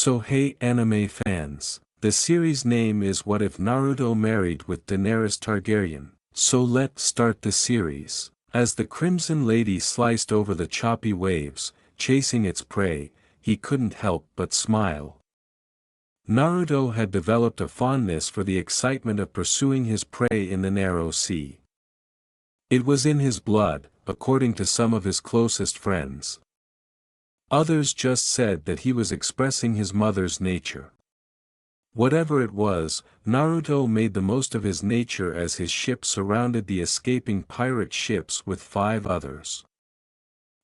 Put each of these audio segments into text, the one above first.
So hey anime fans, the series name is What If Naruto Married with Daenerys Targaryen, so let's start the series. As the Crimson Lady sliced over the choppy waves, chasing its prey, he couldn't help but smile. Naruto had developed a fondness for the excitement of pursuing his prey in the narrow sea. It was in his blood, according to some of his closest friends. Others just said that he was expressing his mother's nature. Whatever it was, Naruto made the most of his nature as his ship surrounded the escaping pirate ships with 5 others.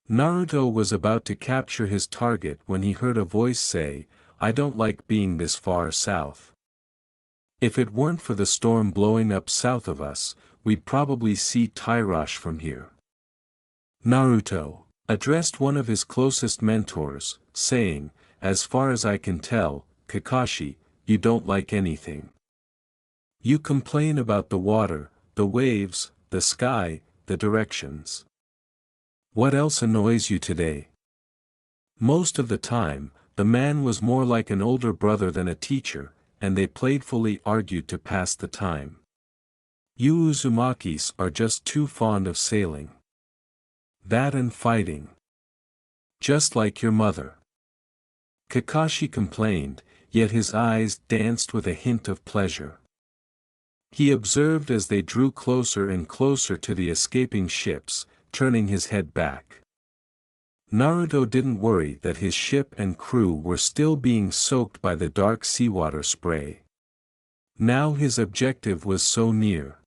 Naruto was about to capture his target when he heard a voice say, "I don't like being this far south. If it weren't for the storm blowing up south of us, we'd probably see Tyrosh from here." Naruto addressed one of his closest mentors, saying, "As far as I can tell, Kakashi, you don't like anything. You complain about the water, the waves, the sky, the directions. What else annoys you today?" Most of the time, the man was more like an older brother than a teacher, and they playfully argued to pass the time. "You Uzumakis are just too fond of sailing. That and fighting. Just like your mother." Kakashi complained, yet his eyes danced with a hint of pleasure. He observed as they drew closer and closer to the escaping ships, turning his head back. Naruto didn't worry that his ship and crew were still being soaked by the dark seawater spray. Now his objective was so near.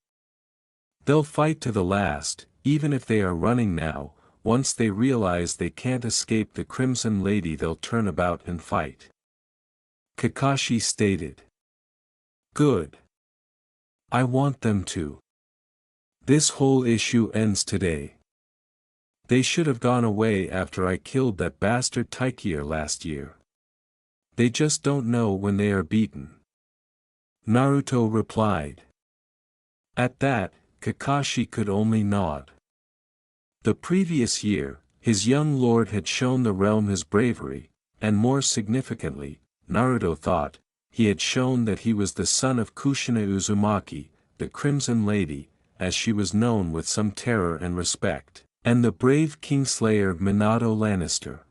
They'll fight to the last, even if they are running now. Once they realize they can't escape the Crimson Lady, they'll turn about and fight. Kakashi stated. "Good. I want them to. This whole issue ends today. They should have gone away after I killed that bastard Taikir last year. They just don't know when they are beaten." Naruto replied. At that, Kakashi could only nod. The previous year, his young lord had shown the realm his bravery, and more significantly, Naruto thought, he had shown that he was the son of Kushina Uzumaki, the Crimson Lady, as she was known with some terror and respect, and the brave Kingslayer Minato Lannister.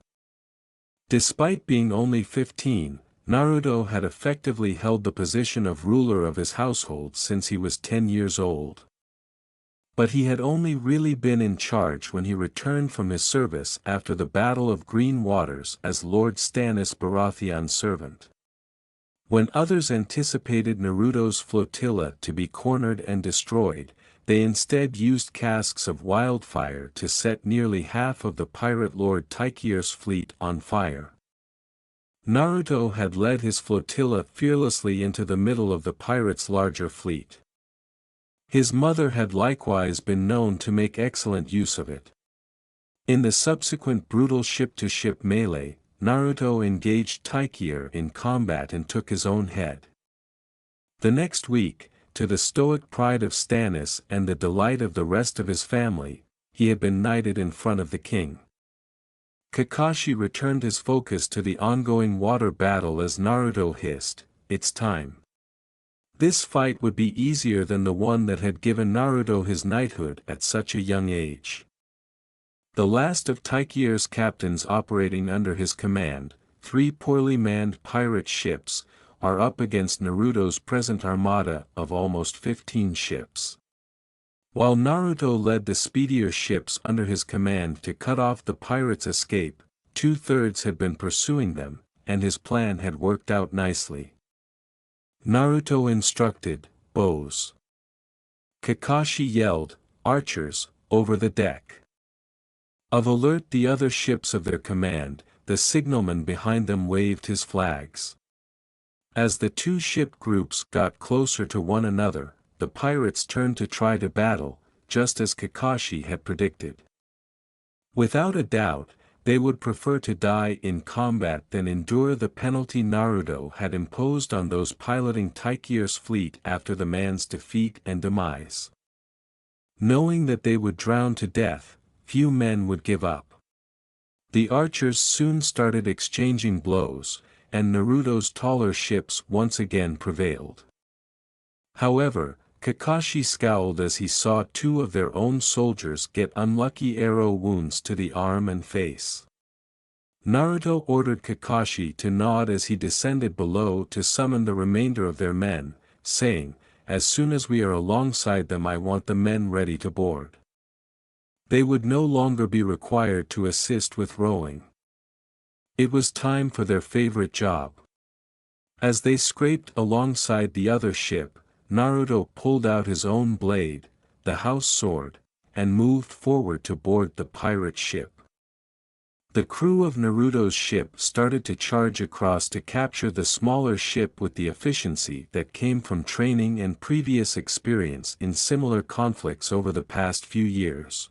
Despite being only 15, Naruto had effectively held the position of ruler of his household since he was 10 years old. But he had only really been in charge when he returned from his service after the Battle of Green Waters as Lord Stannis Baratheon's servant. When others anticipated Naruto's flotilla to be cornered and destroyed, they instead used casks of wildfire to set nearly half of the pirate Lord Taikir's fleet on fire. Naruto had led his flotilla fearlessly into the middle of the pirates' larger fleet. His mother had likewise been known to make excellent use of it. In the subsequent brutal ship-to-ship melee, Naruto engaged Taikir in combat and took his own head. The next week, to the stoic pride of Stannis and the delight of the rest of his family, he had been knighted in front of the king. Kakashi returned his focus to the ongoing water battle as Naruto hissed, "It's time." This fight would be easier than the one that had given Naruto his knighthood at such a young age. The last of Taikir's captains operating under his command, 3 poorly manned pirate ships, are up against Naruto's present armada of almost 15 ships. While Naruto led the speedier ships under his command to cut off the pirates' escape, 2/3 had been pursuing them, and his plan had worked out nicely. Naruto instructed, "Bows." Kakashi yelled, "Archers," over the deck. Of alert the other ships of their command, the signalman behind them waved his flags. As the 2 ship groups got closer to one another, the pirates turned to try to battle, just as Kakashi had predicted. Without a doubt, they would prefer to die in combat than endure the penalty Naruto had imposed on those piloting Taikir's fleet after the man's defeat and demise. Knowing that they would drown to death, few men would give up. The archers soon started exchanging blows, and Naruto's taller ships once again prevailed. However, Kakashi scowled as he saw two of their own soldiers get unlucky arrow wounds to the arm and face. Naruto ordered Kakashi to nod as he descended below to summon the remainder of their men, saying, "As soon as we are alongside them, I want the men ready to board." They would no longer be required to assist with rowing. It was time for their favorite job. As they scraped alongside the other ship, Naruto pulled out his own blade, the house sword, and moved forward to board the pirate ship. The crew of Naruto's ship started to charge across to capture the smaller ship with the efficiency that came from training and previous experience in similar conflicts over the past few years.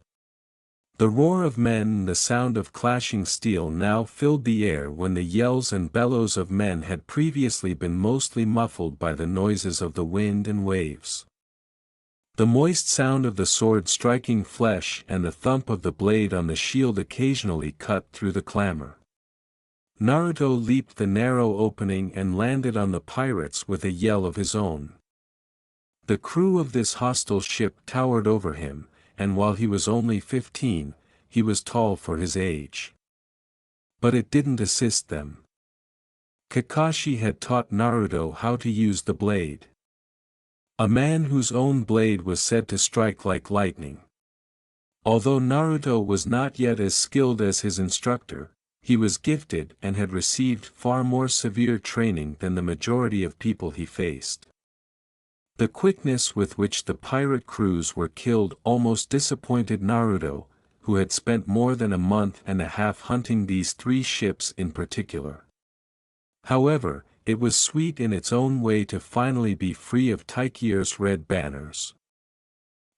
The roar of men and the sound of clashing steel now filled the air when the yells and bellows of men had previously been mostly muffled by the noises of the wind and waves. The moist sound of the sword striking flesh and the thump of the blade on the shield occasionally cut through the clamor. Naruto leaped the narrow opening and landed on the pirates with a yell of his own. The crew of this hostile ship towered over him, and while he was only 15, he was tall for his age. But it didn't assist them. Kakashi had taught Naruto how to use the blade. A man whose own blade was said to strike like lightning. Although Naruto was not yet as skilled as his instructor, he was gifted and had received far more severe training than the majority of people he faced. The quickness with which the pirate crews were killed almost disappointed Naruto, who had spent more than a month and a half hunting these three ships in particular. However, it was sweet in its own way to finally be free of Taikir's red banners.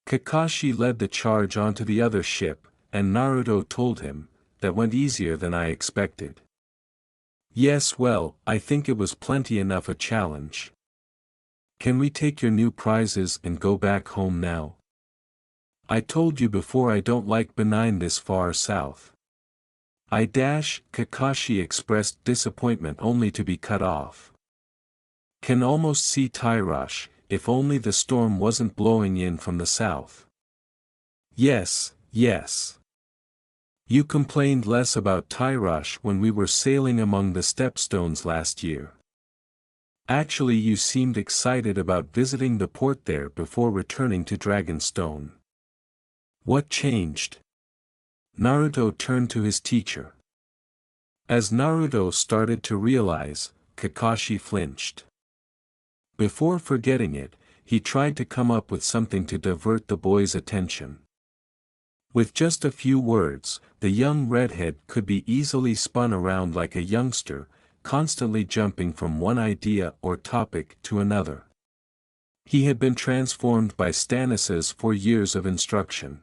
Kakashi led the charge onto the other ship, and Naruto told him, "That went easier than I expected." "Yes, well, I think it was plenty enough a challenge. Can we take your new prizes and go back home now? I told you before I don't like benign this far south." Kakashi expressed disappointment only to be cut off. "Can almost see Tyrosh, if only the storm wasn't blowing in from the south." "Yes, yes. You complained less about Tyrosh when we were sailing among the stepstones last year. Actually, you seemed excited about visiting the port there before returning to Dragonstone. What changed?" Naruto turned to his teacher. As Naruto started to realize, Kakashi flinched. Before forgetting it, he tried to come up with something to divert the boy's attention. With just a few words, the young redhead could be easily spun around like a youngster, constantly jumping from one idea or topic to another. He had been transformed by Stannis's 4 years of instruction.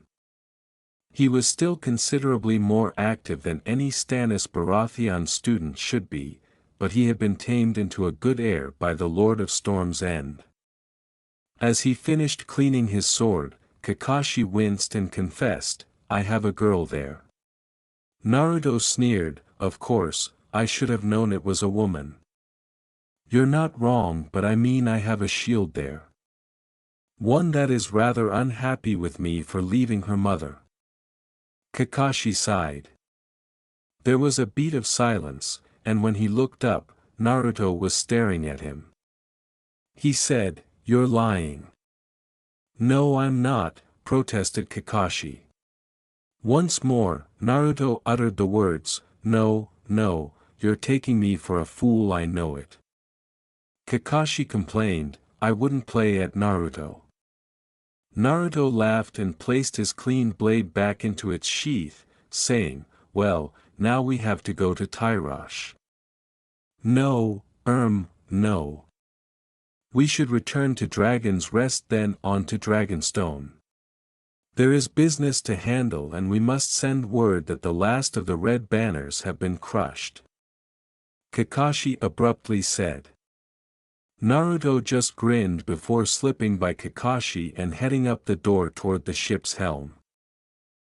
He was still considerably more active than any Stannis Baratheon student should be, but he had been tamed into a good heir by the Lord of Storm's End. As he finished cleaning his sword, Kakashi winced and confessed, "I have a girl there." Naruto sneered, "Of course, I should have known it was a woman." "You're not wrong, but I mean I have a shield there. One that is rather unhappy with me for leaving her mother." Kakashi sighed. There was a beat of silence, and when he looked up, Naruto was staring at him. He said, "You're lying." "No, I'm not," protested Kakashi. Once more, Naruto uttered the words, "No, no, you're taking me for a fool, I know it." Kakashi complained, "I wouldn't play at Naruto." Naruto laughed and placed his clean blade back into its sheath, saying, "Well, now we have to go to Tyrosh." No. No. We should return to Dragon's Rest, then on to Dragonstone. There is business to handle, and we must send word that the last of the red banners have been crushed," Kakashi abruptly said. Naruto just grinned before slipping by Kakashi and heading up the door toward the ship's helm.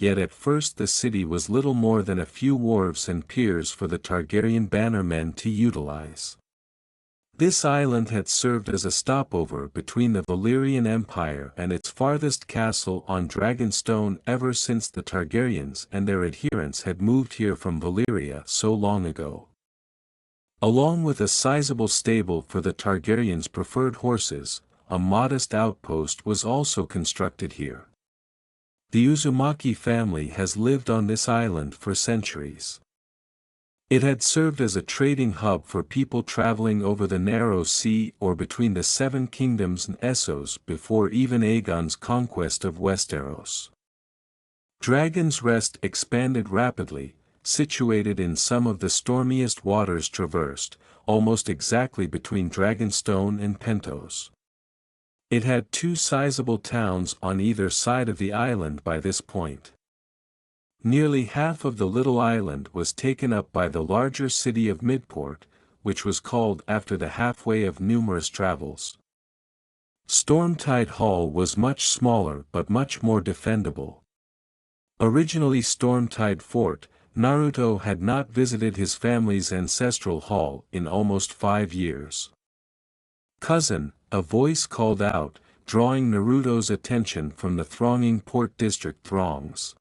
yet at first the city was little more than a few wharves and piers for the Targaryen bannermen to utilize. This island had served as a stopover between the Valyrian Empire and its farthest castle on Dragonstone ever since the Targaryens and their adherents had moved here from Valyria so long ago. Along with a sizable stable for the Targaryens' preferred horses, a modest outpost was also constructed here. The Uzumaki family has lived on this island for centuries. It had served as a trading hub for people traveling over the narrow sea or between the Seven Kingdoms and Essos before even Aegon's conquest of Westeros. Dragon's Rest expanded rapidly, situated in some of the stormiest waters traversed, almost exactly between Dragonstone and Pentos. It had two sizable towns on either side of the island by this point. Nearly half of the little island was taken up by the larger city of Midport, which was called after the halfway of numerous travels. Stormtide Hall was much smaller but much more defendable. Originally Stormtide Fort, Naruto had not visited his family's ancestral hall in almost 5 years. "Cousin," a voice called out, drawing Naruto's attention from the thronging Port District throngs.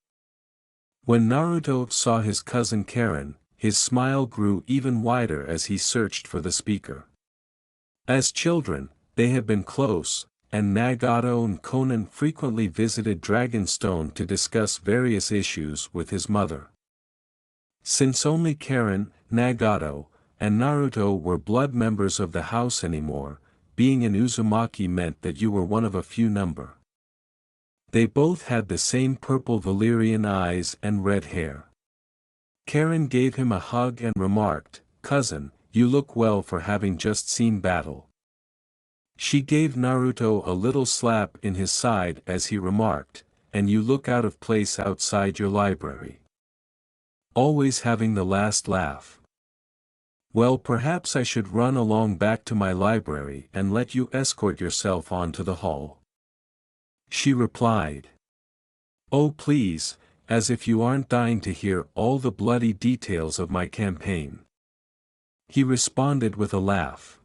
When Naruto saw his cousin Karen, his smile grew even wider as he searched for the speaker. As children, they had been close, and Nagato and Conan frequently visited Dragonstone to discuss various issues with his mother. Since only Karen, Nagato, and Naruto were blood members of the house anymore, being an Uzumaki meant that you were one of a few number. They both had the same purple Valyrian eyes and red hair. Karen gave him a hug and remarked, "Cousin, you look well for having just seen battle." She gave Naruto a little slap in his side as he remarked, "And you look out of place outside your library. Always having the last laugh. Well, perhaps I should run along back to my library and let you escort yourself on to the hall." She replied. "Oh please, as if you aren't dying to hear all the bloody details of my campaign." He responded with a laugh.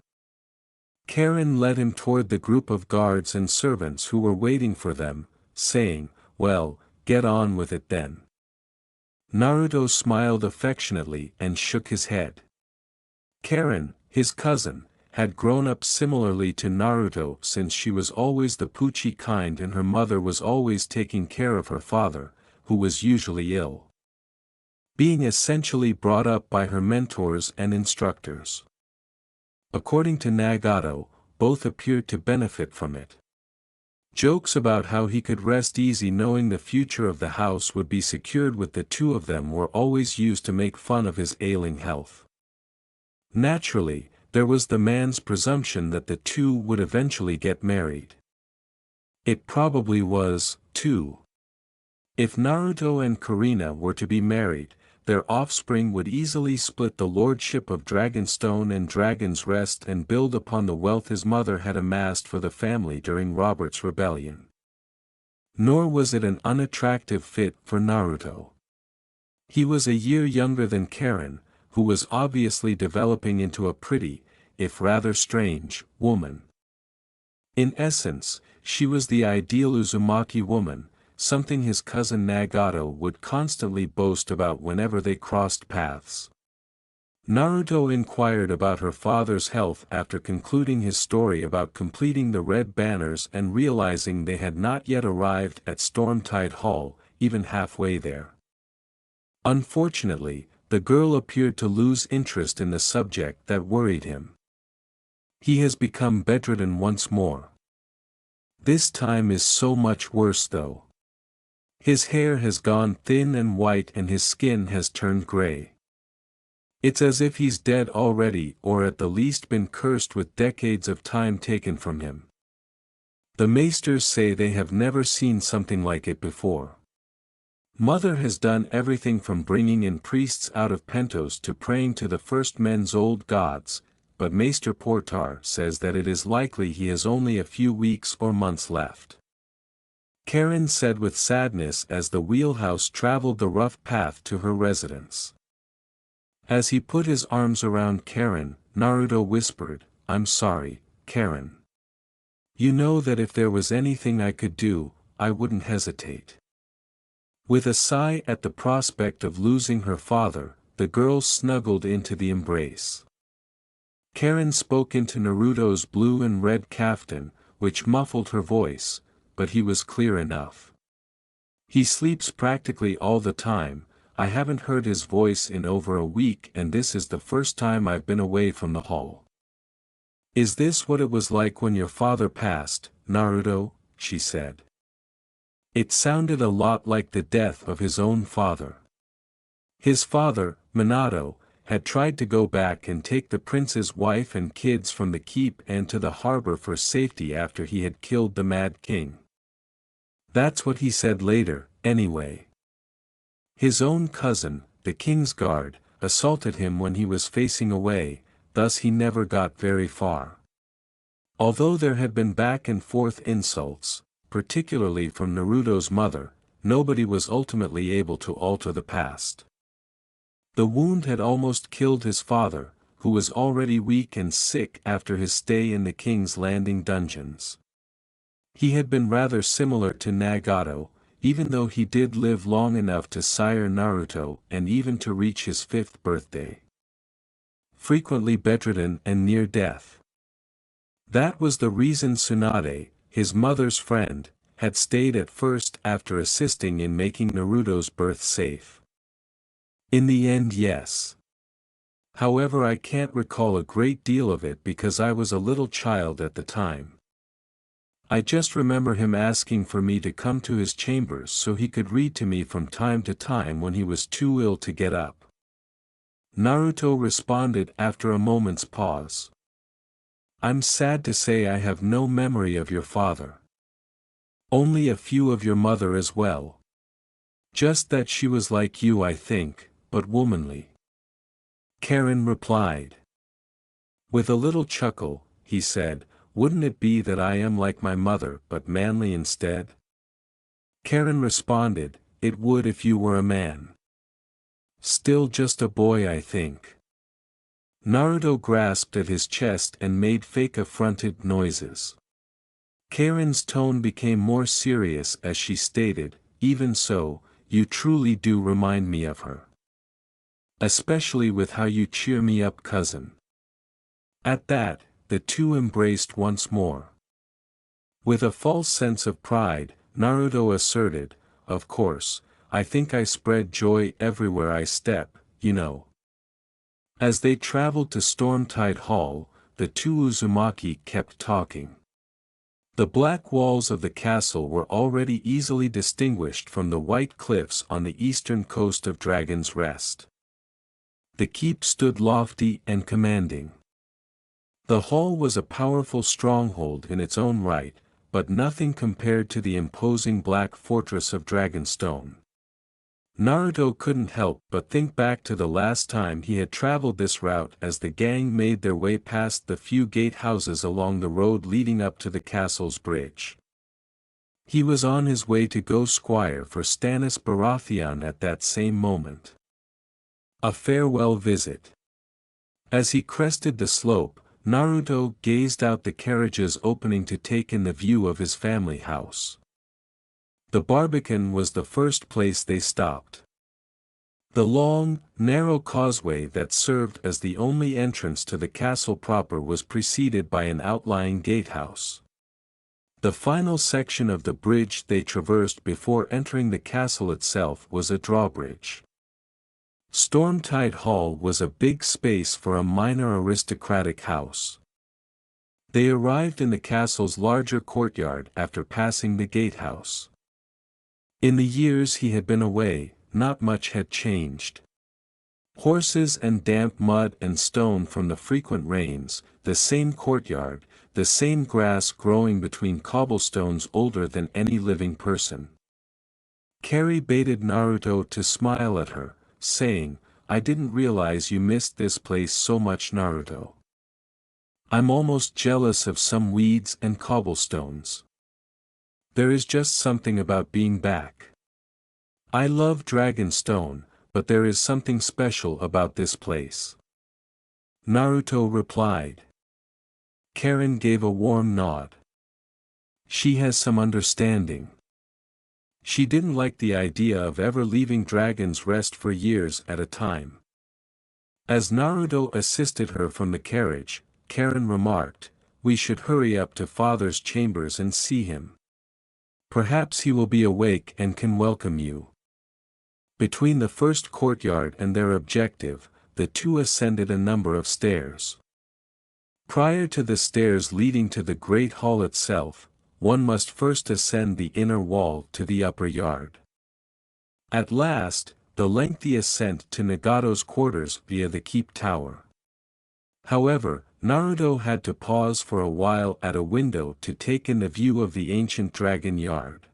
Karen led him toward the group of guards and servants who were waiting for them, saying, "Well, get on with it then." Naruto smiled affectionately and shook his head. Karen, his cousin, had grown up similarly to Naruto since she was always the Pucci kind and her mother was always taking care of her father, who was usually ill. Being essentially brought up by her mentors and instructors. According to Nagato, both appeared to benefit from it. Jokes about how he could rest easy knowing the future of the house would be secured with the two of them were always used to make fun of his ailing health. Naturally, there was the man's presumption that the two would eventually get married. It probably was, too. If Naruto and Karina were to be married, their offspring would easily split the lordship of Dragonstone and Dragon's Rest and build upon the wealth his mother had amassed for the family during Robert's rebellion. Nor was it an unattractive fit for Naruto. He was a year younger than Karen, who was obviously developing into a pretty, if rather strange, woman. In essence, she was the ideal Uzumaki woman, something his cousin Nagato would constantly boast about whenever they crossed paths. Naruto inquired about her father's health after concluding his story about completing the red banners and realizing they had not yet arrived at Stormtide Hall, even halfway there. Unfortunately, the girl appeared to lose interest in the subject that worried him. "He has become bedridden once more. This time is so much worse though. His hair has gone thin and white and his skin has turned gray. It's as if he's dead already or at the least been cursed with decades of time taken from him. The maesters say they have never seen something like it before. Mother has done everything from bringing in priests out of Pentos to praying to the first men's old gods, but Maester Portar says that it is likely he has only a few weeks or months left. Karen said with sadness as the wheelhouse traveled the rough path to her residence. As he put his arms around Karen, Naruto whispered, "I'm sorry, Karen. You know that if there was anything I could do, I wouldn't hesitate." With a sigh at the prospect of losing her father, the girl snuggled into the embrace. Karen spoke into Naruto's blue and red kaftan, which muffled her voice, but he was clear enough. "He sleeps practically all the time. I haven't heard his voice in over a week and this is the first time I've been away from the hall." "Is this what it was like when your father passed, Naruto?" she said. It sounded a lot like the death of his own father. His father, Minato, had tried to go back and take the prince's wife and kids from the keep and to the harbor for safety after he had killed the Mad King. That's what he said later, anyway. His own cousin, the King's Guard, assaulted him when he was facing away, thus he never got very far. Although there had been back and forth insults, particularly from Naruto's mother, nobody was ultimately able to alter the past. The wound had almost killed his father, who was already weak and sick after his stay in the King's Landing dungeons. He had been rather similar to Nagato, even though he did live long enough to sire Naruto and even to reach his 5th birthday. Frequently bedridden and near death. That was the reason Tsunade, his mother's friend, had stayed at first after assisting in making Naruto's birth safe. In the end, yes. However, I can't recall a great deal of it because I was a little child at the time. I just remember him asking for me to come to his chambers so he could read to me from time to time when he was too ill to get up. Naruto responded after a moment's pause. "I'm sad to say I have no memory of your father. Only a few of your mother as well. Just that she was like you, I think, but womanly." Karen replied. With a little chuckle, he said, "Wouldn't it be that I am like my mother but manly instead?" Karen responded, "It would if you were a man. Still just a boy, I think." Naruto grasped at his chest and made fake affronted noises. Karen's tone became more serious as she stated, "Even so, you truly do remind me of her. Especially with how you cheer me up, cousin." At that, the two embraced once more. With a false sense of pride, Naruto asserted, "Of course, I think I spread joy everywhere I step, you know." As they traveled to Stormtide Hall, the two Uzumaki kept talking. The black walls of the castle were already easily distinguished from the white cliffs on the eastern coast of Dragon's Rest. The keep stood lofty and commanding. The hall was a powerful stronghold in its own right, but nothing compared to the imposing black fortress of Dragonstone. Naruto couldn't help but think back to the last time he had traveled this route as the gang made their way past the few gatehouses along the road leading up to the castle's bridge. He was on his way to go squire for Stannis Baratheon at that same moment. A farewell visit. As he crested the slope, Naruto gazed out the carriages opening to take in the view of his family house. The Barbican was the first place they stopped. The long, narrow causeway that served as the only entrance to the castle proper was preceded by an outlying gatehouse. The final section of the bridge they traversed before entering the castle itself was a drawbridge. Stormtide Hall was a big space for a minor aristocratic house. They arrived in the castle's larger courtyard after passing the gatehouse. In the years he had been away, not much had changed. Horses and damp mud and stone from the frequent rains, the same courtyard, the same grass growing between cobblestones older than any living person. Carrie baited Naruto to smile at her, saying, "I didn't realize you missed this place so much, Naruto. I'm almost jealous of some weeds and cobblestones." There is just something about being back. I love Dragonstone, but there is something special about this place. Naruto replied. Karen gave a warm nod. She has some understanding. She didn't like the idea of ever leaving Dragon's Rest for years at a time. As Naruto assisted her from the carriage, Karen remarked, "We should hurry up to Father's chambers and see him. Perhaps he will be awake and can welcome you." Between the first courtyard and their objective, the two ascended a number of stairs. Prior to the stairs leading to the Great Hall itself, one must first ascend the inner wall to the upper yard. At last, the lengthy ascent to Nagato's quarters via the keep tower. However, Naruto had to pause for a while at a window to take in the view of the ancient dragon yard.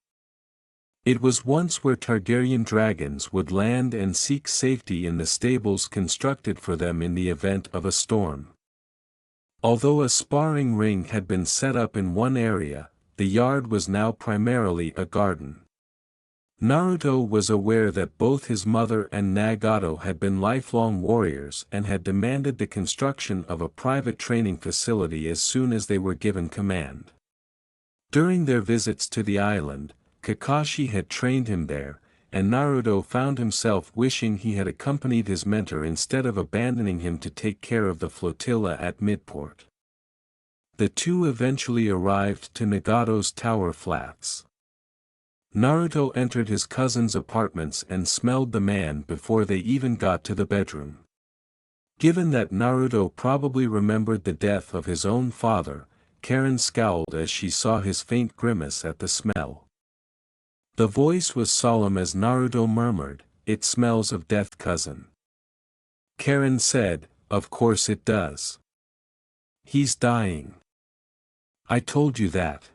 It was once where Targaryen dragons would land and seek safety in the stables constructed for them in the event of a storm. Although a sparring ring had been set up in one area, the yard was now primarily a garden. Naruto was aware that both his mother and Nagato had been lifelong warriors and had demanded the construction of a private training facility as soon as they were given command. During their visits to the island, Kakashi had trained him there, and Naruto found himself wishing he had accompanied his mentor instead of abandoning him to take care of the flotilla at Midport. The two eventually arrived to Nagato's tower flats. Naruto entered his cousin's apartments and smelled the man before they even got to the bedroom. Given that Naruto probably remembered the death of his own father, Karen scowled as she saw his faint grimace at the smell. The voice was solemn as Naruto murmured, "It smells of death, cousin." Karen said, "Of course it does. He's dying. I told you that."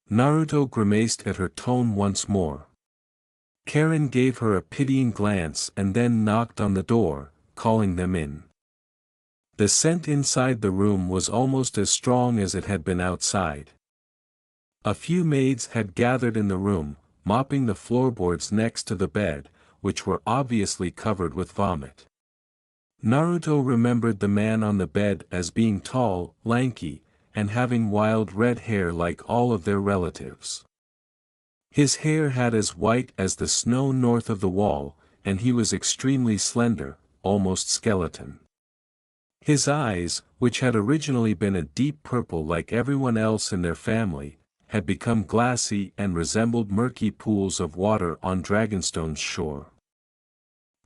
Naruto grimaced at her tone once more. Karen gave her a pitying glance and then knocked on the door, calling them in. The scent inside the room was almost as strong as it had been outside. A few maids had gathered in the room, mopping the floorboards next to the bed, which were obviously covered with vomit. Naruto remembered the man on the bed as being tall, lanky, and having wild red hair like all of their relatives. His hair had as white as the snow north of the wall, and he was extremely slender, almost skeleton. His eyes, which had originally been a deep purple like everyone else in their family, had become glassy and resembled murky pools of water on Dragonstone's shore.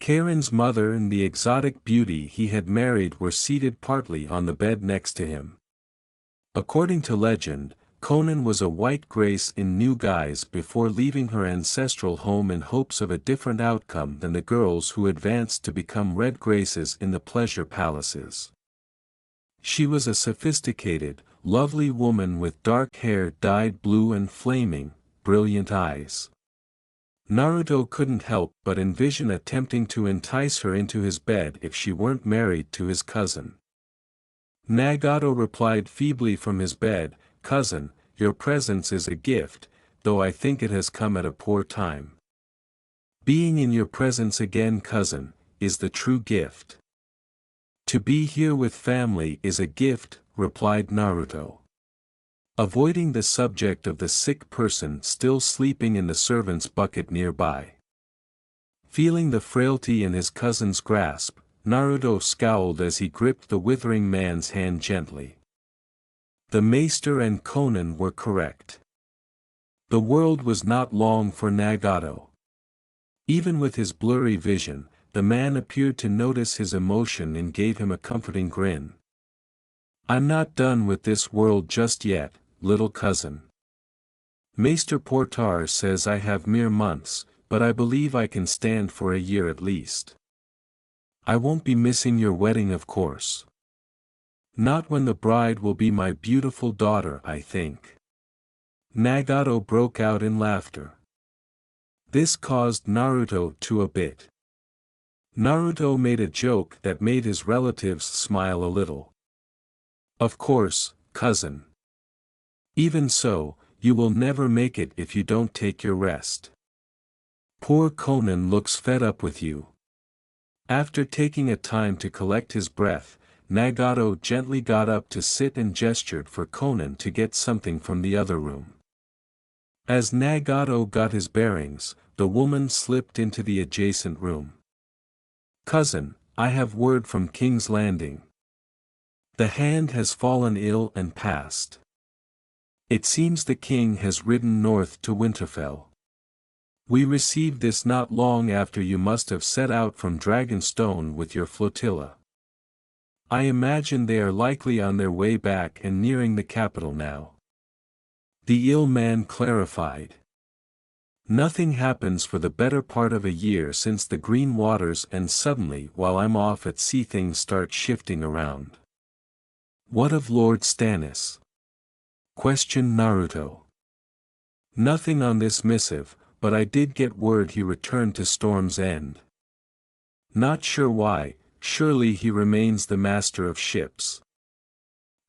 Karen's mother and the exotic beauty he had married were seated partly on the bed next to him. According to legend, Conan was a white grace in new guise before leaving her ancestral home in hopes of a different outcome than the girls who advanced to become red graces in the pleasure palaces. She was a sophisticated, lovely woman with dark hair dyed blue and flaming, brilliant eyes. Naruto couldn't help but envision attempting to entice her into his bed if she weren't married to his cousin. Nagato replied feebly from his bed, "Cousin, your presence is a gift, though I think it has come at a poor time." "Being in your presence again, cousin, is the true gift." "To be here with family is a gift," replied Naruto. Avoiding the subject of the sick person still sleeping in the servant's bucket nearby. Feeling the frailty in his cousin's grasp, Naruto scowled as he gripped the withering man's hand gently. The maester and Conan were correct. The world was not long for Nagato. Even with his blurry vision, the man appeared to notice his emotion and gave him a comforting grin. "I'm not done with this world just yet, little cousin. Maester Portar says I have mere months, but I believe I can stand for a year at least. I won't be missing your wedding, of course. Not when the bride will be my beautiful daughter, I think." Nagato broke out in laughter. This caused Naruto to a bit. Naruto made a joke that made his relatives smile a little. "Of course, cousin. Even so, You will never make it if you don't take your rest. Poor Conan looks fed up with you. After taking a time to collect his breath, Nagato gently got up to sit and gestured for Conan to get something from the other room. As Nagato got his bearings, the woman slipped into the adjacent room. "Cousin, I have word from King's Landing. The hand has fallen ill and passed. It seems the king has ridden north to Winterfell. We received this not long after you must have set out from Dragonstone with your flotilla. I imagine they are likely on their way back and nearing the capital now." The ill man clarified. "Nothing happens for the better part of a year since the green waters, and suddenly while I'm off at sea things start shifting around." "What of Lord Stannis?" questioned Naruto. "Nothing on this missive, but I did get word he returned to Storm's End. Not sure why, surely he remains the master of ships.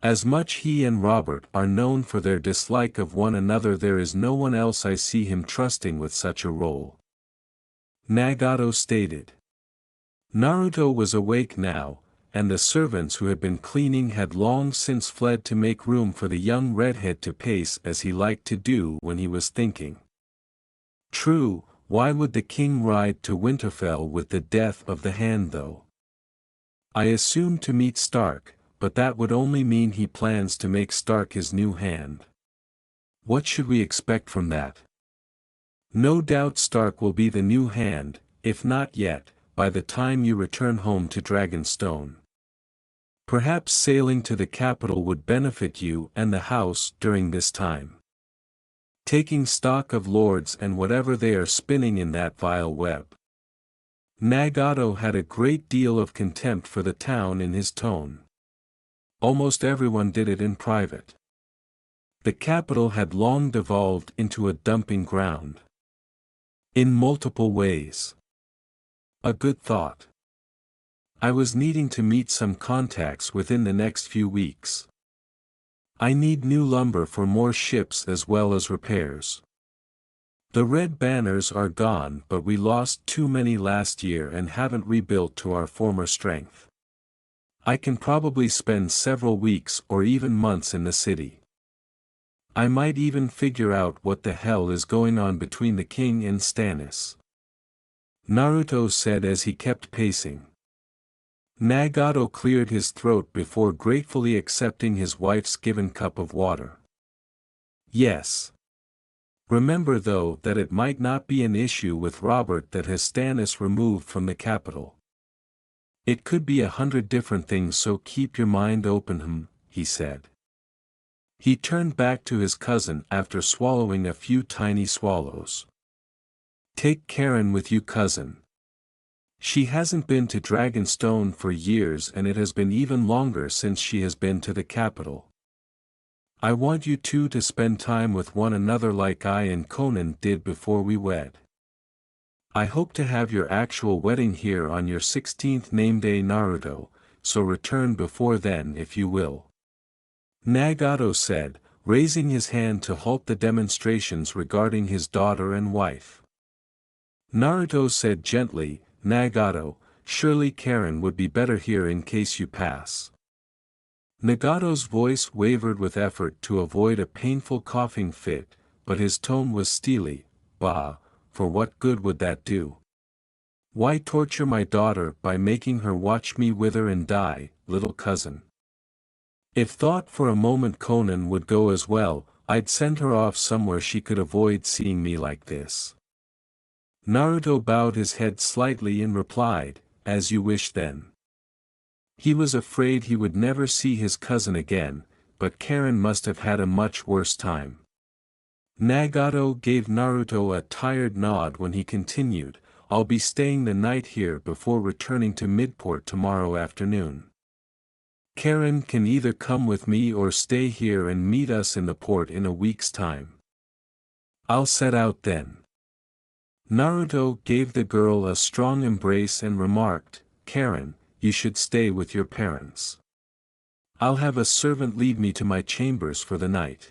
As much he and Robert are known for their dislike of one another, there is no one else I see him trusting with such a role," Nagato stated. Naruto was awake now, and the servants who had been cleaning had long since fled to make room for the young redhead to pace as he liked to do when he was thinking. True, why would the king ride to Winterfell with the death of the hand though? I assumed to meet Stark, but that would only mean he plans to make Stark his new hand. What should we expect from that? No doubt Stark will be the new hand, if not yet, by the time you return home to Dragonstone. Perhaps sailing to the capital would benefit you and the house during this time. Taking stock of lords and whatever they are spinning in that vile web. Nagato had a great deal of contempt for the town in his tone. Almost everyone did it in private. The capital had long devolved into a dumping ground. In multiple ways. A good thought. I was needing to meet some contacts within the next few weeks. I need new lumber for more ships as well as repairs. The red banners are gone, but we lost too many last year and haven't rebuilt to our former strength. I can probably spend several weeks or even months in the city. I might even figure out what the hell is going on between the king and Stannis," Naruto said as he kept pacing. Nagato cleared his throat before gratefully accepting his wife's given cup of water. "Yes. Remember though that it might not be an issue with Robert that has Stannis removed from the capital. It could be 100 different things, so keep your mind open, he said. He turned back to his cousin after swallowing a few tiny swallows. "Take Karen with you, cousin. She hasn't been to Dragonstone for years, and it has been even longer since she has been to the capital. I want you two to spend time with one another like I and Conan did before we wed. I hope to have your actual wedding here on your 16th name day, Naruto, so return before then if you will," Nagato said, raising his hand to halt the demonstrations regarding his daughter and wife. Naruto said gently, "Nagato, surely Karen would be better here in case you pass." Nagato's voice wavered with effort to avoid a painful coughing fit, but his tone was steely. "Bah, for what good would that do? Why torture my daughter by making her watch me wither and die, little cousin? If thought for a moment Conan would go as well, I'd send her off somewhere she could avoid seeing me like this." Naruto bowed his head slightly and replied, "As you wish then." He was afraid he would never see his cousin again, but Karen must have had a much worse time. Nagato gave Naruto a tired nod when he continued, "I'll be staying the night here before returning to Midport tomorrow afternoon. Karen can either come with me or stay here and meet us in the port in a week's time. I'll set out then." Naruto gave the girl a strong embrace and remarked, "Karen, you should stay with your parents. I'll have a servant lead me to my chambers for the night."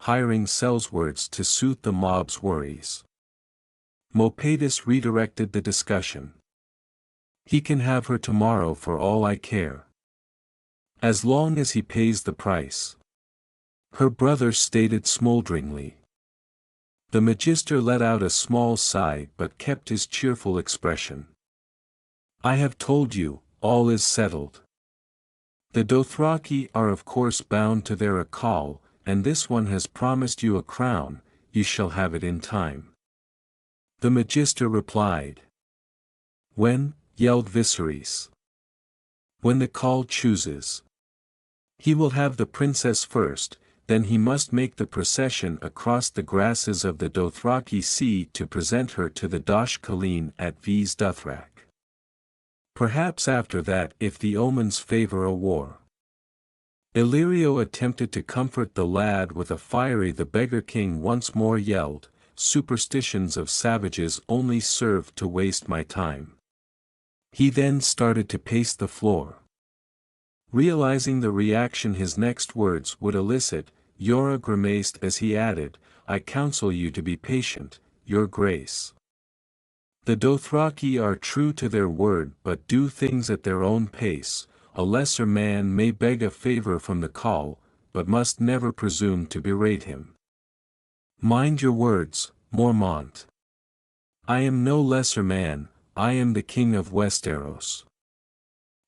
hiring sellswords to suit the mob's worries. Mopedus redirected the discussion. He can have her tomorrow for all I care. As long as he pays the price. Her brother stated smolderingly. The Magister let out a small sigh but kept his cheerful expression. I have told you, all is settled. The Dothraki are of course bound to their Akal, and this one has promised you a crown, you shall have it in time. The Magister replied. When? Yelled Viserys. When the Khal chooses. He will have the princess first, then he must make the procession across the grasses of the Dothraki Sea to present her to the Dosh Khaleen at Ves Dothrak. Perhaps after that if the omens favor a war. Illyrio attempted to comfort the lad with a fiery the beggar king once more yelled, superstitions of savages only serve to waste my time. He then started to pace the floor. Realizing the reaction his next words would elicit, Yora grimaced as he added, I counsel you to be patient, your grace. The Dothraki are true to their word but do things at their own pace. A lesser man may beg a favor from the Khal, but must never presume to berate him. Mind your words, Mormont. I am no lesser man, I am the king of Westeros.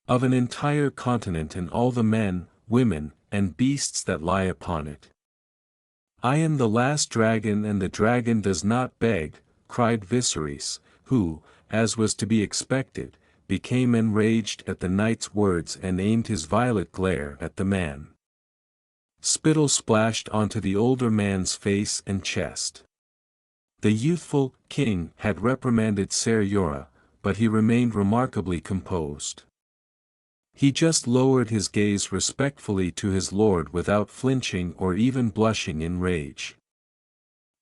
Of an entire continent and all the men, women, and beasts that lie upon it. I am the last dragon and the dragon does not beg, cried Viserys, who, as was to be expected, became enraged at the knight's words and aimed his violet glare at the man. Spittle splashed onto the older man's face and chest. The youthful king had reprimanded Ser Yora, but he remained remarkably composed. He just lowered his gaze respectfully to his lord without flinching or even blushing in rage.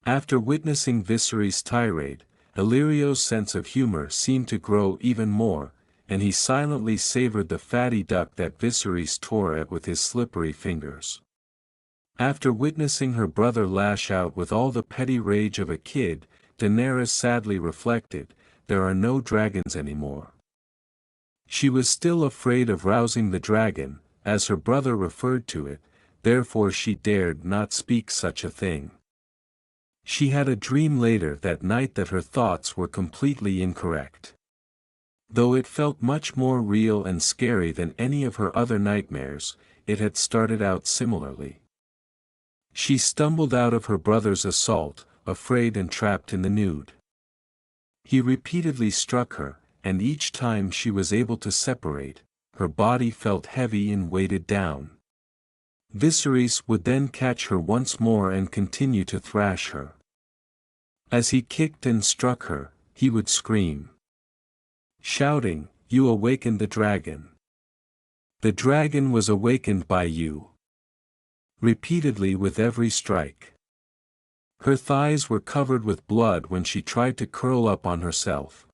After witnessing Viserys' tirade, Illyrio's sense of humor seemed to grow even more, and he silently savored the fatty duck that Viserys tore at with his slippery fingers. After witnessing her brother lash out with all the petty rage of a kid, Daenerys sadly reflected, there are no dragons anymore. She was still afraid of rousing the dragon, as her brother referred to it, therefore she dared not speak such a thing. She had a dream later that night that her thoughts were completely incorrect. Though it felt much more real and scary than any of her other nightmares, it had started out similarly. She stumbled out of her brother's assault, afraid and trapped in the nude. He repeatedly struck her, and each time she was able to separate, her body felt heavy and weighted down. Viserys would then catch her once more and continue to thrash her. As he kicked and struck her, he would scream. Shouting, you awakened the dragon. The dragon was awakened by you. Repeatedly with every strike. Her thighs were covered with blood when she tried to curl up on herself.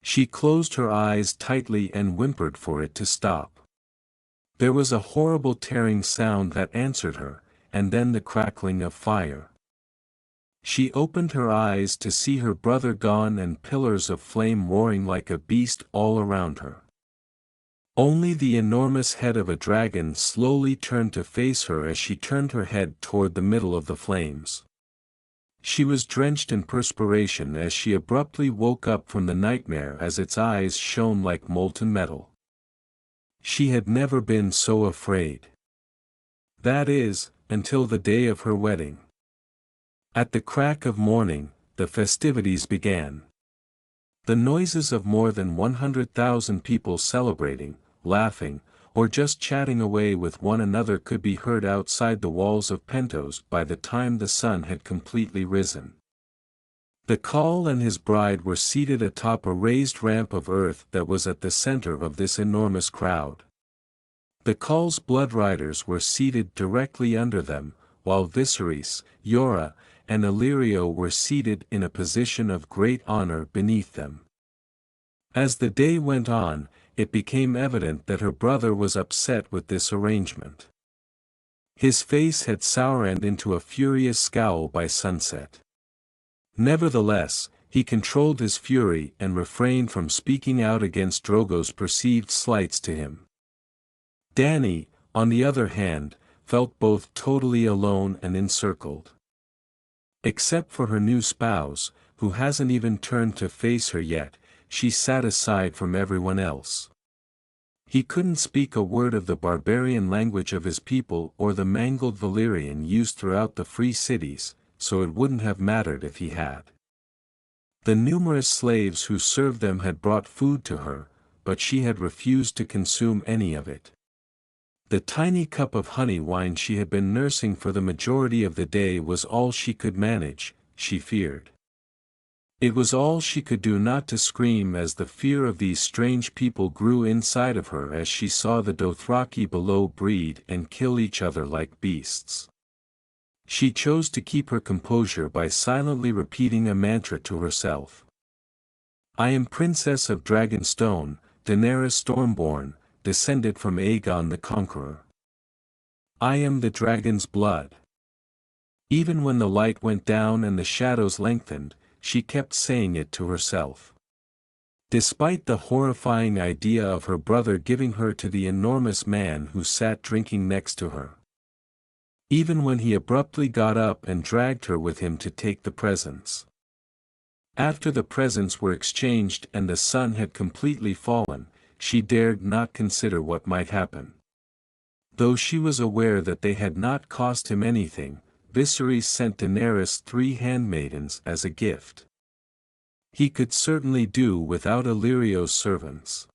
She closed her eyes tightly and whimpered for it to stop. There was a horrible tearing sound that answered her, and then the crackling of fire. She opened her eyes to see her brother gone and pillars of flame roaring like a beast all around her. Only the enormous head of a dragon slowly turned to face her as she turned her head toward the middle of the flames. She was drenched in perspiration as she abruptly woke up from the nightmare as its eyes shone like molten metal. She had never been so afraid. That is, until the day of her wedding. At the crack of morning, the festivities began. The noises of more than 100,000 people celebrating, laughing, or just chatting away with one another could be heard outside the walls of Pentos by the time the sun had completely risen. The Khal and his bride were seated atop a raised ramp of earth that was at the center of this enormous crowd. The Khal's blood riders were seated directly under them, while Viserys, Yora, and Illyrio were seated in a position of great honor beneath them. As the day went on, it became evident that her brother was upset with this arrangement. His face had soured into a furious scowl by sunset. Nevertheless, he controlled his fury and refrained from speaking out against Drogo's perceived slights to him. Dany, on the other hand, felt both totally alone and encircled. Except for her new spouse, who hasn't even turned to face her yet, she sat aside from everyone else. He couldn't speak a word of the barbarian language of his people or the mangled Valyrian used throughout the free cities, so it wouldn't have mattered if he had. The numerous slaves who served them had brought food to her, but she had refused to consume any of it. The tiny cup of honey wine she had been nursing for the majority of the day was all she could manage, she feared. It was all she could do not to scream as the fear of these strange people grew inside of her as she saw the Dothraki below breed and kill each other like beasts. She chose to keep her composure by silently repeating a mantra to herself. I am Princess of Dragonstone, Daenerys Stormborn, descended from Aegon the Conqueror. I am the dragon's blood. Even when the light went down and the shadows lengthened, she kept saying it to herself. Despite the horrifying idea of her brother giving her to the enormous man who sat drinking next to her. Even when he abruptly got up and dragged her with him to take the presents. After the presents were exchanged and the sun had completely fallen, she dared not consider what might happen. Though she was aware that they had not cost him anything, Viserys sent Daenerys 3 handmaidens as a gift. He could certainly do without Illyrio's servants.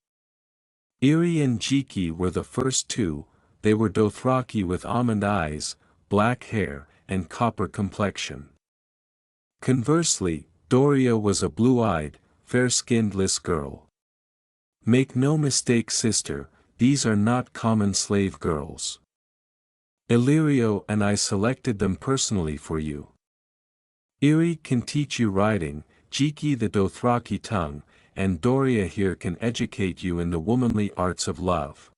Irri and Jiki were the first 2, they were Dothraki with almond eyes, black hair, and copper complexion. Conversely, Doria was a blue-eyed, fair-skinned Lys girl. Make no mistake, sister, these are not common slave girls. Illyrio and I selected them personally for you. Irri can teach you riding, Jiki the Dothraki tongue, and Doria here can educate you in the womanly arts of love.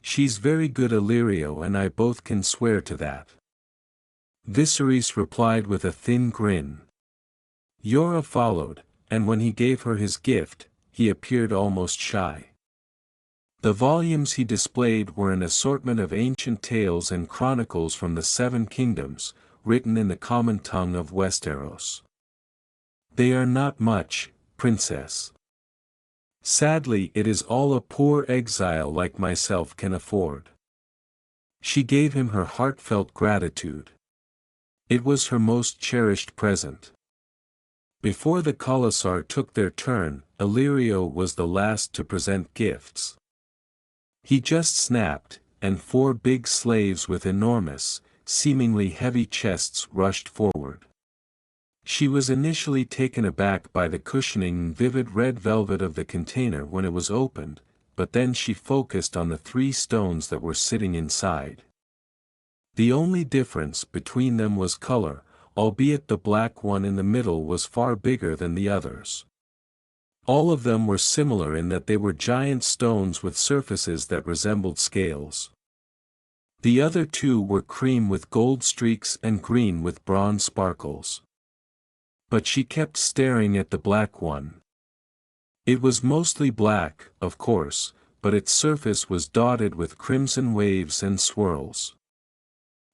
She's very good, Illyrio and I both can swear to that. Viserys replied with a thin grin. Yora followed, and when he gave her his gift, he appeared almost shy. The volumes he displayed were an assortment of ancient tales and chronicles from the 7 kingdoms, written in the common tongue of Westeros. They are not much, princess. Sadly, it is all a poor exile like myself can afford. She gave him her heartfelt gratitude. It was her most cherished present. Before the Khalasar took their turn, Illyrio was the last to present gifts. He just snapped, and 4 big slaves with enormous, seemingly heavy chests rushed forward. She was initially taken aback by the cushioning and vivid red velvet of the container when it was opened, but then she focused on the 3 stones that were sitting inside. The only difference between them was color, albeit the black one in the middle was far bigger than the others. All of them were similar in that they were giant stones with surfaces that resembled scales. The other 2 were cream with gold streaks and green with bronze sparkles. But she kept staring at the black one. It was mostly black, of course, but its surface was dotted with crimson waves and swirls.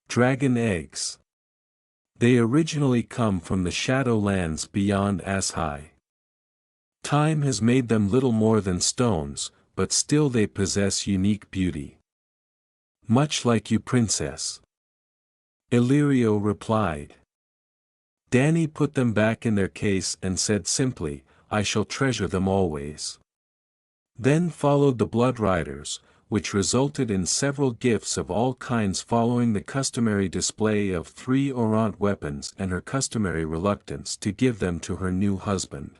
Dragon eggs. They originally come from the Shadowlands beyond Ashai. Time has made them little more than stones, but still they possess unique beauty. Much like you, princess. Illyrio replied. Dany put them back in their case and said simply, I shall treasure them always. Then followed the Blood Riders, which resulted in several gifts of all kinds following the customary display of 3 Orant weapons and her customary reluctance to give them to her new husband.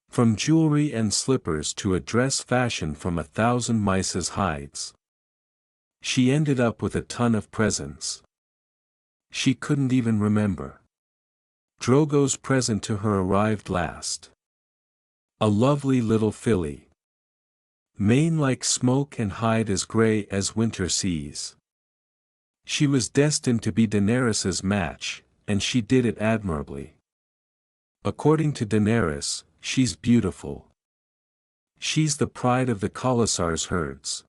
From jewelry and slippers to a dress fashioned from 1,000 mice's hides. She ended up with a ton of presents. She couldn't even remember. Drogo's present to her arrived last. A lovely little filly. Mane like smoke and hide as gray as winter seas. She was destined to be Daenerys's match, and she did it admirably. According to Daenerys, she's beautiful. She's the pride of the Khalasar's herds.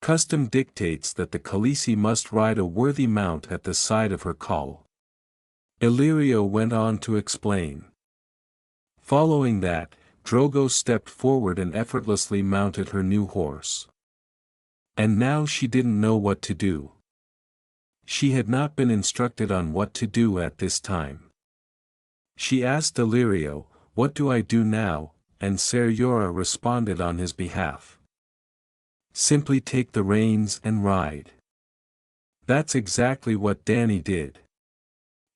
Custom dictates that the Khaleesi must ride a worthy mount at the side of her khal. Illyrio went on to explain. Following that, Drogo stepped forward and effortlessly mounted her new horse. And now she didn't know what to do. She had not been instructed on what to do at this time. She asked Illyrio, "What do I do now?" and Ser Jorah responded on his behalf. "Simply take the reins and ride." That's exactly what Dany did.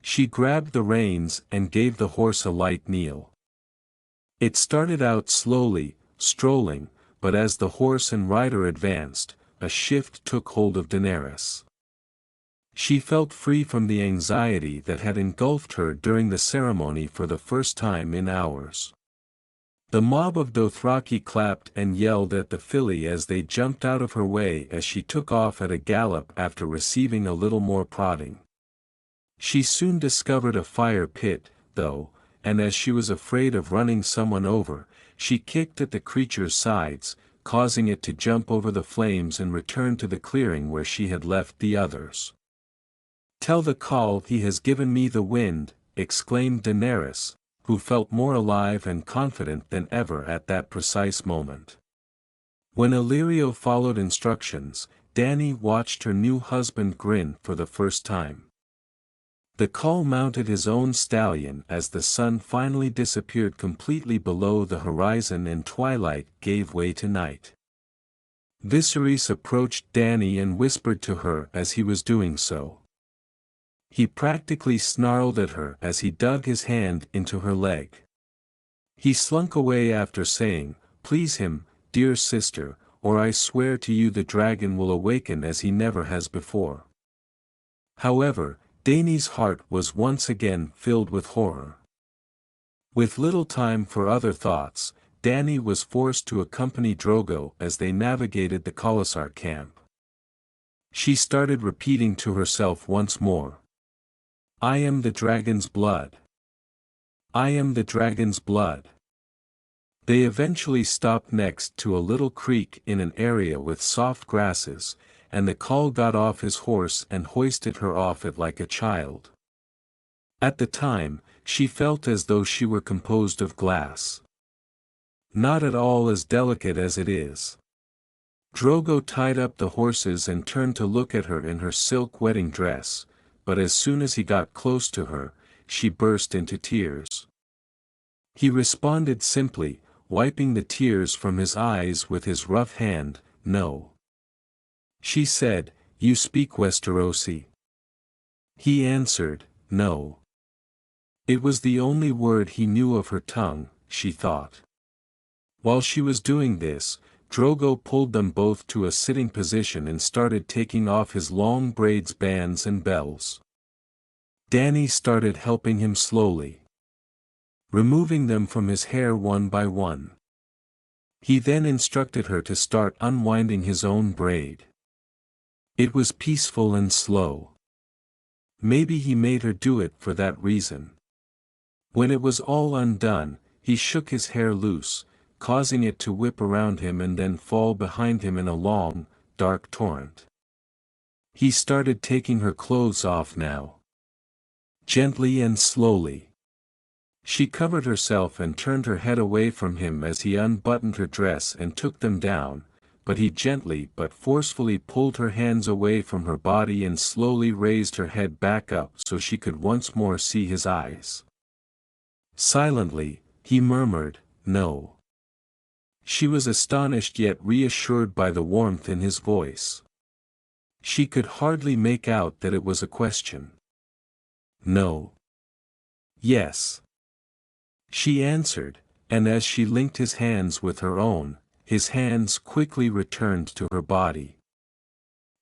She grabbed the reins and gave the horse a light kneel. It started out slowly, strolling, but as the horse and rider advanced, a shift took hold of Daenerys. She felt free from the anxiety that had engulfed her during the ceremony for the first time in hours. The mob of Dothraki clapped and yelled at the filly as they jumped out of her way as she took off at a gallop after receiving a little more prodding. She soon discovered a fire pit, though, and as she was afraid of running someone over, she kicked at the creature's sides, causing it to jump over the flames and return to the clearing where she had left the others. "Tell the khal he has given me the wind," exclaimed Daenerys, who felt more alive and confident than ever at that precise moment. When Illyrio followed instructions, Dany watched her new husband grin for the first time. The khal mounted his own stallion as the sun finally disappeared completely below the horizon and twilight gave way to night. Viserys approached Dany and whispered to her as he was doing so. He practically snarled at her as he dug his hand into her leg. He slunk away after saying, "Please him, dear sister, or I swear to you the dragon will awaken as he never has before." However, Dany's heart was once again filled with horror. With little time for other thoughts, Dany was forced to accompany Drogo as they navigated the Khalasar camp. She started repeating to herself once more, "I am the dragon's blood. I am the dragon's blood." They eventually stopped next to a little creek in an area with soft grasses, and the khal got off his horse and hoisted her off it like a child. At the time, she felt as though she were composed of glass. Not at all as delicate as it is. Drogo tied up the horses and turned to look at her in her silk wedding dress, but as soon as he got close to her, she burst into tears. He responded simply, wiping the tears from his eyes with his rough hand, "No." She said, "You speak Westerosi?" He answered, "No." It was the only word he knew of her tongue, she thought. While she was doing this, Drogo pulled them both to a sitting position and started taking off his long braids, bands and bells. Dany started helping him slowly, removing them from his hair one by one. He then instructed her to start unwinding his own braid. It was peaceful and slow. Maybe he made her do it for that reason. When it was all undone, he shook his hair loose, causing it to whip around him and then fall behind him in a long, dark torrent. He started taking her clothes off now. Gently and slowly. She covered herself and turned her head away from him as he unbuttoned her dress and took them down, but he gently but forcefully pulled her hands away from her body and slowly raised her head back up so she could once more see his eyes. Silently, he murmured, "No." She was astonished yet reassured by the warmth in his voice. She could hardly make out that it was a question. "No." "Yes." She answered, and as she linked his hands with her own, his hands quickly returned to her body.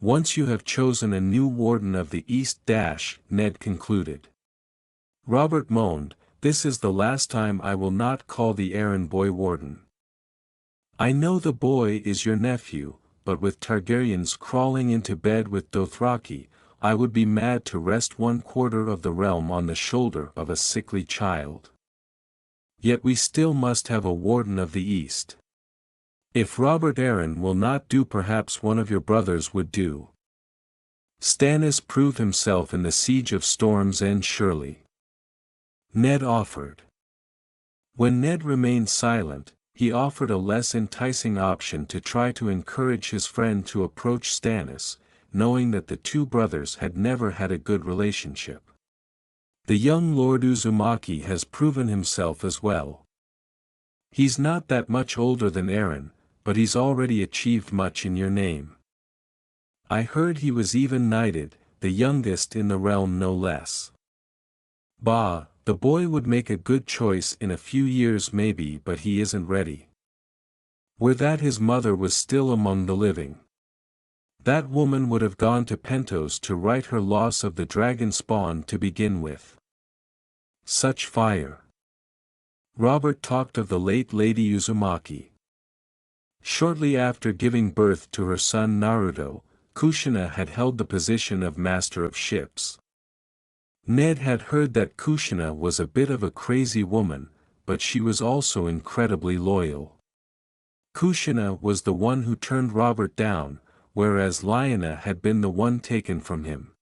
Once you have chosen a new warden of the East, Ned concluded. Robert moaned, "This is the last time I will not call the errand boy warden. I know the boy is your nephew, but with Targaryens crawling into bed with Dothraki, I would be mad to rest 1/4 of the realm on the shoulder of a sickly child. Yet we still must have a warden of the East. If Robert Arryn will not do, perhaps one of your brothers would do. Stannis proved himself in the siege of Storm's End surely." Ned offered. When Ned remained silent, he offered a less enticing option to try to encourage his friend to approach Stannis, knowing that the two brothers had never had a good relationship. "The young Lord Uzumaki has proven himself as well. He's not that much older than Arryn, but he's already achieved much in your name. I heard he was even knighted, the youngest in the realm no less. Bah, the boy would make a good choice in a few years maybe, but he isn't ready. Were that his mother was still among the living. That woman would have gone to Pentos to right her loss of the dragon spawn to begin with. Such fire." Robert talked of the late Lady Uzumaki. Shortly after giving birth to her son Naruto, Kushina had held the position of Master of Ships. Ned had heard that Kushina was a bit of a crazy woman, but she was also incredibly loyal. Kushina was the one who turned Robert down, whereas Lyanna had been the one taken from him.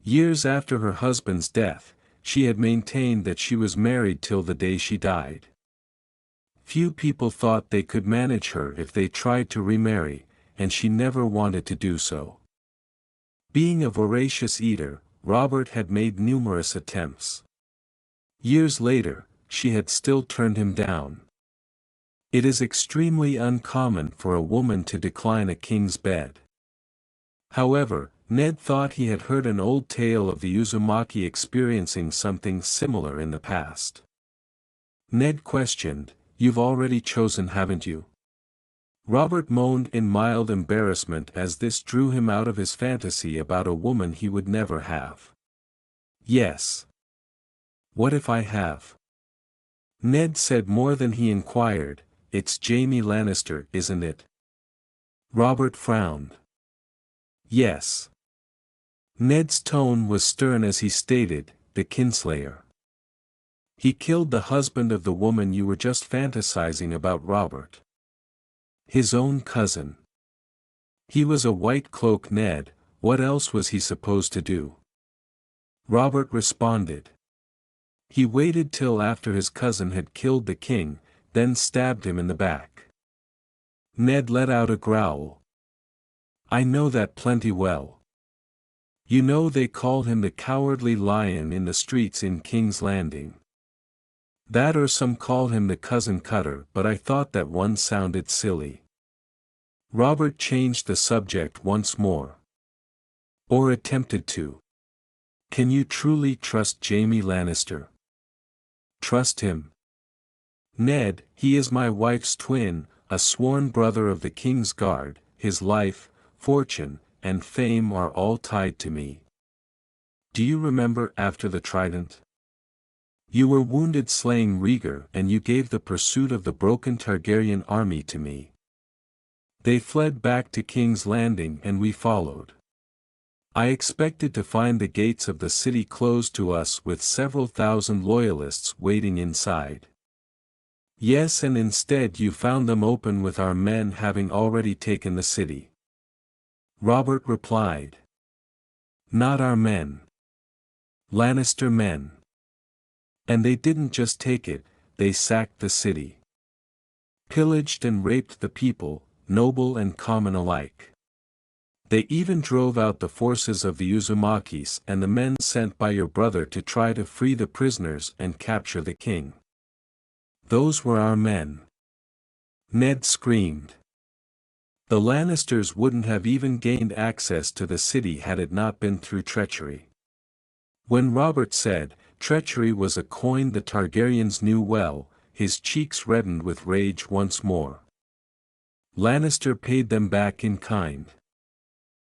Years after her husband's death, she had maintained that she was married till the day she died. Few people thought they could manage her if they tried to remarry, and she never wanted to do so. Being a voracious eater, Robert had made numerous attempts. Years later, she had still turned him down. It is extremely uncommon for a woman to decline a king's bed. However, Ned thought he had heard an old tale of the Uzumaki experiencing something similar in the past. Ned questioned, "You've already chosen, haven't you?" Robert moaned in mild embarrassment as this drew him out of his fantasy about a woman he would never have. "Yes. What if I have?" Ned said more than he inquired, "It's Jaime Lannister, isn't it?" Robert frowned. "Yes." Ned's tone was stern as he stated, "The kinslayer. He killed the husband of the woman you were just fantasizing about, Robert. His own cousin. He was a white cloak, Ned, what else was he supposed to do?" Robert responded. "He waited till after his cousin had killed the king, then stabbed him in the back." Ned let out a growl. "I know that plenty well. You know they called him the Cowardly Lion in the streets in King's Landing. That or some called him the Cousin Cutter, but I thought that one sounded silly." Robert changed the subject once more. "Or attempted to. Can you truly trust Jaime Lannister?" "Trust him? Ned, he is my wife's twin, a sworn brother of the King's Guard, his life, fortune, and fame are all tied to me. Do you remember after the Trident? You were wounded slaying Rhaegar and you gave the pursuit of the broken Targaryen army to me. They fled back to King's Landing and we followed. I expected to find the gates of the city closed to us with several thousand loyalists waiting inside. Yes, and instead you found them open with our men having already taken the city." Robert replied. "Not our men. Lannister men. And they didn't just take it, they sacked the city. Pillaged and raped the people, noble and common alike. They even drove out the forces of the Uzumakis and the men sent by your brother to try to free the prisoners and capture the king. Those were our men." Ned screamed. The Lannisters wouldn't have even gained access to the city had it not been through treachery. When Robert said, treachery was a coin the Targaryens knew well, his cheeks reddened with rage once more. Lannister paid them back in kind.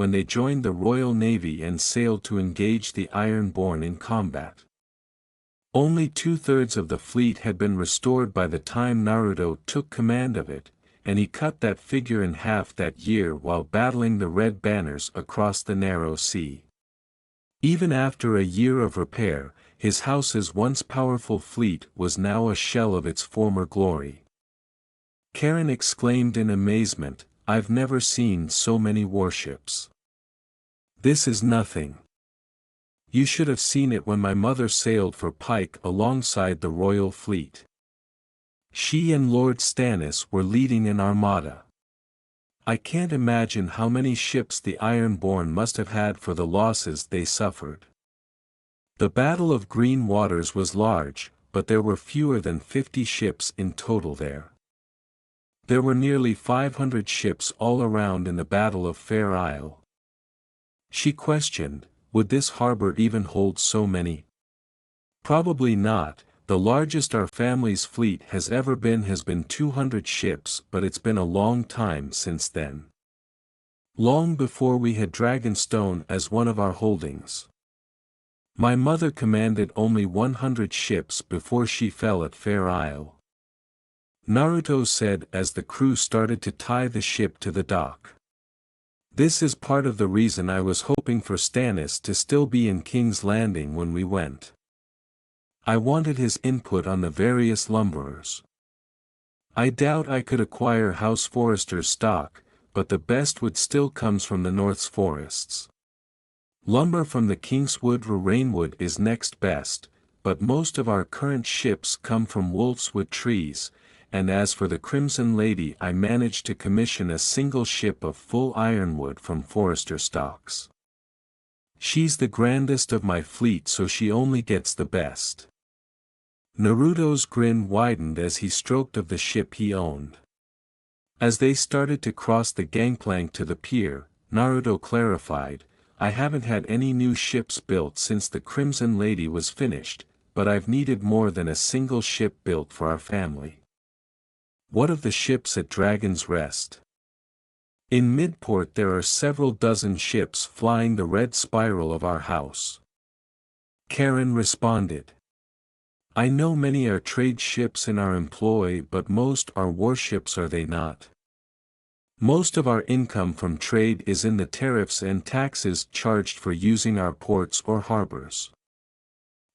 when they joined the Royal Navy and sailed to engage the Ironborn in combat. Only 2/3 of the fleet had been restored by the time Naruto took command of it, and he cut that figure in half that year while battling the Red Banners across the narrow sea. Even after a year of repair, his house's once powerful fleet was now a shell of its former glory. Karen exclaimed in amazement, "I've never seen so many warships. This is nothing. You should have seen it when my mother sailed for Pike alongside the royal fleet. She and Lord Stannis were leading an armada. I can't imagine how many ships the Ironborn must have had for the losses they suffered." The Battle of Green Waters was large, but there were fewer than 50 ships in total there. There were nearly 500 ships all around in the Battle of Fair Isle. She questioned, would this harbor even hold so many? Probably not. The largest our family's fleet has ever been has been 200 ships, but it's been a long time since then. Long before we had Dragonstone as one of our holdings. My mother commanded only 100 ships before she fell at Fair Isle. Naruto said as the crew started to tie the ship to the dock. This is part of the reason I was hoping for Stannis to still be in King's Landing when we went. I wanted his input on the various lumberers. I doubt I could acquire House Forrester's stock, but the best wood still comes from the North's forests. Lumber from the Kingswood or Rainwood is next best, but most of our current ships come from Wolfswood trees, and as for the Crimson Lady, I managed to commission a single ship of full ironwood from Forrester stocks. She's the grandest of my fleet, so she only gets the best. Naruto's grin widened as he stroked of the ship he owned. As they started to cross the gangplank to the pier, Naruto clarified, I haven't had any new ships built since the Crimson Lady was finished, but I've needed more than a single ship built for our family. What of the ships at Dragon's Rest? In Midport there are several dozen ships flying the red spiral of our house. Karen responded. I know many are trade ships in our employ, but most are warships, are they not? Most of our income from trade is in the tariffs and taxes charged for using our ports or harbors.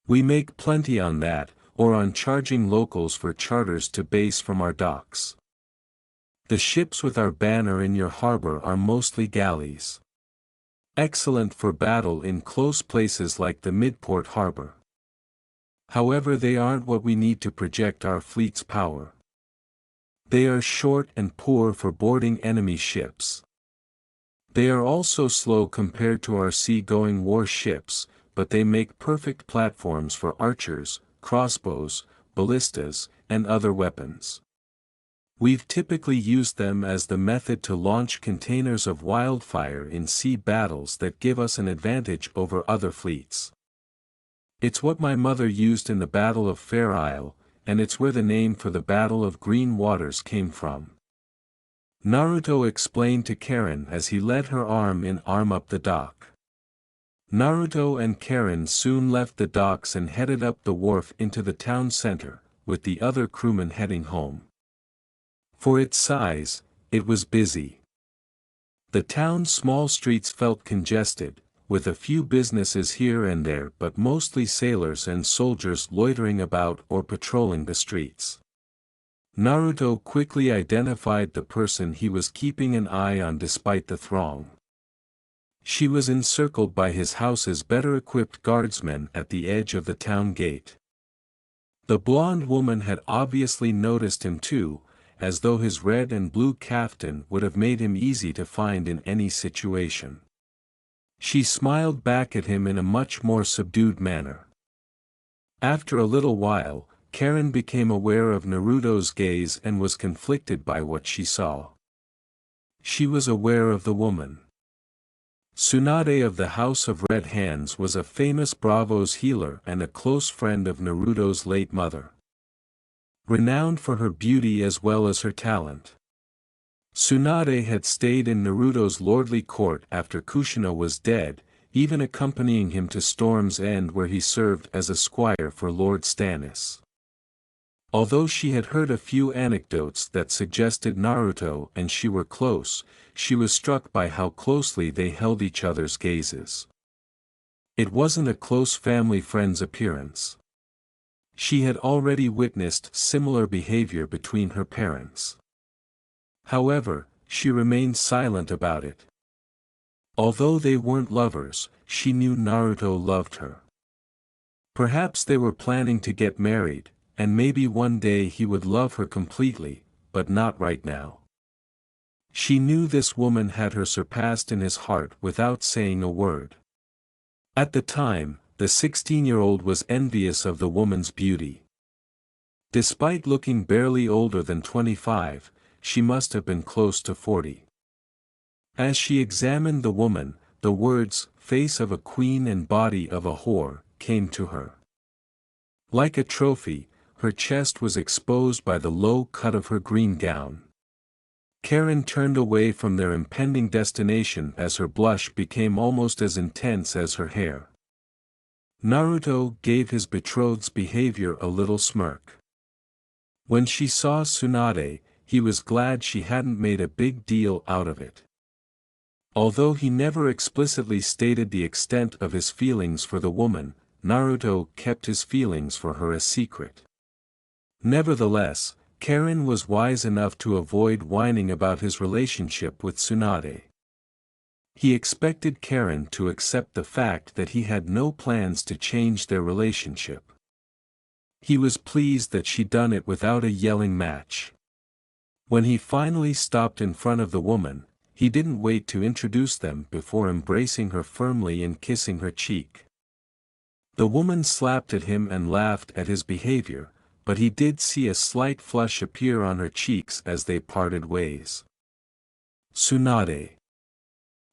We make plenty on that, or on charging locals for charters to base from our docks. The ships with our banner in your harbor are mostly galleys. Excellent for battle in close places like the Midport harbor. However, they aren't what we need to project our fleet's power. They are short and poor for boarding enemy ships. They are also slow compared to our sea-going warships, but they make perfect platforms for archers, crossbows, ballistas, and other weapons. We've typically used them as the method to launch containers of wildfire in sea battles that give us an advantage over other fleets. It's what my mother used in the Battle of Fair Isle, and it's where the name for the Battle of Green Waters came from. Naruto explained to Karen as he led her arm in arm up the dock. Naruto and Karen soon left the docks and headed up the wharf into the town center, with the other crewmen heading home. For its size, it was busy. The town's small streets felt congested, with a few businesses here and there, but mostly sailors and soldiers loitering about or patrolling the streets. Naruto quickly identified the person he was keeping an eye on despite the throng. She was encircled by his house's better-equipped guardsmen at the edge of the town gate. The blonde woman had obviously noticed him too, as though his red and blue kaftan would have made him easy to find in any situation. She smiled back at him in a much more subdued manner. After a little while, Karen became aware of Naruto's gaze and was conflicted by what she saw. She was aware of the woman. Tsunade of the House of Red Hands was a famous Bravos healer and a close friend of Naruto's late mother. Renowned for her beauty as well as her talent. Tsunade had stayed in Naruto's lordly court after Kushina was dead, even accompanying him to Storm's End where he served as a squire for Lord Stannis. Although she had heard a few anecdotes that suggested Naruto and she were close, she was struck by how closely they held each other's gazes. It wasn't a close family friend's appearance. She had already witnessed similar behavior between her parents. However, she remained silent about it. Although they weren't lovers, she knew Naruto loved her. Perhaps they were planning to get married, and maybe one day he would love her completely, but not right now. She knew this woman had her surpassed in his heart without saying a word. At the time, the 16-year-old was envious of the woman's beauty. Despite looking barely older than 25, she must have been close to 40. As she examined the woman, the words, "face of a queen and body of a whore," came to her. Like a trophy, her chest was exposed by the low cut of her green gown. Karen turned away from their impending destination as her blush became almost as intense as her hair. Naruto gave his betrothed's behavior a little smirk. When she saw Tsunade, he was glad she hadn't made a big deal out of it. Although he never explicitly stated the extent of his feelings for the woman, Naruto kept his feelings for her a secret. Nevertheless, Karen was wise enough to avoid whining about his relationship with Tsunade. He expected Karen to accept the fact that he had no plans to change their relationship. He was pleased that she'd done it without a yelling match. When he finally stopped in front of the woman, he didn't wait to introduce them before embracing her firmly and kissing her cheek. The woman slapped at him and laughed at his behavior, but he did see a slight flush appear on her cheeks as they parted ways. Tsunade.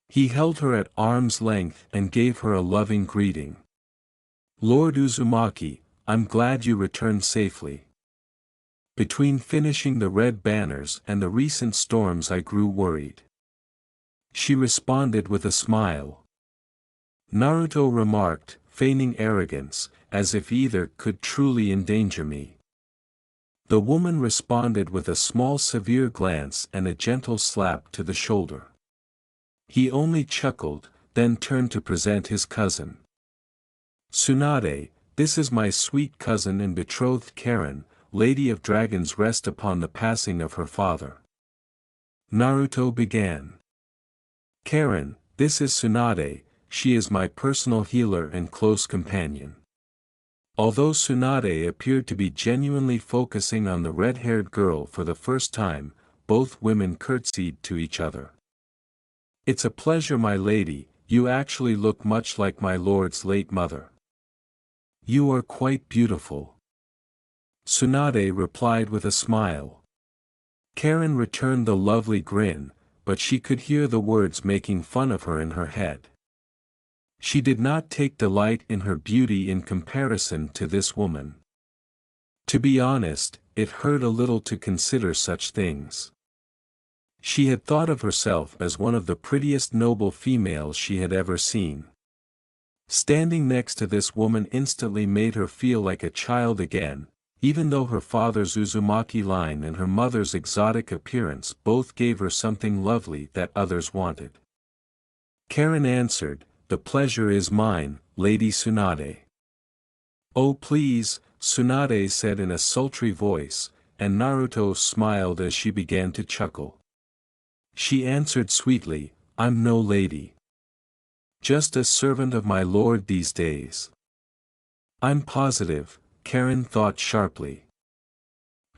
He held her at arm's length and gave her a loving greeting. "Lord Uzumaki, I'm glad you returned safely. Between finishing the red banners and the recent storms I grew worried." She responded with a smile. Naruto remarked, feigning arrogance, as if either could truly endanger me. The woman responded with a small severe glance and a gentle slap to the shoulder. He only chuckled, then turned to present his cousin. "Tsunade, this is my sweet cousin and betrothed Karen, Lady of Dragons. Rest upon the passing of her father." Naruto began. "Karen, this is Tsunade, she is my personal healer and close companion." Although Tsunade appeared to be genuinely focusing on the red-haired girl for the first time, both women curtsied to each other. "It's a pleasure, my lady, you actually look much like my lord's late mother." "You are quite beautiful," Tsunade replied with a smile. Karen returned the lovely grin, but she could hear the words making fun of her in her head. She did not take delight in her beauty in comparison to this woman. To be honest, it hurt a little to consider such things. She had thought of herself as one of the prettiest noble females she had ever seen. Standing next to this woman instantly made her feel like a child again, even though her father's Uzumaki line and her mother's exotic appearance both gave her something lovely that others wanted. Karen answered, "The pleasure is mine, Lady Tsunade." "Oh please," Tsunade said in a sultry voice, and Naruto smiled as she began to chuckle. She answered sweetly, "I'm no lady. Just a servant of my lord these days." "I'm positive," Karen thought sharply.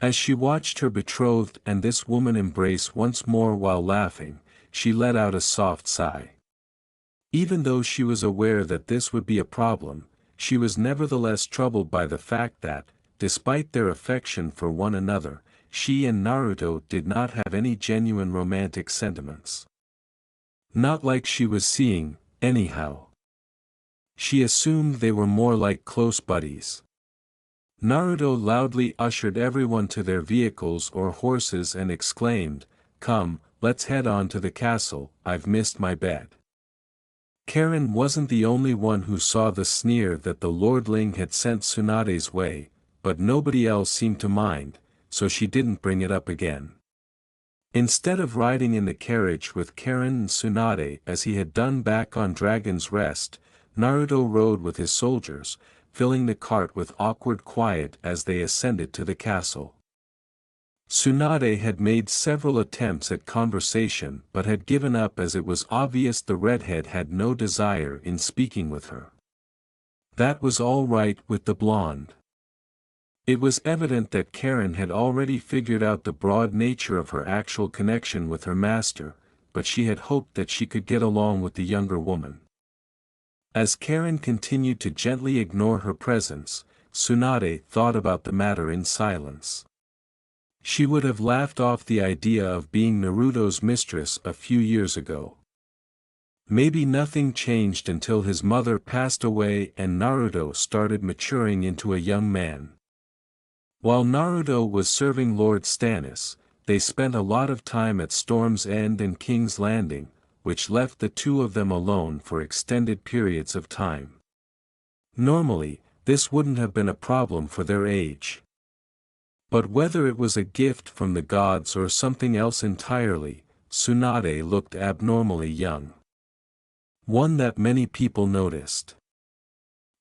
As she watched her betrothed and this woman embrace once more while laughing, she let out a soft sigh. Even though she was aware that this would be a problem, she was nevertheless troubled by the fact that, despite their affection for one another, she and Naruto did not have any genuine romantic sentiments. Not like she was seeing, anyhow. She assumed they were more like close buddies. Naruto loudly ushered everyone to their vehicles or horses and exclaimed, "Come, let's head on to the castle, I've missed my bed. Karen wasn't the only one who saw the sneer that the lordling had sent Tsunade's way, but nobody else seemed to mind, so she didn't bring it up again. Instead of riding in the carriage with Karen and Tsunade as he had done back on Dragon's Rest, Naruto rode with his soldiers, filling the cart with awkward quiet as they ascended to the castle. Tsunade had made several attempts at conversation but had given up as it was obvious the redhead had no desire in speaking with her. That was all right with the blonde. It was evident that Karen had already figured out the broad nature of her actual connection with her master, but she had hoped that she could get along with the younger woman. As Karen continued to gently ignore her presence, Tsunade thought about the matter in silence. She would have laughed off the idea of being Naruto's mistress a few years ago. Maybe nothing changed until his mother passed away and Naruto started maturing into a young man. While Naruto was serving Lord Stannis, they spent a lot of time at Storm's End and King's Landing, which left the two of them alone for extended periods of time. Normally, this wouldn't have been a problem for their age. But whether it was a gift from the gods or something else entirely, Tsunade looked abnormally young. One that many people noticed.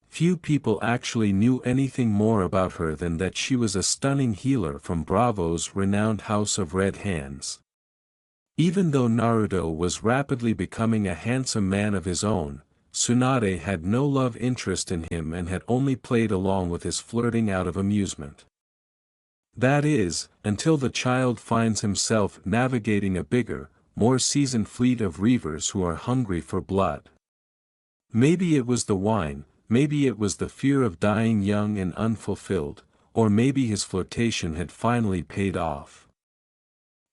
Few people actually knew anything more about her than that she was a stunning healer from Bravo's renowned House of Red Hands. Even though Naruto was rapidly becoming a handsome man of his own, Tsunade had no love interest in him and had only played along with his flirting out of amusement. That is, until the child finds himself navigating a bigger, more seasoned fleet of reavers who are hungry for blood. Maybe it was the wine, maybe it was the fear of dying young and unfulfilled, or maybe his flirtation had finally paid off.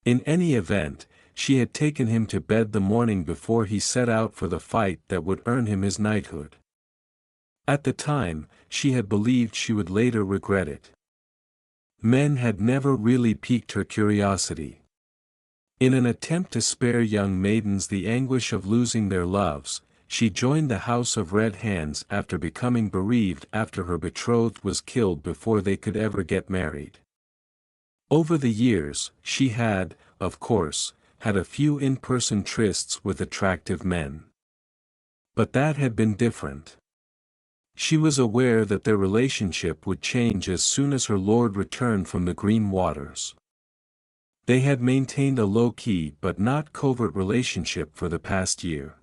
In any event, she had taken him to bed the morning before he set out for the fight that would earn him his knighthood. At the time, she had believed she would later regret it. Men had never really piqued her curiosity. In an attempt to spare young maidens the anguish of losing their loves, she joined the House of Red Hands after becoming bereaved after her betrothed was killed before they could ever get married. Over the years, she had, of course, had a few in-person trysts with attractive men. But that had been different. She was aware that their relationship would change as soon as her lord returned from the Green Waters. They had maintained a low-key but not covert relationship for the past year.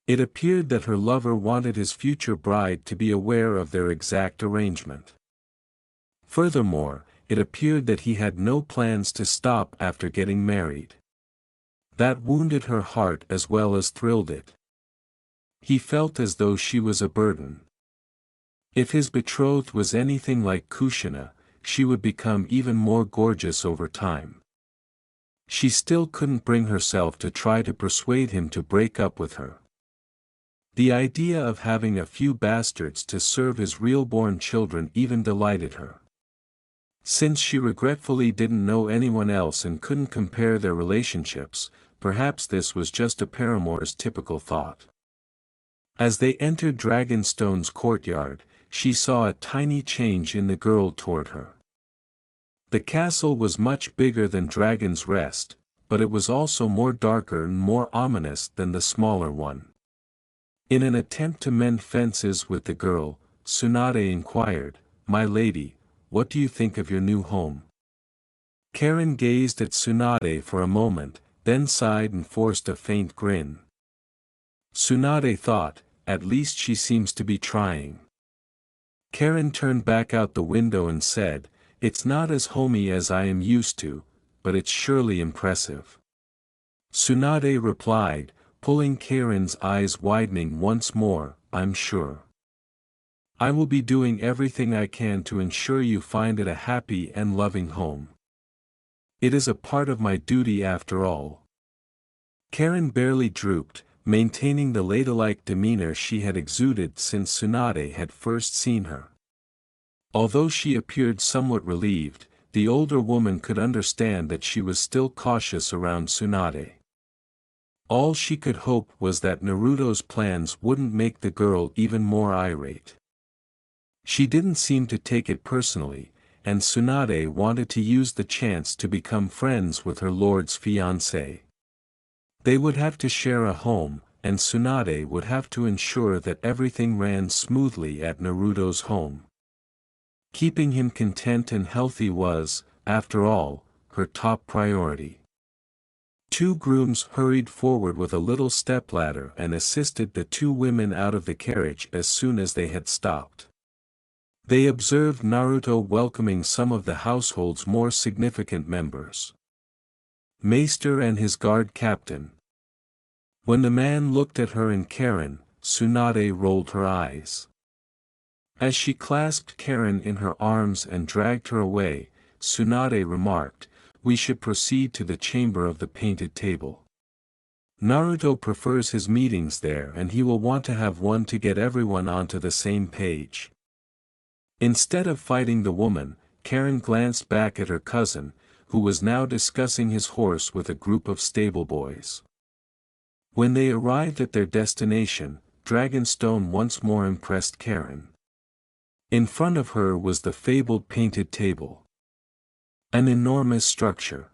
It appeared that her lover wanted his future bride to be aware of their exact arrangement. Furthermore, it appeared that he had no plans to stop after getting married. That wounded her heart as well as thrilled it. He felt as though she was a burden. If his betrothed was anything like Kushina, she would become even more gorgeous over time. She still couldn't bring herself to try to persuade him to break up with her. The idea of having a few bastards to serve his real-born children even delighted her. Since she regretfully didn't know anyone else and couldn't compare their relationships, perhaps this was just a paramour's typical thought. As they entered Dragonstone's courtyard, she saw a tiny change in the girl toward her. The castle was much bigger than Dragon's Rest, but it was also more darker and more ominous than the smaller one. In an attempt to mend fences with the girl, Tsunade inquired, "My lady, what do you think of your new home?" Karen gazed at Tsunade for a moment, then sighed and forced a faint grin. Tsunade thought, at least she seems to be trying. Karen turned back out the window and said, "It's not as homey as I am used to, but it's surely impressive." Tsunade replied, pulling Karen's eyes widening once more, "I'm sure. I will be doing everything I can to ensure you find it a happy and loving home. It is a part of my duty after all." Karen barely drooped, maintaining the ladylike demeanor she had exuded since Tsunade had first seen her. Although she appeared somewhat relieved, the older woman could understand that she was still cautious around Tsunade. All she could hope was that Naruto's plans wouldn't make the girl even more irate. She didn't seem to take it personally, and Tsunade wanted to use the chance to become friends with her lord's fiancée. They would have to share a home, and Tsunade would have to ensure that everything ran smoothly at Naruto's home. Keeping him content and healthy was, after all, her top priority. Two grooms hurried forward with a little stepladder and assisted the two women out of the carriage as soon as they had stopped. They observed Naruto welcoming some of the household's more significant members. Maester and his guard captain. When the man looked at her and Karen, Tsunade rolled her eyes. As she clasped Karen in her arms and dragged her away, Tsunade remarked, "We should proceed to the chamber of the painted table. Naruto prefers his meetings there and he will want to have one to get everyone onto the same page." Instead of fighting the woman, Karen glanced back at her cousin, who was now discussing his horse with a group of stable boys. When they arrived at their destination, Dragonstone once more impressed Karen. In front of her was the fabled painted table. An enormous structure.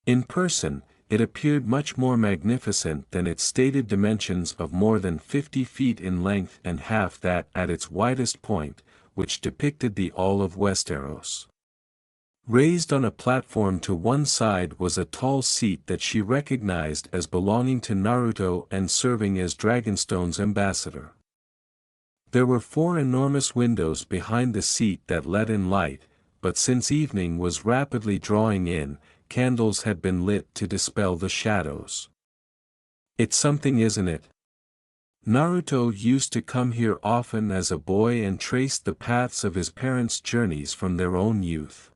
In person, it appeared much more magnificent than its stated dimensions of more than 50 feet in length and half that at its widest point, which depicted the all of Westeros. Raised on a platform to one side was a tall seat that she recognized as belonging to Naruto and serving as Dragonstone's ambassador. There were 4 enormous windows behind the seat that let in light, but since evening was rapidly drawing in, candles had been lit to dispel the shadows. "It's something, isn't it? Naruto used to come here often as a boy and traced the paths of his parents' journeys from their own youth."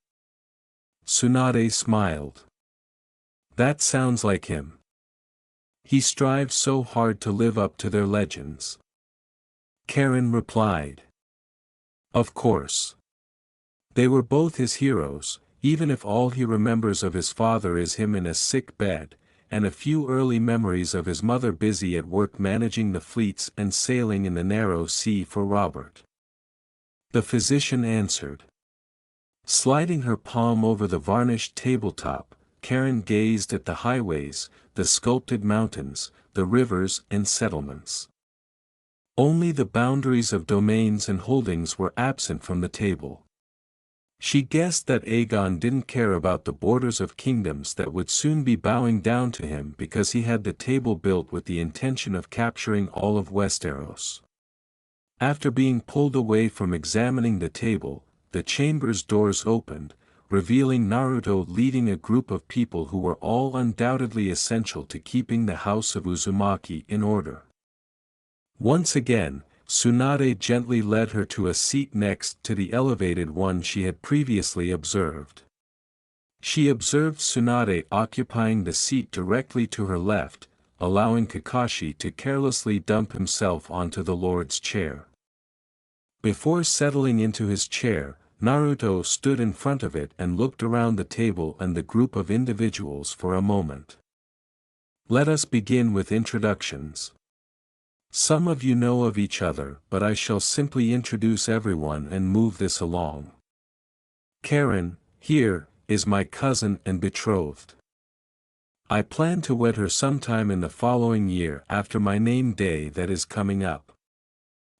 Tsunade smiled. "That sounds like him. He strives so hard to live up to their legends." Karen replied. "Of course. They were both his heroes, even if all he remembers of his father is him in a sick bed, and a few early memories of his mother busy at work managing the fleets and sailing in the narrow sea for Robert." The physician answered. Sliding her palm over the varnished tabletop, Karen gazed at the highways, the sculpted mountains, the rivers and settlements. Only the boundaries of domains and holdings were absent from the table. She guessed that Aegon didn't care about the borders of kingdoms that would soon be bowing down to him because he had the table built with the intention of capturing all of Westeros. After being pulled away from examining the table, the chamber's doors opened, revealing Naruto leading a group of people who were all undoubtedly essential to keeping the house of Uzumaki in order. Once again, Tsunade gently led her to a seat next to the elevated one she had previously observed. She observed Tsunade occupying the seat directly to her left, allowing Kakashi to carelessly dump himself onto the Lord's chair. Before settling into his chair, Naruto stood in front of it and looked around the table and the group of individuals for a moment. "Let us begin with introductions. Some of you know of each other, but I shall simply introduce everyone and move this along. Karen, here, is my cousin and betrothed. I plan to wed her sometime in the following year after my name day that is coming up.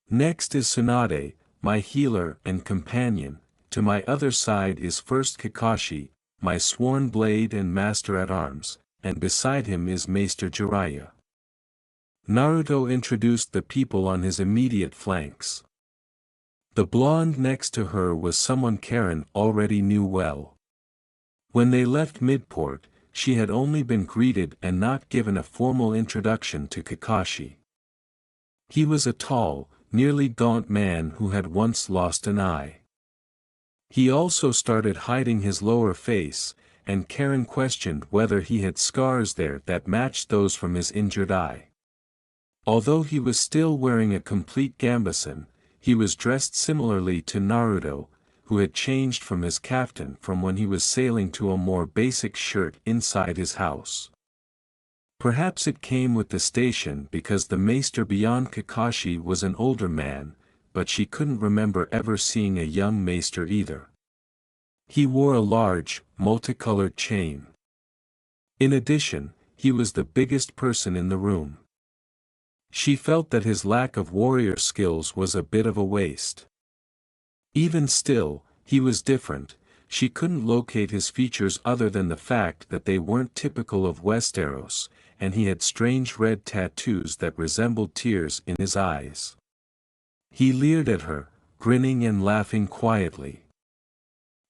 Next is Tsunade, my healer and companion. To my other side is first Kakashi, my sworn blade and master at arms, and beside him is Maester Jiraiya." Naruto introduced the people on his immediate flanks. The blonde next to her was someone Karen already knew well. When they left Midport, she had only been greeted and not given a formal introduction to Kakashi. He was a tall, nearly gaunt man who had once lost an eye. He also started hiding his lower face, and Karen questioned whether he had scars there that matched those from his injured eye. Although he was still wearing a complete gambeson, he was dressed similarly to Naruto, who had changed from his kaftan from when he was sailing to a more basic shirt inside his house. Perhaps it came with the station because the maester beyond Kakashi was an older man, but she couldn't remember ever seeing a young maester either. He wore a large, multicolored chain. In addition, he was the biggest person in the room. She felt that his lack of warrior skills was a bit of a waste. Even still, he was different. She couldn't locate his features other than the fact that they weren't typical of Westeros, and he had strange red tattoos that resembled tears in his eyes. He leered at her, grinning and laughing quietly.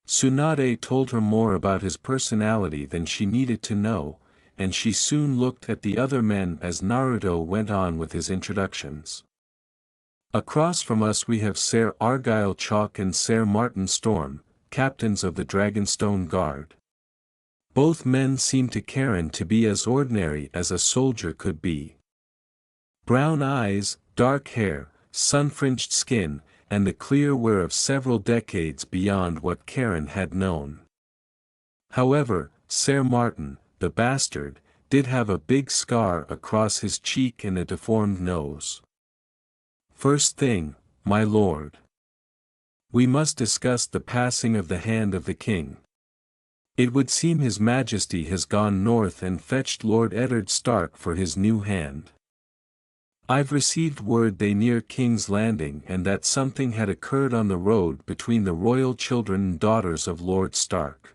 Tsunade told her more about his personality than she needed to know, and she soon looked at the other men as Naruto went on with his introductions. Across from us we have Ser Argyle Chalk and Ser Martin Storm, captains of the Dragonstone Guard. Both men seemed to Karen to be as ordinary as a soldier could be. Brown eyes, dark hair, sun-fringed skin, and the clear wear of several decades beyond what Karen had known. However, Ser Martin, the bastard, did have a big scar across his cheek and a deformed nose. First thing, my lord. We must discuss the passing of the hand of the king. It would seem His Majesty has gone north and fetched Lord Eddard Stark for his new hand. I've received word they near King's Landing and that something had occurred on the road between the royal children and daughters of Lord Stark.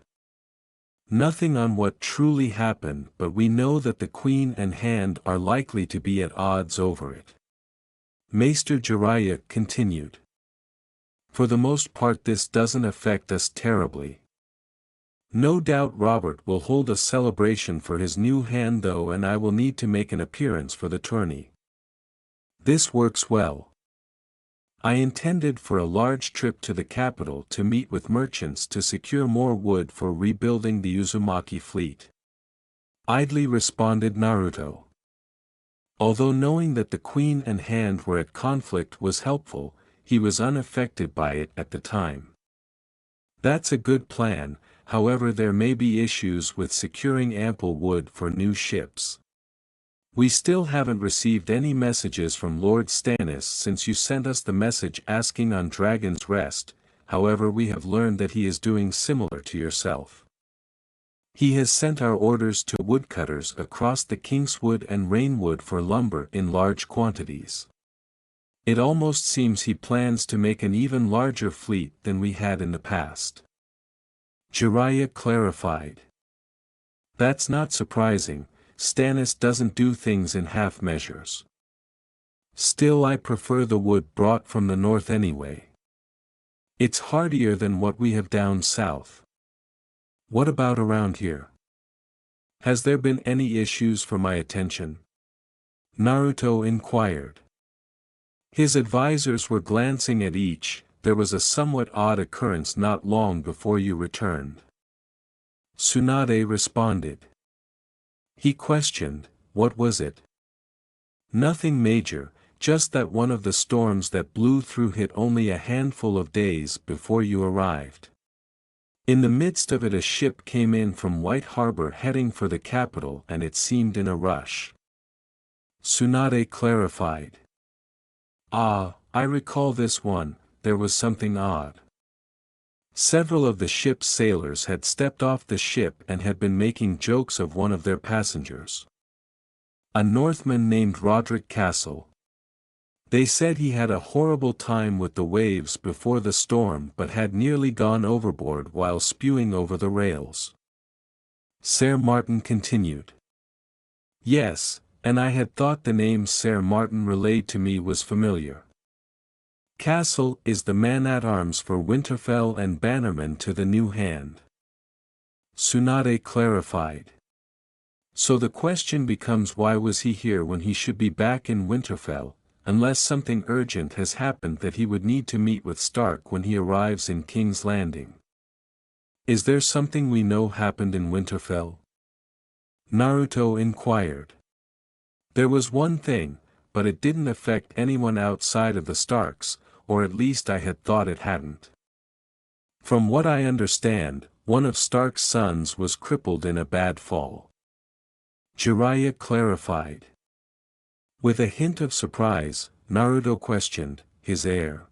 Nothing on what truly happened, but we know that the Queen and Hand are likely to be at odds over it. Maester Jiraiya continued. For the most part this doesn't affect us terribly. No doubt Robert will hold a celebration for his new hand though, and I will need to make an appearance for the tourney. This works well. I intended for a large trip to the capital to meet with merchants to secure more wood for rebuilding the Uzumaki fleet. Idly responded Naruto. Although knowing that the Queen and Hand were at conflict was helpful, he was unaffected by it at the time. That's a good plan, however there may be issues with securing ample wood for new ships. We still haven't received any messages from Lord Stannis since you sent us the message asking on Dragon's Rest, however we have learned that he is doing similar to yourself. He has sent our orders to woodcutters across the Kingswood and Rainwood for lumber in large quantities. It almost seems he plans to make an even larger fleet than we had in the past. Jiraiya clarified. That's not surprising. Stannis doesn't do things in half measures. Still I prefer the wood brought from the north anyway. It's hardier than what we have down south. What about around here? Has there been any issues for my attention? Naruto inquired. His advisors were glancing at each. There was a somewhat odd occurrence not long before you returned. Tsunade responded. He questioned, what was it? Nothing major, just that one of the storms that blew through hit only a handful of days before you arrived. In the midst of it a ship came in from White Harbor heading for the capital and it seemed in a rush. Tsunade clarified. Ah, I recall this one, there was something odd. Several of the ship's sailors had stepped off the ship and had been making jokes of one of their passengers. A Northman named Roderick Castle. They said he had a horrible time with the waves before the storm but had nearly gone overboard while spewing over the rails. Ser Martin continued. Yes, and I had thought the name Ser Martin relayed to me was familiar. Castle is the man-at-arms for Winterfell and bannerman to the new hand. Tsunade clarified. So the question becomes why was he here when he should be back in Winterfell, unless something urgent has happened that he would need to meet with Stark when he arrives in King's Landing. Is there something we know happened in Winterfell? Naruto inquired. There was one thing, but it didn't affect anyone outside of the Starks, or at least I had thought it hadn't. From what I understand, one of Stark's sons was crippled in a bad fall. Jiraiya clarified. With a hint of surprise, Naruto questioned, his heir?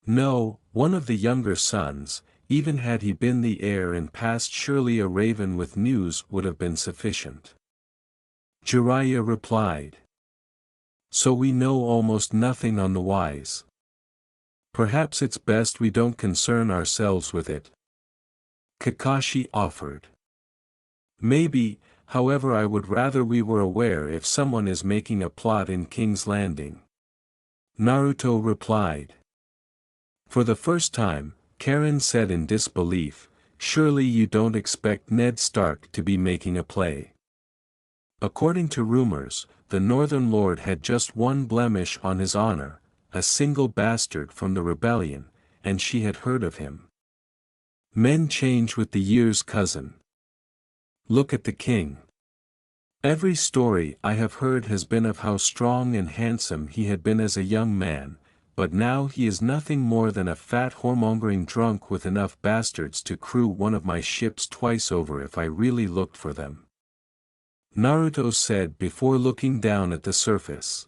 No, one of the younger sons. Even had he been the heir and passed, surely a raven with news would have been sufficient. Jiraiya replied. So we know almost nothing on the wise. Perhaps it's best we don't concern ourselves with it. Kakashi offered. Maybe, however, I would rather we were aware if someone is making a plot in King's Landing. Naruto replied. For the first time, Karen said in disbelief, surely you don't expect Ned Stark to be making a play. According to rumors, the Northern Lord had just one blemish on his honor, a single bastard from the rebellion, and she had heard of him. Men change with the years, cousin. Look at the king. Every story I have heard has been of how strong and handsome he had been as a young man, but now he is nothing more than a fat whoremongering drunk with enough bastards to crew one of my ships twice over if I really looked for them. Naruto said before looking down at the surface.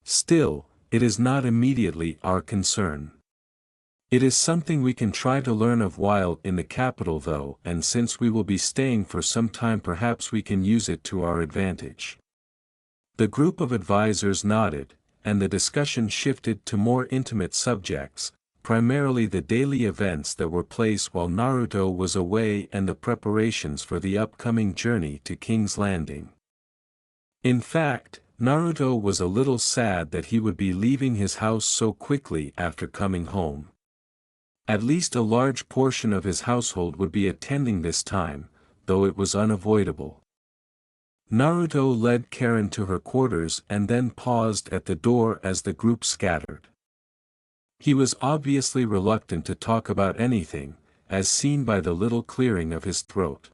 Still, it is not immediately our concern. It is something we can try to learn of while in the capital though, and since we will be staying for some time, perhaps we can use it to our advantage. The group of advisors nodded, and the discussion shifted to more intimate subjects, primarily the daily events that were placed while Naruto was away and the preparations for the upcoming journey to King's Landing. In fact, Naruto was a little sad that he would be leaving his house so quickly after coming home. At least a large portion of his household would be attending this time, though it was unavoidable. Naruto led Karen to her quarters and then paused at the door as the group scattered. He was obviously reluctant to talk about anything, as seen by the little clearing of his throat.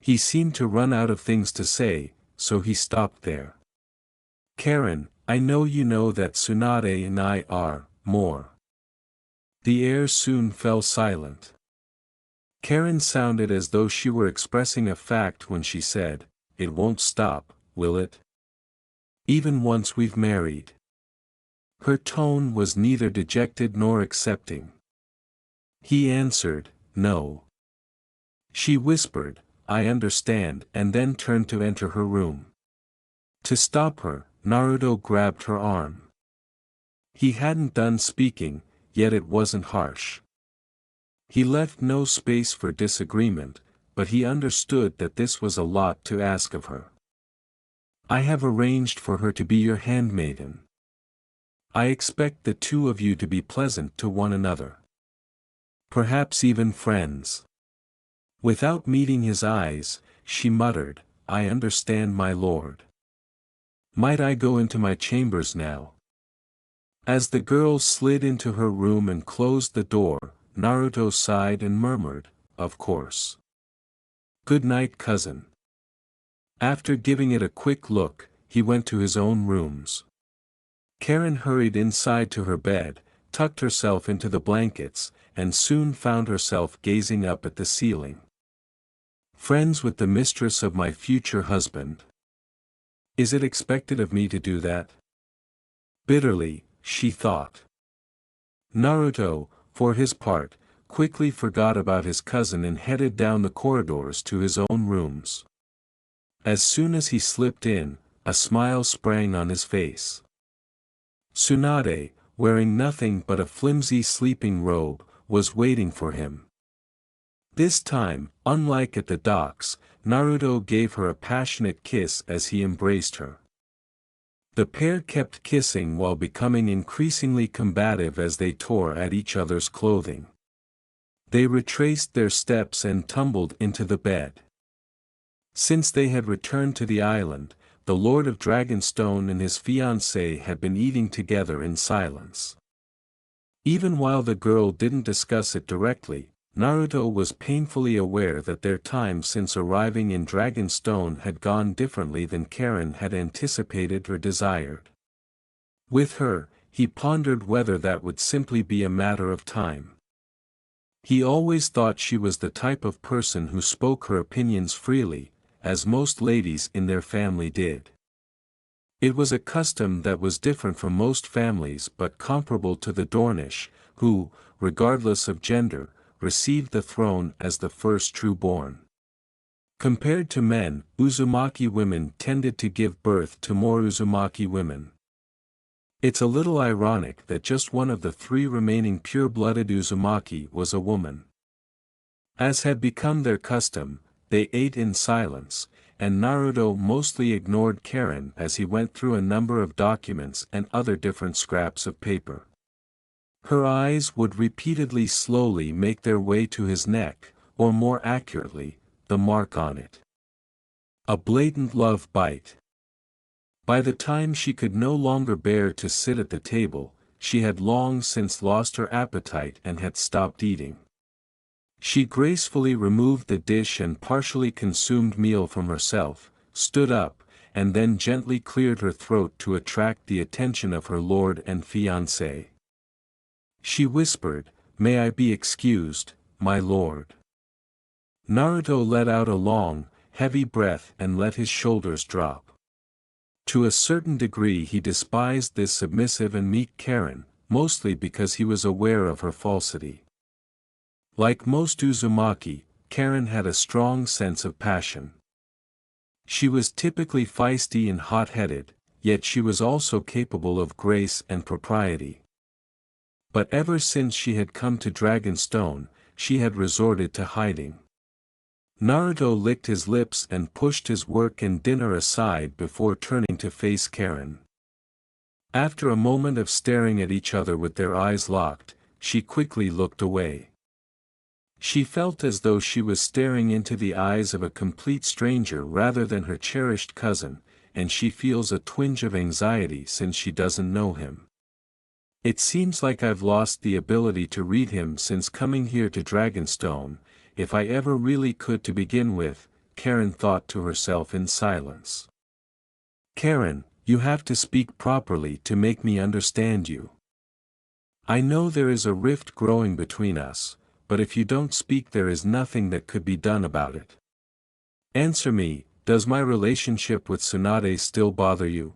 He seemed to run out of things to say, so he stopped there. Karen, I know you know that Tsunade and I are, more. The air soon fell silent. Karen sounded as though she were expressing a fact when she said, it won't stop, will it? Even once we've married. Her tone was neither dejected nor accepting. He answered, no. She whispered, I understand, and then turned to enter her room. To stop her, Naruto grabbed her arm. He hadn't done speaking, yet it wasn't harsh. He left no space for disagreement, but he understood that this was a lot to ask of her. I have arranged for her to be your handmaiden. I expect the two of you to be pleasant to one another. Perhaps even friends. Without meeting his eyes, she muttered, I understand, my lord. Might I go into my chambers now? As the girl slid into her room and closed the door, Naruto sighed and murmured, of course. Good night, cousin. After giving it a quick look, he went to his own rooms. Karen hurried inside to her bed, tucked herself into the blankets, and soon found herself gazing up at the ceiling. Friends with the mistress of my future husband. Is it expected of me to do that? Bitterly, she thought. Naruto, for his part, quickly forgot about his cousin and headed down the corridors to his own rooms. As soon as he slipped in, a smile sprang on his face. Tsunade, wearing nothing but a flimsy sleeping robe, was waiting for him. This time, unlike at the docks, Naruto gave her a passionate kiss as he embraced her. The pair kept kissing while becoming increasingly combative as they tore at each other's clothing. They retraced their steps and tumbled into the bed. Since they had returned to the island, the Lord of Dragonstone and his fiancée had been eating together in silence. Even while the girl didn't discuss it directly, Naruto was painfully aware that their time since arriving in Dragonstone had gone differently than Karen had anticipated or desired. With her, he pondered whether that would simply be a matter of time. He always thought she was the type of person who spoke her opinions freely, as most ladies in their family did. It was a custom that was different from most families but comparable to the Dornish, who, regardless of gender, received the throne as the first true-born. Compared to men, Uzumaki women tended to give birth to more Uzumaki women. It's a little ironic that just one of the 3 remaining pure-blooded Uzumaki was a woman. As had become their custom, they ate in silence, and Naruto mostly ignored Karen as he went through a number of documents and other different scraps of paper. Her eyes would repeatedly slowly make their way to his neck, or more accurately, the mark on it. A blatant love bite. By the time she could no longer bear to sit at the table, she had long since lost her appetite and had stopped eating. She gracefully removed the dish and partially consumed meal from herself, stood up, and then gently cleared her throat to attract the attention of her lord and fiancé. She whispered, "May I be excused, my lord?" Naruto let out a long, heavy breath and let his shoulders drop. To a certain degree he despised this submissive and meek Karen, mostly because he was aware of her falsity. Like most Uzumaki, Karen had a strong sense of passion. She was typically feisty and hot-headed, yet she was also capable of grace and propriety. But ever since she had come to Dragonstone, she had resorted to hiding. Naruto licked his lips and pushed his work and dinner aside before turning to face Karen. After a moment of staring at each other with their eyes locked, she quickly looked away. She felt as though she was staring into the eyes of a complete stranger rather than her cherished cousin, and she feels a twinge of anxiety since she doesn't know him. It seems like I've lost the ability to read him since coming here to Dragonstone, if I ever really could to begin with, Karen thought to herself in silence. Karen, you have to speak properly to make me understand you. I know there is a rift growing between us, but if you don't speak there is nothing that could be done about it. Answer me, does my relationship with Tsunade still bother you?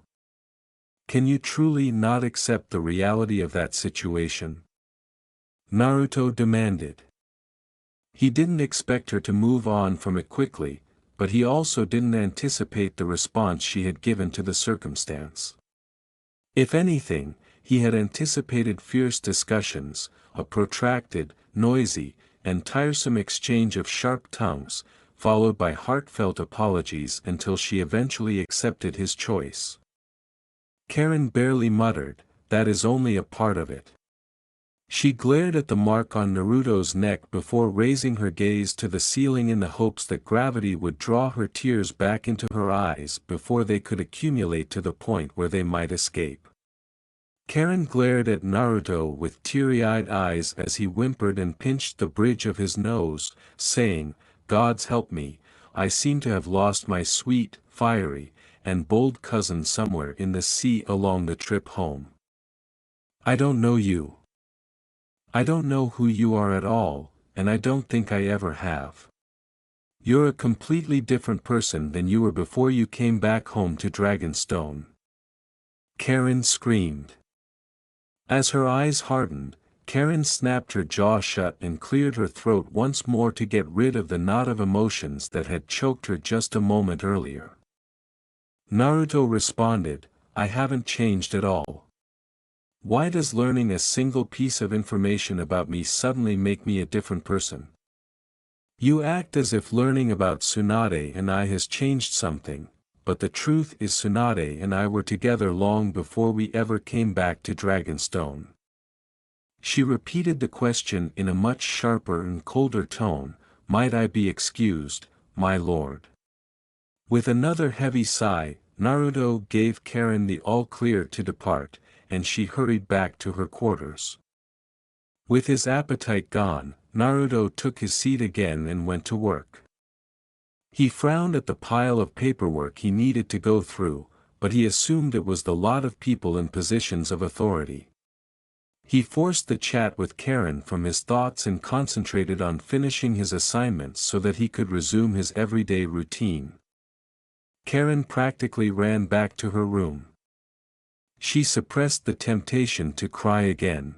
Can you truly not accept the reality of that situation? Naruto demanded. He didn't expect her to move on from it quickly, but he also didn't anticipate the response she had given to the circumstance. If anything, he had anticipated fierce discussions, a protracted, noisy, and tiresome exchange of sharp tongues, followed by heartfelt apologies until she eventually accepted his choice. Karen barely muttered, "That is only a part of it." She glared at the mark on Naruto's neck before raising her gaze to the ceiling in the hopes that gravity would draw her tears back into her eyes before they could accumulate to the point where they might escape. Karen glared at Naruto with teary-eyed eyes as he whimpered and pinched the bridge of his nose, saying, "Gods help me, I seem to have lost my sweet, fiery, and bold cousin somewhere in the sea along the trip home. I don't know you. I don't know who you are at all, and I don't think I ever have. You're a completely different person than you were before you came back home to Dragonstone." Karen screamed. As her eyes hardened, Karen snapped her jaw shut and cleared her throat once more to get rid of the knot of emotions that had choked her just a moment earlier. Naruto responded, "I haven't changed at all. Why does learning a single piece of information about me suddenly make me a different person? You act as if learning about Tsunade and I has changed something, but the truth is Tsunade and I were together long before we ever came back to Dragonstone." She repeated the question in a much sharper and colder tone, "Might I be excused, my lord?" With another heavy sigh, Naruto gave Karen the all-clear to depart, and she hurried back to her quarters. With his appetite gone, Naruto took his seat again and went to work. He frowned at the pile of paperwork he needed to go through, but he assumed it was the lot of people in positions of authority. He forced the chat with Karen from his thoughts and concentrated on finishing his assignments so that he could resume his everyday routine. Karen practically ran back to her room. She suppressed the temptation to cry again.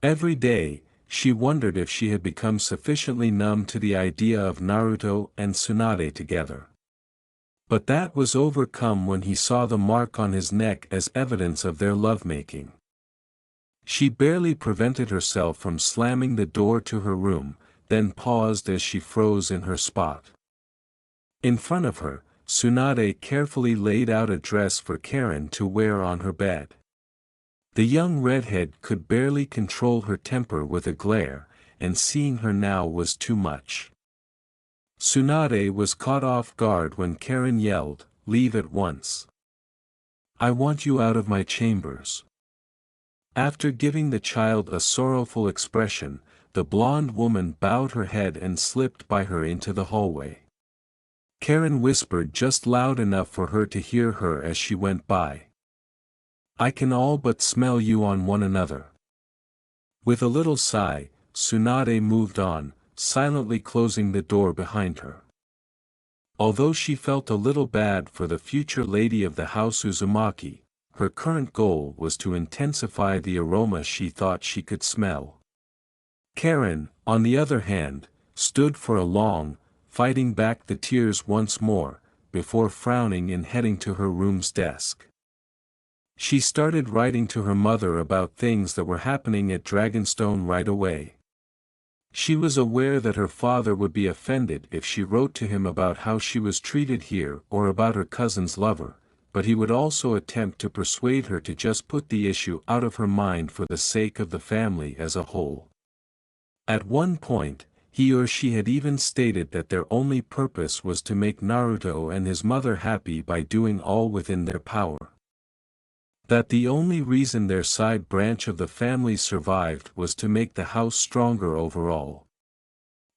Every day, she wondered if she had become sufficiently numb to the idea of Naruto and Tsunade together. But that was overcome when he saw the mark on his neck as evidence of their lovemaking. She barely prevented herself from slamming the door to her room, then paused as she froze in her spot. In front of her, Tsunade carefully laid out a dress for Karen to wear on her bed. The young redhead could barely control her temper with a glare, and seeing her now was too much. Tsunade was caught off guard when Karen yelled, "Leave at once. I want you out of my chambers." After giving the child a sorrowful expression, the blonde woman bowed her head and slipped by her into the hallway. Karen whispered just loud enough for her to hear her as she went by. "I can all but smell you on one another." With a little sigh, Tsunade moved on, silently closing the door behind her. Although she felt a little bad for the future lady of the house Uzumaki, her current goal was to intensify the aroma she thought she could smell. Karen, on the other hand, stood for a long, fighting back the tears once more, before frowning and heading to her room's desk. She started writing to her mother about things that were happening at Dragonstone right away. She was aware that her father would be offended if she wrote to him about how she was treated here or about her cousin's lover, but he would also attempt to persuade her to just put the issue out of her mind for the sake of the family as a whole. At one point, he or she had even stated that their only purpose was to make Naruto and his mother happy by doing all within their power. That the only reason their side branch of the family survived was to make the house stronger overall.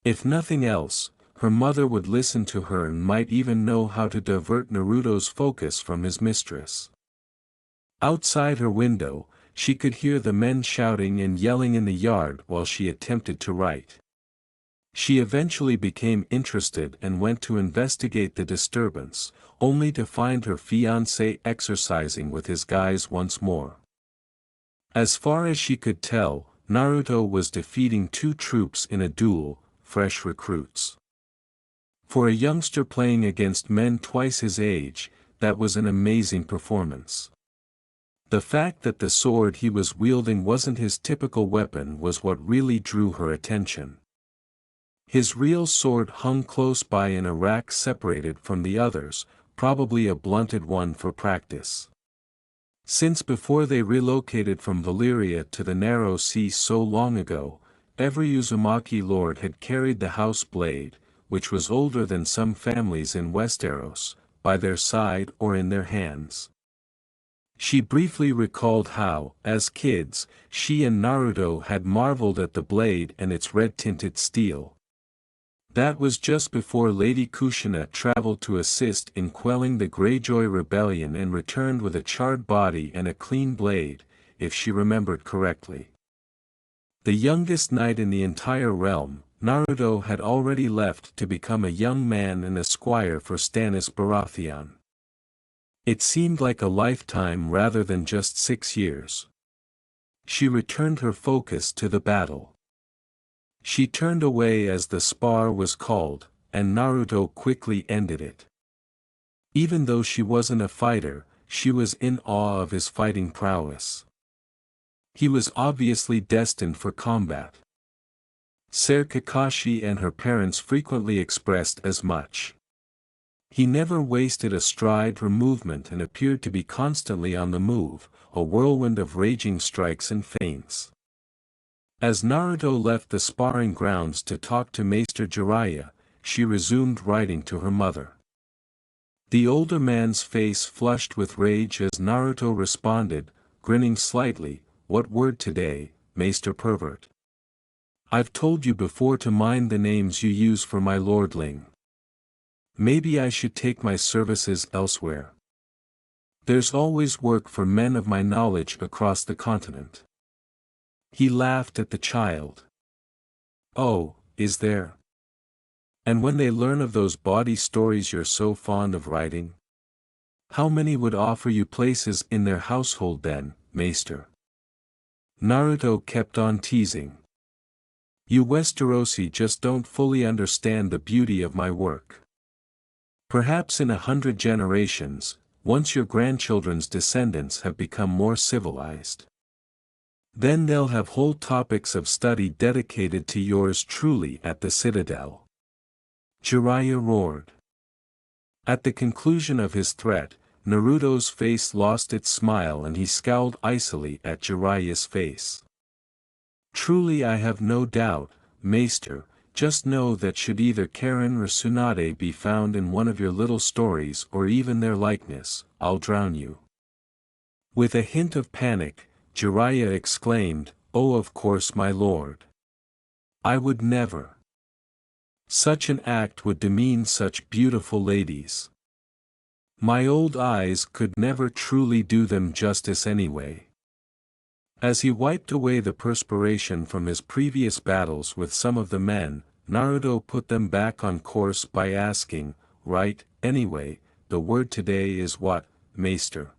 If nothing else, her mother would listen to her and might even know how to divert Naruto's focus from his mistress. Outside her window, she could hear the men shouting and yelling in the yard while she attempted to write. She eventually became interested and went to investigate the disturbance, only to find her fiancé exercising with his guys once more. As far as she could tell, Naruto was defeating 2 troops in a duel, fresh recruits. For a youngster playing against men twice his age, that was an amazing performance. The fact that the sword he was wielding wasn't his typical weapon was what really drew her attention. His real sword hung close by in a rack separated from the others, probably a blunted one for practice. Since before they relocated from Valyria to the Narrow Sea so long ago, every Uzumaki lord had carried the house blade, which was older than some families in Westeros, by their side or in their hands. She briefly recalled how, as kids, she and Naruto had marveled at the blade and its red-tinted steel. That was just before Lady Kushina traveled to assist in quelling the Greyjoy rebellion and returned with a charred body and a clean blade, if she remembered correctly. The youngest knight in the entire realm, Naruto had already left to become a young man and a squire for Stannis Baratheon. It seemed like a lifetime rather than just 6 years. She returned her focus to the battle. She turned away as the spar was called, and Naruto quickly ended it. Even though she wasn't a fighter, she was in awe of his fighting prowess. He was obviously destined for combat. Ser Kakashi and her parents frequently expressed as much. He never wasted a stride or movement and appeared to be constantly on the move, a whirlwind of raging strikes and feints. As Naruto left the sparring grounds to talk to Maester Jiraiya, she resumed writing to her mother. The older man's face flushed with rage as Naruto responded, grinning slightly, "What word today, Maester Pervert? I've told you before to mind the names you use for my lordling. Maybe I should take my services elsewhere. There's always work for men of my knowledge across the continent." He laughed at the child. Oh, is there? And when they learn of those bawdy stories you're so fond of writing? How many would offer you places in their household then, Maester? Naruto kept on teasing. You Westerosi just don't fully understand the beauty of my work. Perhaps in 100 generations, once your grandchildren's descendants have become more civilized, then they'll have whole topics of study dedicated to yours truly at the Citadel. Jiraiya roared. At the conclusion of his threat, Naruto's face lost its smile and he scowled icily at Jiraiya's face. Truly I have no doubt, Maester, just know that should either Karen or Tsunade be found in one of your little stories or even their likeness, I'll drown you. With a hint of panic, Jiraiya exclaimed, Oh of course my lord. I would never. Such an act would demean such beautiful ladies. My old eyes could never truly do them justice anyway. As he wiped away the perspiration from his previous battles with some of the men, Naruto put them back on course by asking, Right, anyway, the word today is what, Maester?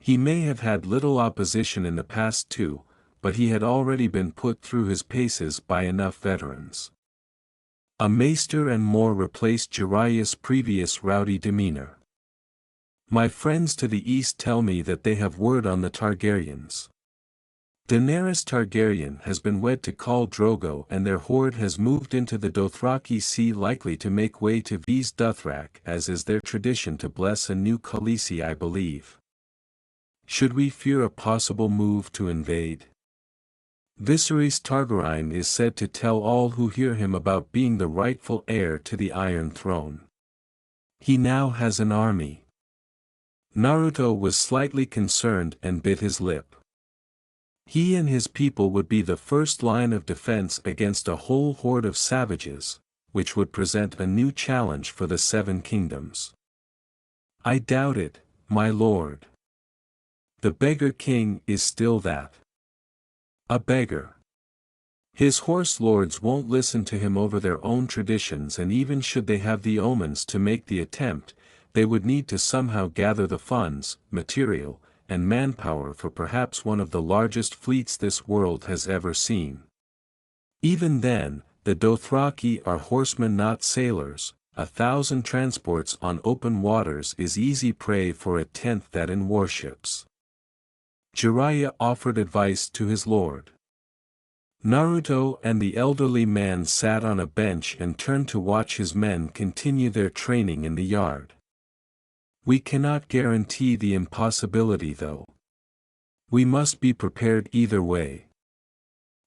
He may have had little opposition in the past too, but he had already been put through his paces by enough veterans. A Maester and more replaced Jiraiya's previous rowdy demeanor. My friends to the east tell me that they have word on the Targaryens. Daenerys Targaryen has been wed to Khal Drogo and their horde has moved into the Dothraki Sea, likely to make way to V's Dothrak, as is their tradition to bless a new Khaleesi, I believe. Should we fear a possible move to invade? Viserys Targaryen is said to tell all who hear him about being the rightful heir to the Iron Throne. He now has an army. Naruto was slightly concerned and bit his lip. He and his people would be the first line of defense against a whole horde of savages, which would present a new challenge for the Seven Kingdoms. I doubt it, my lord. The beggar king is still that. A beggar. His horse lords won't listen to him over their own traditions, and even should they have the omens to make the attempt, they would need to somehow gather the funds, material, and manpower for perhaps one of the largest fleets this world has ever seen. Even then, the Dothraki are horsemen not sailors. 1,000 transports on open waters is easy prey for a tenth that in warships. Jiraiya offered advice to his lord. Naruto and the elderly man sat on a bench and turned to watch his men continue their training in the yard. We cannot guarantee the impossibility though. We must be prepared either way.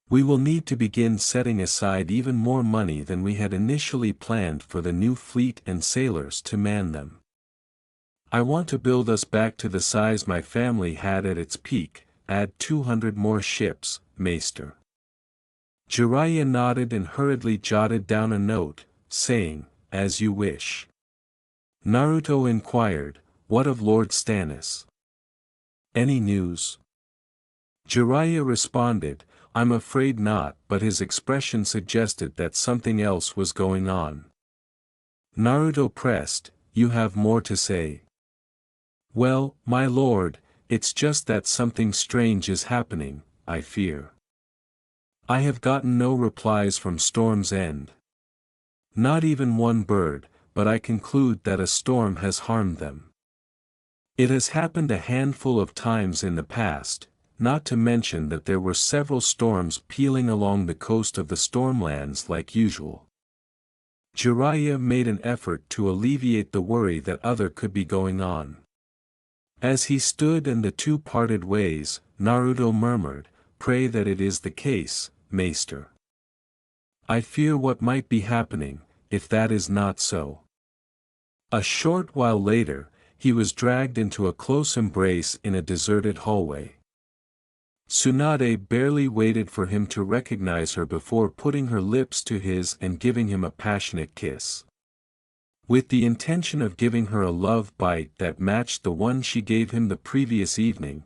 We will need to begin setting aside even more money than we had initially planned for the new fleet and sailors to man them. I want to build us back to the size my family had at its peak, add 200 more ships, Maester. Jiraiya nodded and hurriedly jotted down a note, saying, As you wish. Naruto inquired, What of Lord Stannis? Any news? Jiraiya responded, I'm afraid not, but his expression suggested that something else was going on. Naruto pressed, You have more to say. Well, my lord, it's just that something strange is happening, I fear. I have gotten no replies from Storm's End. Not even one bird, but I conclude that a storm has harmed them. It has happened a handful of times in the past, not to mention that there were several storms peeling along the coast of the Stormlands like usual. Jiraiya made an effort to alleviate the worry that other could be going on. As he stood and the two parted ways, Naruto murmured, Pray that it is the case, Maester. I fear what might be happening, if that is not so. A short while later, he was dragged into a close embrace in a deserted hallway. Tsunade barely waited for him to recognize her before putting her lips to his and giving him a passionate kiss. With the intention of giving her a love bite that matched the one she gave him the previous evening,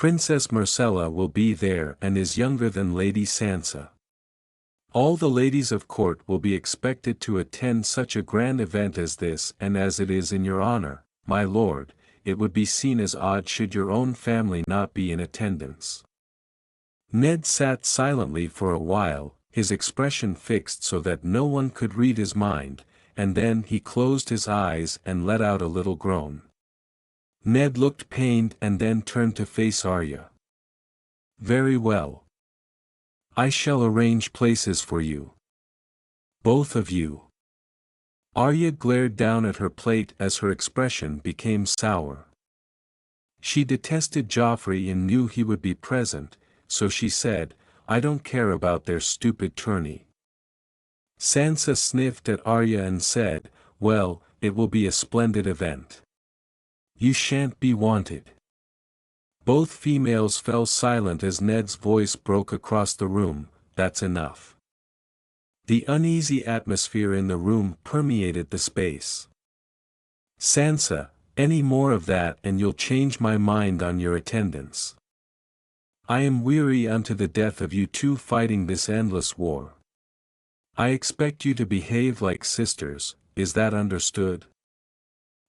Princess Marcella will be there and is younger than Lady Sansa. All the ladies of court will be expected to attend such a grand event as this, and as it is in your honor, my lord, it would be seen as odd should your own family not be in attendance." Ned sat silently for a while, his expression fixed so that no one could read his mind, and then he closed his eyes and let out a little groan. Ned looked pained and then turned to face Arya. "Very well. I shall arrange places for you. Both of you." Arya glared down at her plate as her expression became sour. She detested Joffrey and knew he would be present, so she said, "I don't care about their stupid tourney." Sansa sniffed at Arya and said, "Well, it will be a splendid event. You shan't be wanted." Both females fell silent as Ned's voice broke across the room, "That's enough." The uneasy atmosphere in the room permeated the space. "Sansa, any more of that and you'll change my mind on your attendance. I am weary unto the death of you two fighting this endless war. I expect you to behave like sisters, is that understood?"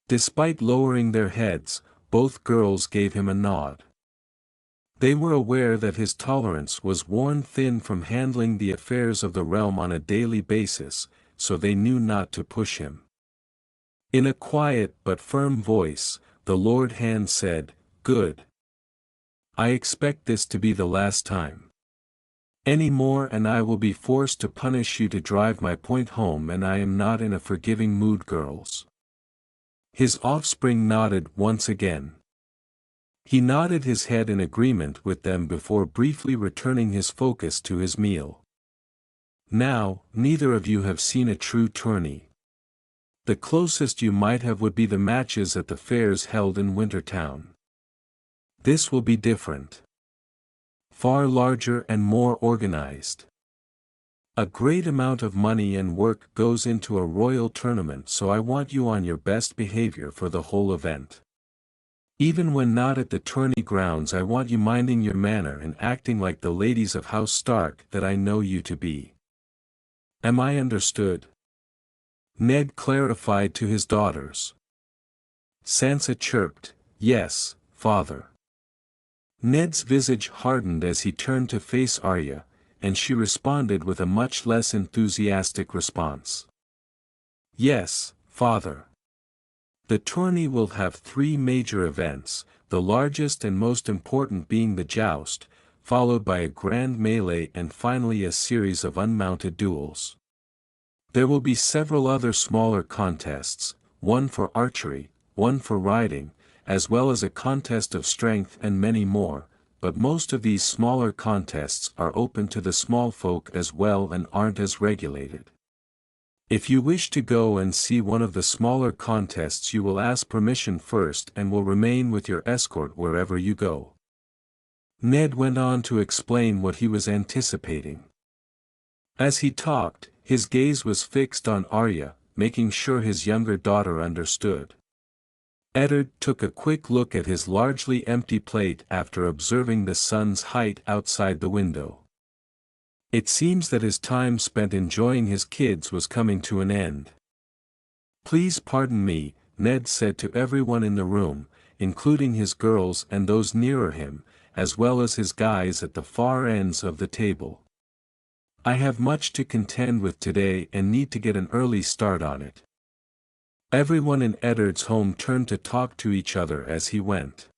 Despite lowering their heads, both girls gave him a nod. They were aware that his tolerance was worn thin from handling the affairs of the realm on a daily basis, so they knew not to push him. In a quiet but firm voice, the Lord Hand said, "Good. I expect this to be the last time. Any more and I will be forced to punish you to drive my point home, and I am not in a forgiving mood, girls." His offspring nodded once again. He nodded his head in agreement with them before briefly returning his focus to his meal. "Now, neither of you have seen a true tourney. The closest you might have would be the matches at the fairs held in Wintertown. This will be different. Far larger and more organized. A great amount of money and work goes into a royal tournament, so I want you on your best behavior for the whole event. Even when not at the tourney grounds, I want you minding your manner and acting like the ladies of House Stark that I know you to be. Am I understood?" Ned clarified to his daughters. Sansa chirped, "Yes, father." Ned's visage hardened as he turned to face Arya, and she responded with a much less enthusiastic response. "Yes, father. The tourney will have 3 major events, the largest and most important being the joust, followed by a grand melee and finally a series of unmounted duels. There will be several other smaller contests, one for archery, one for riding, as well as a contest of strength and many more, but most of these smaller contests are open to the small folk as well and aren't as regulated. If you wish to go and see one of the smaller contests, you will ask permission first and will remain with your escort wherever you go." Ned went on to explain what he was anticipating. As he talked, his gaze was fixed on Arya, making sure his younger daughter understood. Eddard took a quick look at his largely empty plate after observing the sun's height outside the window. It seems that his time spent enjoying his kids was coming to an end. "Please pardon me," Ned said to everyone in the room, including his girls and those nearer him, as well as his guys at the far ends of the table. "I have much to contend with today and need to get an early start on it." Everyone in Eddard's home turned to talk to each other as he went.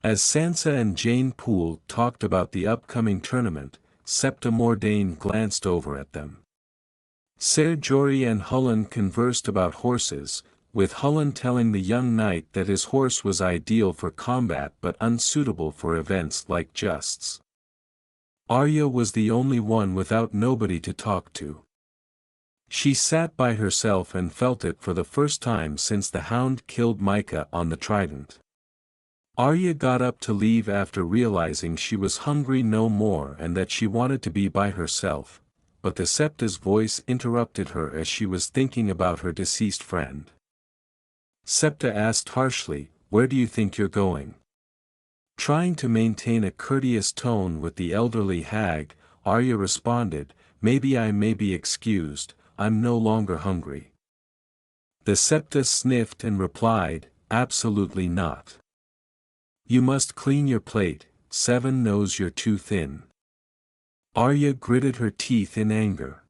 As Sansa and Jane Poole talked about the upcoming tournament, Septa Mordane glanced over at them. Ser Jorah and Hullen conversed about horses, with Hullen telling the young knight that his horse was ideal for combat but unsuitable for events like jousts. Arya was the only one without nobody to talk to. She sat by herself and felt it for the first time since the Hound killed Micah on the Trident. Arya got up to leave after realizing she was hungry no more and that she wanted to be by herself, but the Septa's voice interrupted her as she was thinking about her deceased friend. Septa asked harshly, "Where do you think you're going?" Trying to maintain a courteous tone with the elderly hag, Arya responded, "Maybe I may be excused, I'm no longer hungry." The septa sniffed and replied, "Absolutely not. You must clean your plate, Seven knows you're too thin." Arya gritted her teeth in anger.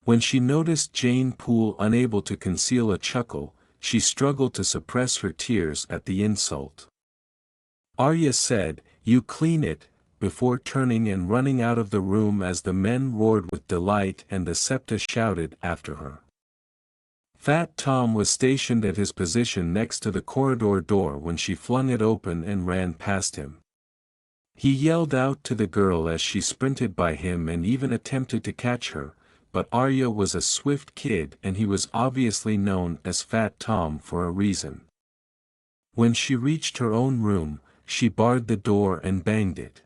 When she noticed Jane Poole unable to conceal a chuckle, she struggled to suppress her tears at the insult. Arya said, "You clean it," before turning and running out of the room as the men roared with delight and the septa shouted after her. Fat Tom was stationed at his position next to the corridor door when she flung it open and ran past him. He yelled out to the girl as she sprinted by him and even attempted to catch her, but Arya was a swift kid and he was obviously known as Fat Tom for a reason. When she reached her own room, she barred the door and banged it.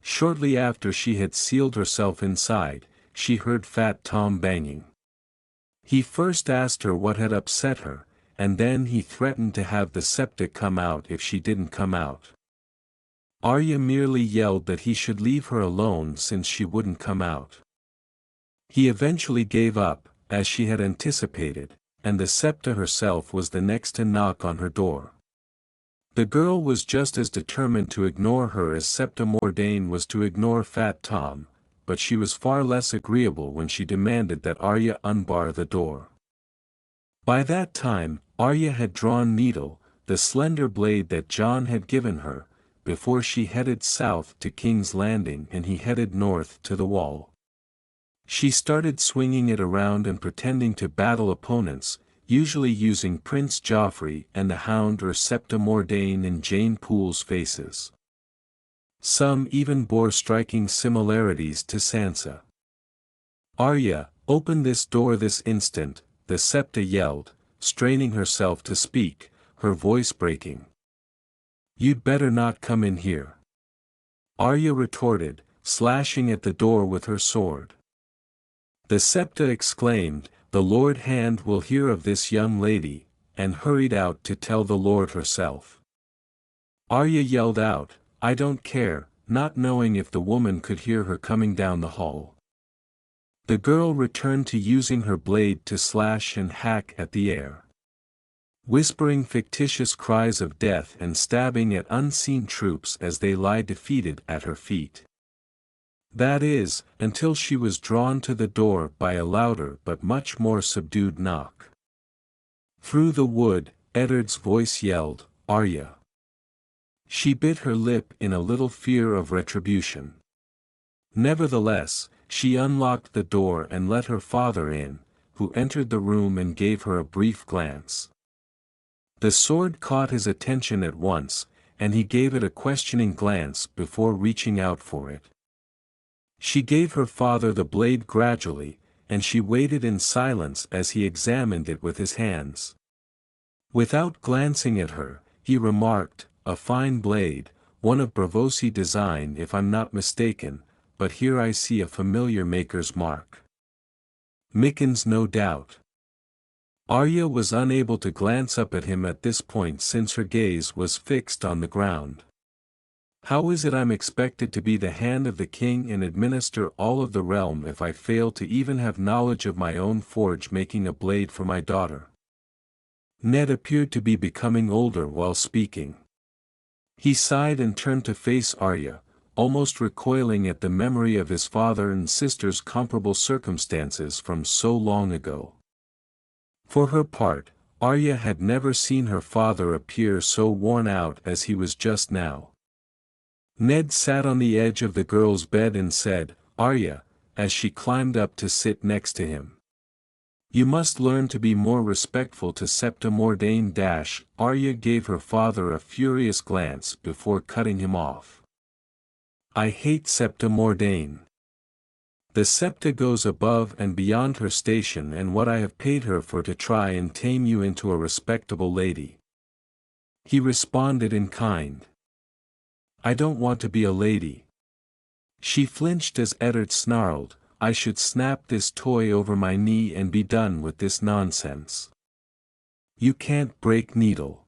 Shortly after she had sealed herself inside, she heard Fat Tom banging. He first asked her what had upset her, and then he threatened to have the septic come out if she didn't come out. Arya merely yelled that he should leave her alone since she wouldn't come out. He eventually gave up, as she had anticipated, and the septa herself was the next to knock on her door. The girl was just as determined to ignore her as Septa Mordane was to ignore Fat Tom, but she was far less agreeable when she demanded that Arya unbar the door. By that time, Arya had drawn Needle, the slender blade that Jon had given her, before she headed south to King's Landing and he headed north to the Wall. She started swinging it around and pretending to battle opponents, usually using Prince Joffrey and the Hound or Septa Mordane in Jane Poole's faces. Some even bore striking similarities to Sansa. "Arya, open this door this instant," the septa yelled, straining herself to speak, her voice breaking. "You'd better not come in here," Arya retorted, slashing at the door with her sword. The septa exclaimed, "The Lord Hand will hear of this young lady," and hurried out to tell the Lord herself. Arya yelled out, "I don't care," not knowing if the woman could hear her coming down the hall. The girl returned to using her blade to slash and hack at the air, whispering fictitious cries of death and stabbing at unseen troops as they lie defeated at her feet. That is, until she was drawn to the door by a louder but much more subdued knock. Through the wood, Eddard's voice yelled, "Arya." She bit her lip in a little fear of retribution. Nevertheless, she unlocked the door and let her father in, who entered the room and gave her a brief glance. The sword caught his attention at once, and he gave it a questioning glance before reaching out for it. She gave her father the blade gradually, and she waited in silence as he examined it with his hands. Without glancing at her, he remarked, "A fine blade, one of Braavosi design if I'm not mistaken, but here I see a familiar maker's mark. Mickens no doubt." Arya was unable to glance up at him at this point since her gaze was fixed on the ground. "How is it I'm expected to be the hand of the king and administer all of the realm if I fail to even have knowledge of my own forge making a blade for my daughter?" Ned appeared to be becoming older while speaking. He sighed and turned to face Arya, almost recoiling at the memory of his father and sister's comparable circumstances from so long ago. For her part, Arya had never seen her father appear so worn out as he was just now. Ned sat on the edge of the girl's bed and said, "Arya," as she climbed up to sit next to him, "you must learn to be more respectful to Septa Mordane." Arya gave her father a furious glance before cutting him off. "I hate Septa Mordane. The septa goes above and beyond her station and what I have paid her for to try and tame you into a respectable lady." He responded in kind. "I don't want to be a lady." She flinched as Eddard snarled, "I should snap this toy over my knee and be done with this nonsense." "You can't break Needle."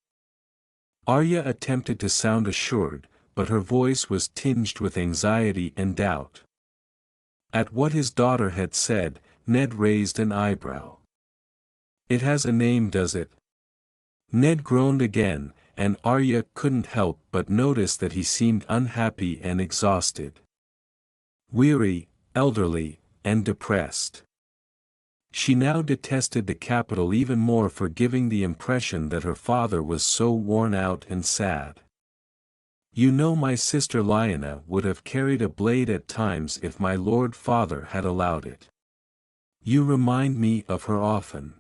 Arya attempted to sound assured, but her voice was tinged with anxiety and doubt. At what his daughter had said, Ned raised an eyebrow. "It has a name, does it?" Ned groaned again, and Arya couldn't help but notice that he seemed unhappy and exhausted. Weary, elderly, and depressed. She now detested the capital even more for giving the impression that her father was so worn out and sad. "You know, my sister Lyanna would have carried a blade at times if my lord father had allowed it. You remind me of her often.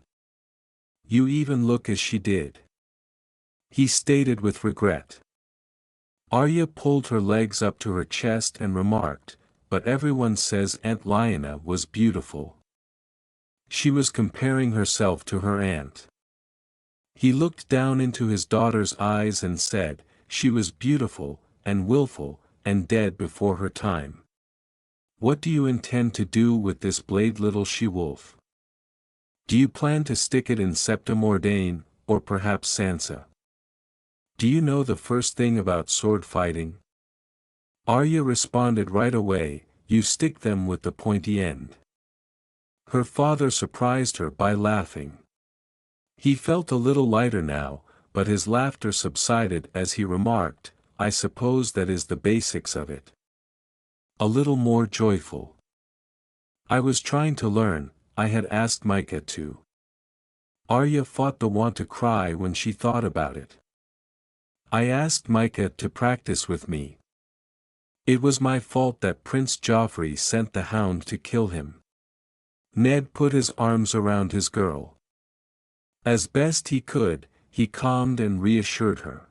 You even look as she did," he stated with regret. Arya pulled her legs up to her chest and remarked, "But everyone says Aunt Lyanna was beautiful." She was comparing herself to her aunt. He looked down into his daughter's eyes and said, "She was beautiful, and willful, and dead before her time. What do you intend to do with this blade, little she-wolf? Do you plan to stick it in Septa Mordane, or perhaps Sansa? Do you know the first thing about sword fighting?" Arya responded right away, "You stick them with the pointy end." Her father surprised her by laughing. He felt a little lighter now, but his laughter subsided as he remarked, "I suppose that is the basics of it. A little more joyful. I was trying to learn, I had asked Micah to." Arya fought the want to cry when she thought about it. "I asked Micah to practice with me. It was my fault that Prince Joffrey sent the Hound to kill him." Ned put his arms around his girl. As best he could, he calmed and reassured her.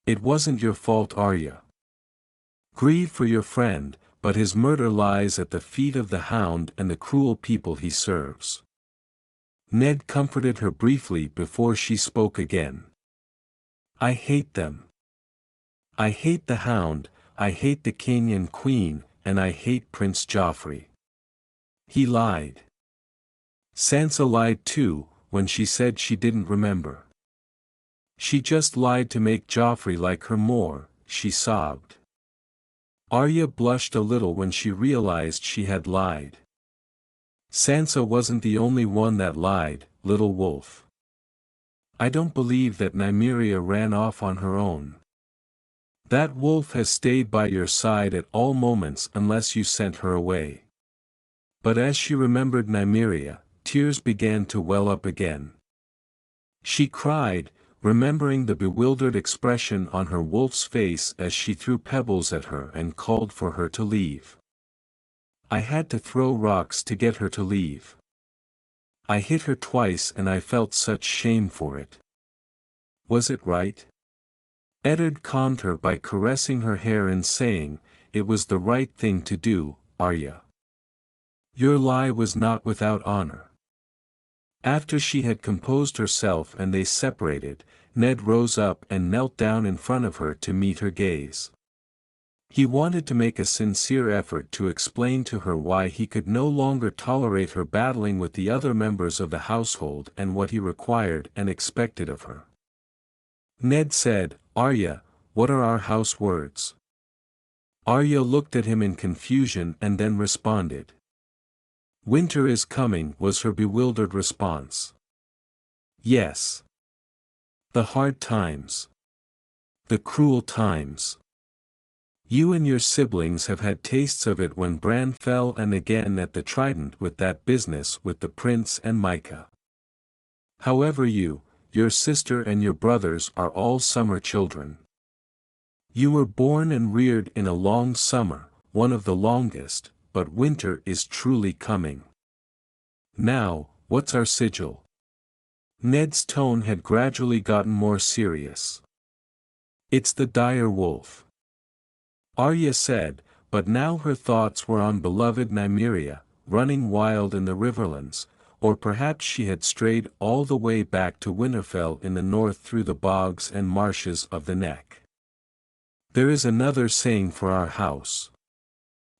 "It wasn't your fault, Arya. Grieve for your friend, but his murder lies at the feet of the Hound and the cruel people he serves." Ned comforted her briefly before she spoke again. "I hate them. I hate the Hound, I hate the King and Queen, and I hate Prince Joffrey. He lied. Sansa lied too, when she said she didn't remember. She just lied to make Joffrey like her more," she sobbed. Arya blushed a little when she realized she had lied. "Sansa wasn't the only one that lied, little wolf. I don't believe that Nymeria ran off on her own. That wolf has stayed by your side at all moments unless you sent her away." But as she remembered Nymeria, tears began to well up again. She cried, remembering the bewildered expression on her wolf's face as she threw pebbles at her and called for her to leave. "I had to throw rocks to get her to leave. I hit her twice and I felt such shame for it. Was it right?" Eddard calmed her by caressing her hair and saying, "It was the right thing to do, Arya. Your lie was not without honor." After she had composed herself and they separated, Ned rose up and knelt down in front of her to meet her gaze. He wanted to make a sincere effort to explain to her why he could no longer tolerate her battling with the other members of the household and what he required and expected of her. Ned said, "Arya, what are our house words?" Arya looked at him in confusion and then responded. "Winter is coming," was her bewildered response. "Yes. The hard times. The cruel times. You and your siblings have had tastes of it when Bran fell and again at the Trident with that business with the prince and Micah. However your sister and your brothers are all summer children. You were born and reared in a long summer, one of the longest, but winter is truly coming. Now, what's our sigil?" Ned's tone had gradually gotten more serious. "It's the dire wolf," Arya said, but now her thoughts were on beloved Nymeria, running wild in the Riverlands, or perhaps she had strayed all the way back to Winterfell in the north through the bogs and marshes of the Neck. "There is another saying for our house.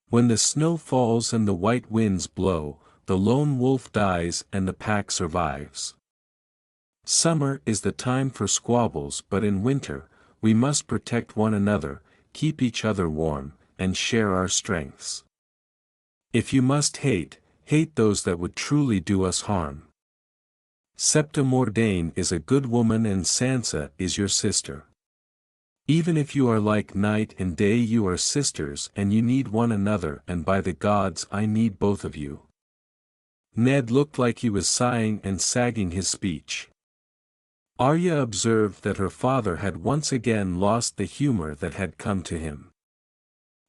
When the snow falls and the white winds blow, the lone wolf dies and the pack survives." Summer is the time for squabbles, but in winter, we must protect one another, keep each other warm, and share our strengths. If you must hate, hate those that would truly do us harm. Septa Mordain is a good woman and Sansa is your sister. Even if you are like night and day, you are sisters and you need one another, and by the gods I need both of you. Ned looked like he was sighing and sagging his speech. Arya observed that her father had once again lost the humor that had come to him.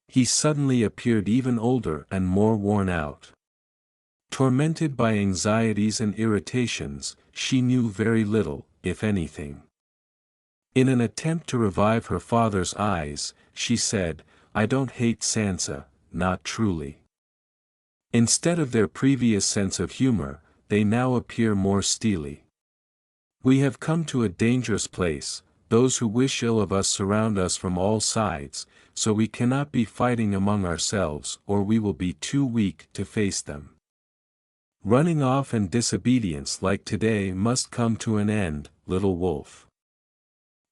He suddenly appeared even older and more worn out. Tormented by anxieties and irritations, she knew very little, if anything. In an attempt to revive her father's eyes, she said, "I don't hate Sansa, not truly." Instead of their previous sense of humor, they now appear more steely. We have come to a dangerous place, those who wish ill of us surround us from all sides, so we cannot be fighting among ourselves or we will be too weak to face them. Running off and disobedience like today must come to an end, little wolf.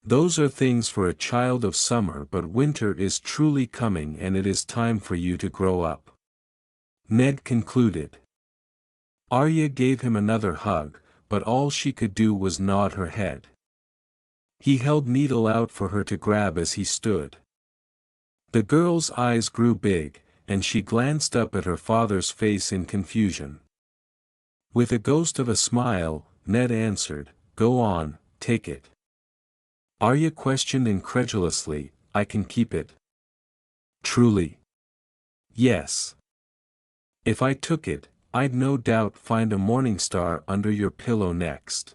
Those are things for a child of summer, but winter is truly coming and it is time for you to grow up. Ned concluded. Arya gave him another hug, but all she could do was nod her head. He held Needle out for her to grab as he stood. The girl's eyes grew big, and she glanced up at her father's face in confusion. With a ghost of a smile, Ned answered, "Go on, take it." Arya questioned incredulously, "I can keep it?" "Truly?" "Yes. If I took it, I'd no doubt find a morning star under your pillow next.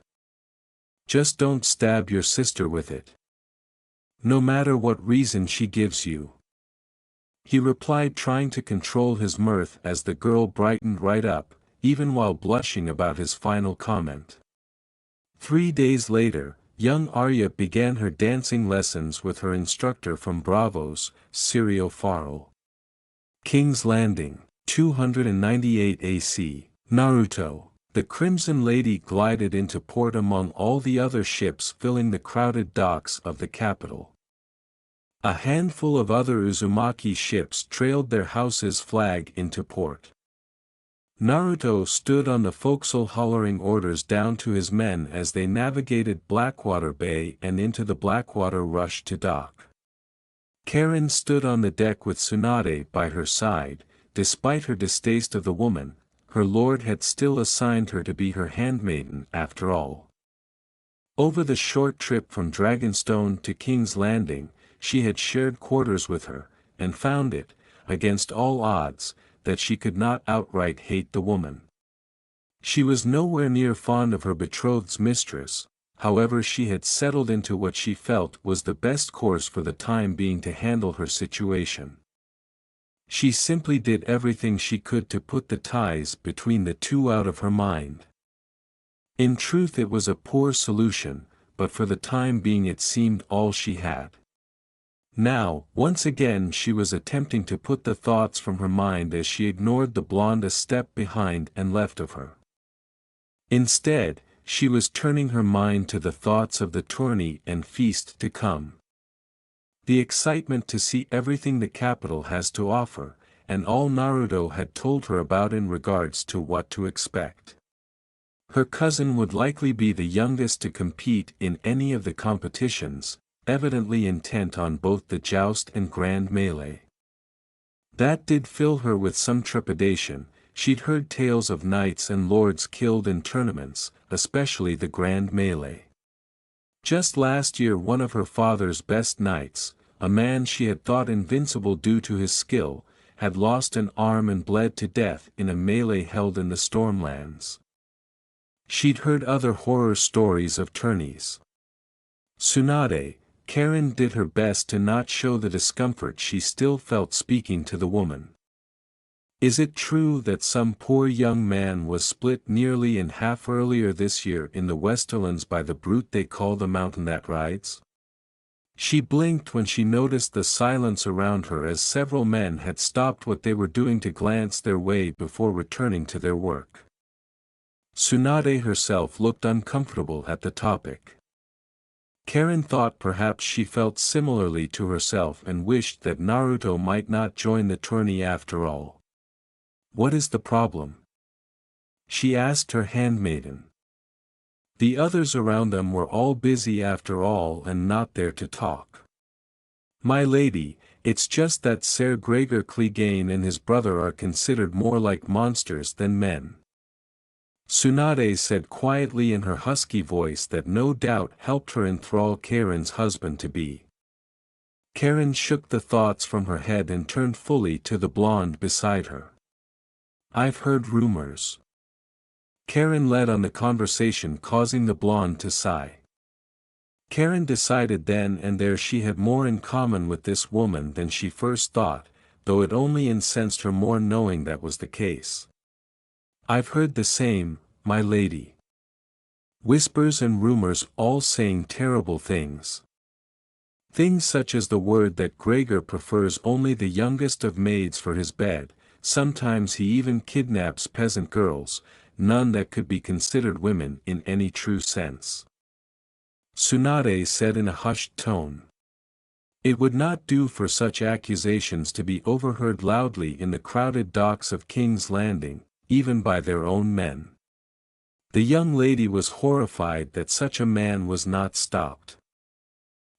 Just don't stab your sister with it. No matter what reason she gives you." He replied, trying to control his mirth as the girl brightened right up, even while blushing about his final comment. 3 days later, young Arya began her dancing lessons with her instructor from Bravos, Syrio Farrell. King's Landing, 298 AC. Naruto. The Crimson Lady glided into port among all the other ships filling the crowded docks of the capital. A handful of other Uzumaki ships trailed their house's flag into port. Naruto stood on the forecastle hollering orders down to his men as they navigated Blackwater Bay and into the Blackwater Rush to dock. Karen stood on the deck with Tsunade by her side. Despite her distaste of the woman, her lord had still assigned her to be her handmaiden after all. Over the short trip from Dragonstone to King's Landing, she had shared quarters with her, and found it, against all odds, that she could not outright hate the woman. She was nowhere near fond of her betrothed's mistress, however she had settled into what she felt was the best course for the time being to handle her situation. She simply did everything she could to put the ties between the two out of her mind. In truth, it was a poor solution, but for the time being it seemed all she had. Now, once again she was attempting to put the thoughts from her mind as she ignored the blonde a step behind and left of her. Instead, she was turning her mind to the thoughts of the tourney and feast to come. The excitement to see everything the capital has to offer, and all Naruto had told her about in regards to what to expect. Her cousin would likely be the youngest to compete in any of the competitions, evidently intent on both the joust and grand melee. That did fill her with some trepidation. She'd heard tales of knights and lords killed in tournaments, especially the grand melee. Just last year one of her father's best knights, a man she had thought invincible due to his skill, had lost an arm and bled to death in a melee held in the Stormlands. She'd heard other horror stories of tourneys. Tsunade, Karen did her best to not show the discomfort she still felt speaking to the woman. Is it true that some poor young man was split nearly in half earlier this year in the Westerlands by the brute they call the mountain that rides? She blinked when she noticed the silence around her as several men had stopped what they were doing to glance their way before returning to their work. Tsunade herself looked uncomfortable at the topic. Karen thought perhaps she felt similarly to herself and wished that Naruto might not join the tourney after all. "What is the problem?" she asked her handmaiden. The others around them were all busy after all and not there to talk. "My lady, it's just that Ser Gregor Clegane and his brother are considered more like monsters than men," Tsunade said quietly in her husky voice that no doubt helped her enthrall Karen's husband-to-be. Karen shook the thoughts from her head and turned fully to the blonde beside her. "I've heard rumors." Karen led on the conversation, causing the blonde to sigh. Karen decided then and there she had more in common with this woman than she first thought, though it only incensed her more knowing that was the case. "I've heard the same, my lady. Whispers and rumors all saying terrible things. Things such as the word that Gregor prefers only the youngest of maids for his bed, sometimes he even kidnaps peasant girls, none that could be considered women in any true sense," Tsunade said in a hushed tone. It would not do for such accusations to be overheard loudly in the crowded docks of King's Landing, even by their own men. The young lady was horrified that such a man was not stopped.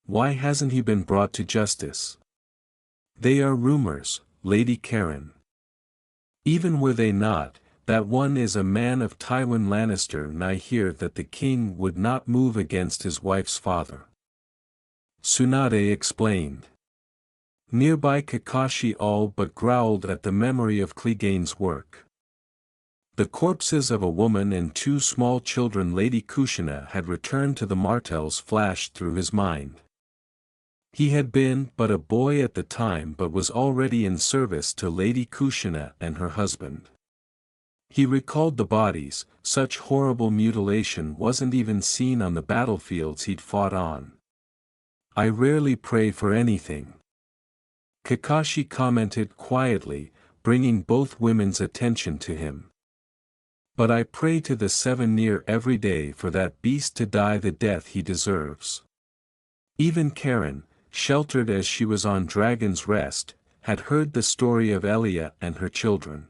"Why hasn't he been brought to justice?" "They are rumors, Lady Karen. Even were they not, that one is a man of Tywin Lannister, and I hear that the king would not move against his wife's father," Tsunade explained. Nearby Kakashi all but growled at the memory of Clegane's work. The corpses of a woman and 2 small children Lady Kushina had returned to the Martells flashed through his mind. He had been but a boy at the time but was already in service to Lady Kushina and her husband. He recalled the bodies, such horrible mutilation wasn't even seen on the battlefields he'd fought on. "I rarely pray for anything," Kakashi commented quietly, bringing both women's attention to him. "But I pray to the 7 near every day for that beast to die the death he deserves." Even Karen, sheltered as she was on Dragon's Rest, had heard the story of Elia and her children.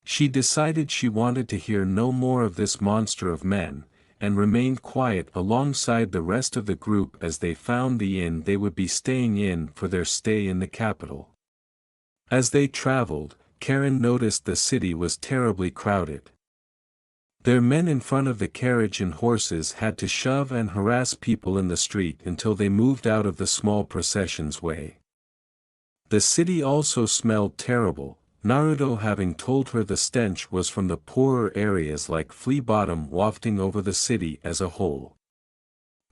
She decided she wanted to hear no more of this monster of men, and remained quiet alongside the rest of the group as they found the inn they would be staying in for their stay in the capital. As they traveled, Karen noticed the city was terribly crowded. Their men in front of the carriage and horses had to shove and harass people in the street until they moved out of the small procession's way. The city also smelled terrible, Naruto having told her the stench was from the poorer areas like Flea Bottom wafting over the city as a whole.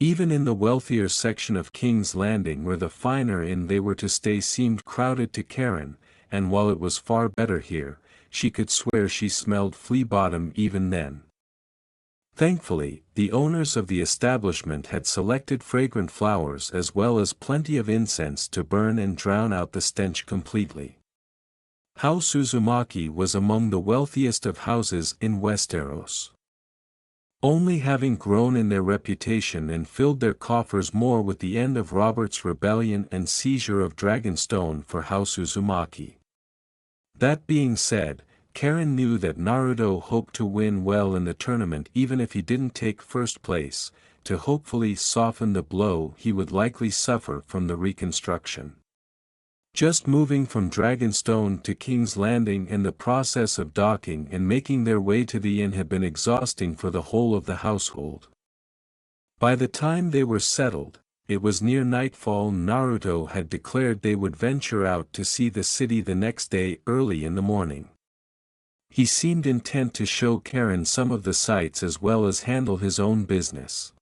Even in the wealthier section of King's Landing where the finer inn they were to stay seemed crowded to Karen, and while it was far better here, she could swear she smelled Flea Bottom even then. Thankfully, the owners of the establishment had selected fragrant flowers as well as plenty of incense to burn and drown out the stench completely. House Uzumaki was among the wealthiest of houses in Westeros. Only having grown in their reputation and filled their coffers more with the end of Robert's rebellion and seizure of Dragonstone for House Uzumaki. That being said, Karen knew that Naruto hoped to win well in the tournament even if he didn't take first place, to hopefully soften the blow he would likely suffer from the reconstruction. Just moving from Dragonstone to King's Landing and the process of docking and making their way to the inn had been exhausting for the whole of the household. By the time they were settled, it was near nightfall and Naruto had declared they would venture out to see the city the next day early in the morning. He seemed intent to show Karen some of the sights as well as handle his own business.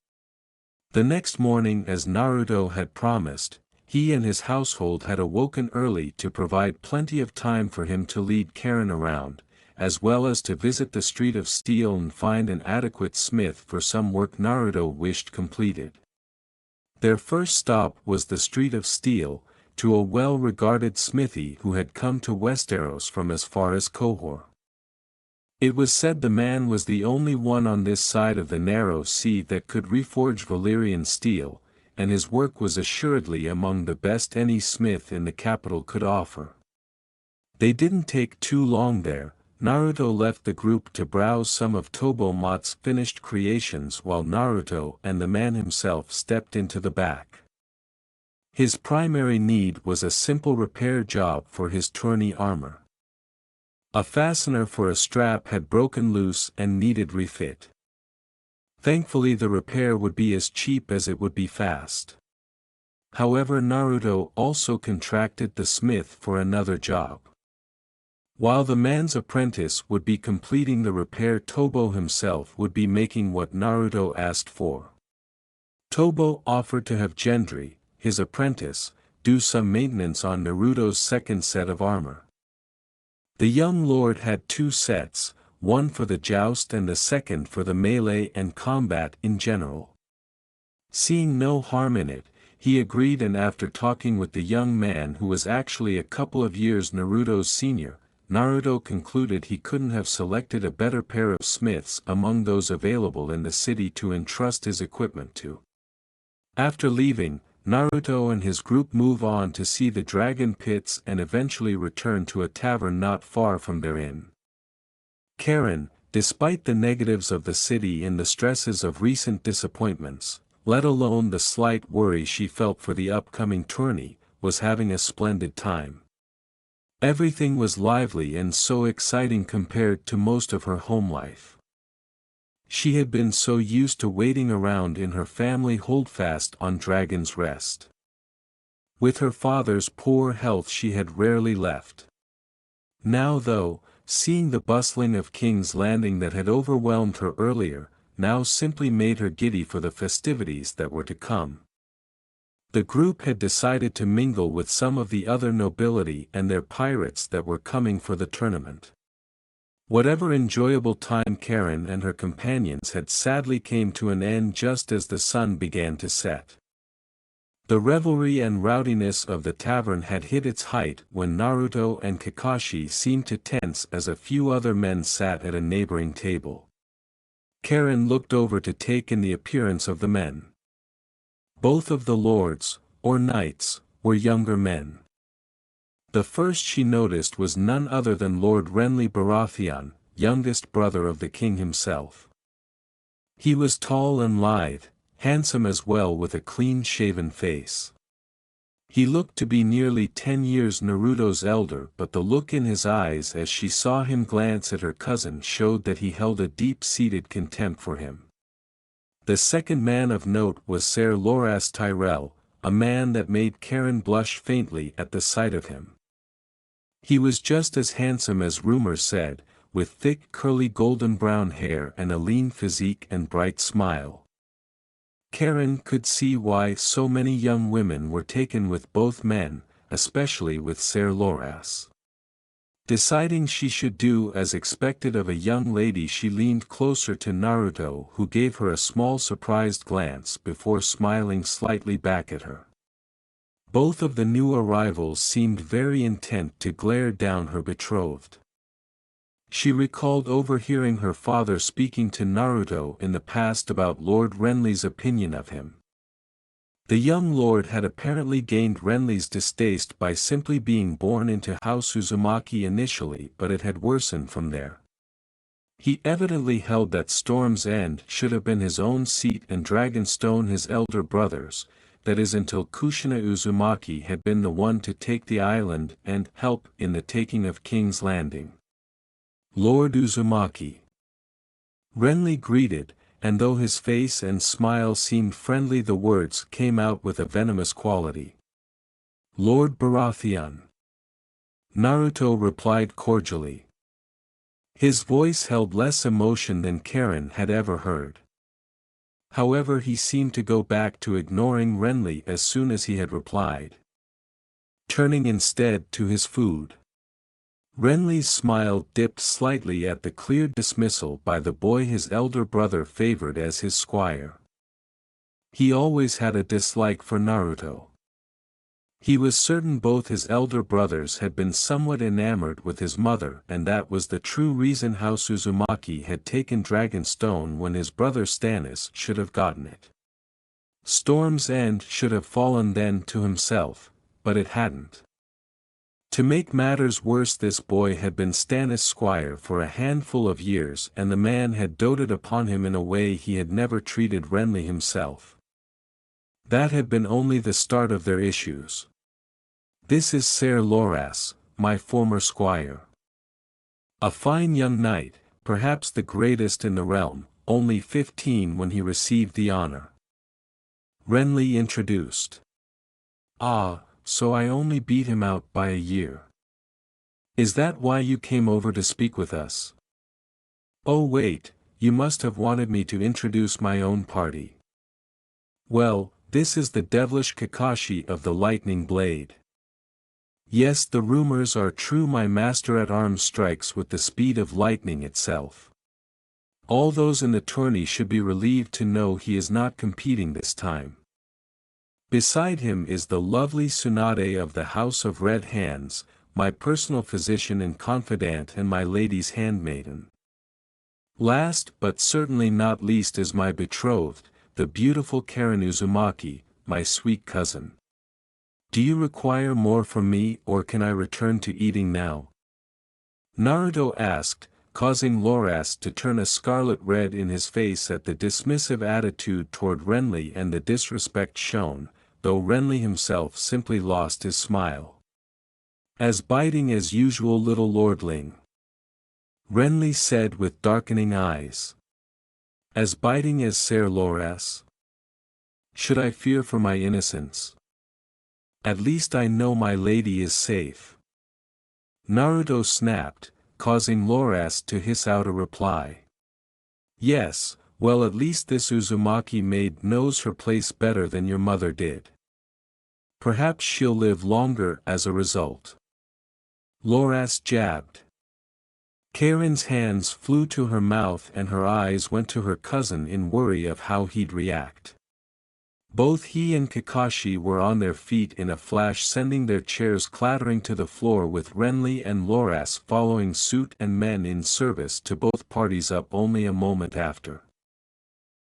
The next morning, as Naruto had promised, he and his household had awoken early to provide plenty of time for him to lead Karen around, as well as to visit the Street of Steel and find an adequate smith for some work Naruto wished completed. Their first stop was the Street of Steel, to a well-regarded smithy who had come to Westeros from as far as Qohor. It was said the man was the only one on this side of the narrow sea that could reforge Valyrian steel, and his work was assuredly among the best any smith in the capital could offer. They didn't take too long there. Naruto left the group to browse some of Tobomat's finished creations while Naruto and the man himself stepped into the back. His primary need was a simple repair job for his tourney armor. A fastener for a strap had broken loose and needed refit. Thankfully the repair would be as cheap as it would be fast. However, Naruto also contracted the smith for another job. While the man's apprentice would be completing the repair, Tobo himself would be making what Naruto asked for. Tobo offered to have Gendry, his apprentice, do some maintenance on Naruto's second set of armor. The young lord had two sets, one for the joust and the second for the melee and combat in general. Seeing no harm in it, he agreed, and after talking with the young man who was actually a couple of years Naruto's senior, Naruto concluded he couldn't have selected a better pair of smiths among those available in the city to entrust his equipment to. After leaving, Naruto and his group move on to see the dragon pits and eventually return to a tavern not far from their inn. Karen, despite the negatives of the city and the stresses of recent disappointments, let alone the slight worry she felt for the upcoming tourney, was having a splendid time. Everything was lively and so exciting compared to most of her home life. She had been so used to waiting around in her family holdfast on Dragon's Rest. With her father's poor health she had rarely left. Now though, seeing the bustling of King's Landing that had overwhelmed her earlier, now simply made her giddy for the festivities that were to come. The group had decided to mingle with some of the other nobility and their pirates that were coming for the tournament. Whatever enjoyable time Karen and her companions had sadly came to an end just as the sun began to set. The revelry and rowdiness of the tavern had hit its height when Naruto and Kakashi seemed to tense as a few other men sat at a neighboring table. Karen looked over to take in the appearance of the men. Both of the lords, or knights, were younger men. The first she noticed was none other than Lord Renly Baratheon, youngest brother of the king himself. He was tall and lithe, handsome as well, with a clean-shaven face. He looked to be nearly 10 years Naruto's elder, but the look in his eyes as she saw him glance at her cousin showed that he held a deep-seated contempt for him. The second man of note was Ser Loras Tyrell, a man that made Karen blush faintly at the sight of him. He was just as handsome as rumor said, with thick curly golden brown hair and a lean physique and bright smile. Karen could see why so many young women were taken with both men, especially with Ser Loras. Deciding she should do as expected of a young lady, she leaned closer to Naruto, who gave her a small surprised glance before smiling slightly back at her. Both of the new arrivals seemed very intent to glare down her betrothed. She recalled overhearing her father speaking to Naruto in the past about Lord Renly's opinion of him. The young lord had apparently gained Renly's distaste by simply being born into House Uzumaki initially, but it had worsened from there. He evidently held that Storm's End should have been his own seat and Dragonstone his elder brother's, that is until Kushina Uzumaki had been the one to take the island and help in the taking of King's Landing. Lord Uzumaki. Renly greeted, and though his face and smile seemed friendly, the words came out with a venomous quality. Lord Baratheon. Naruto replied cordially. His voice held less emotion than Karen had ever heard. However, he seemed to go back to ignoring Renly as soon as he had replied, turning instead to his food. Renly's smile dipped slightly at the clear dismissal by the boy his elder brother favored as his squire. He always had a dislike for Naruto. He was certain both his elder brothers had been somewhat enamored with his mother, and that was the true reason House Uzumaki had taken Dragonstone when his brother Stannis should have gotten it. Storm's End should have fallen then to himself, but it hadn't. To make matters worse, this boy had been Stannis' squire for a handful of years, and the man had doted upon him in a way he had never treated Renly himself. That had been only the start of their issues. "This is Ser Loras, my former squire. A fine young knight, perhaps the greatest in the realm, only 15 when he received the honor," Renly introduced. "Ah, so I only beat him out by a year. Is that why you came over to speak with us? Oh wait, you must have wanted me to introduce my own party. Well, this is the devilish Kakashi of the lightning blade. Yes, the rumors are true, my master-at-arms strikes with the speed of lightning itself. All those in the tourney should be relieved to know he is not competing this time. Beside him is the lovely Tsunade of the House of Red Hands, my personal physician and confidant and my lady's handmaiden. Last but certainly not least is my betrothed, the beautiful Karen Uzumaki, my sweet cousin. Do you require more from me, or can I return to eating now?" Naruto asked, causing Loras to turn a scarlet red in his face at the dismissive attitude toward Renly and the disrespect shown, though Renly himself simply lost his smile. "As biting as usual, little lordling," Renly said with darkening eyes. "As biting as Ser Loras? Should I fear for my innocence? At least I know my lady is safe." Naruto snapped, causing Loras to hiss out a reply. "Yes, well, at least this Uzumaki maid knows her place better than your mother did. Perhaps she'll live longer as a result." Loras jabbed. Karen's hands flew to her mouth and her eyes went to her cousin in worry of how he'd react. Both he and Kakashi were on their feet in a flash, sending their chairs clattering to the floor, with Renly and Loras following suit and men in service to both parties up only a moment after.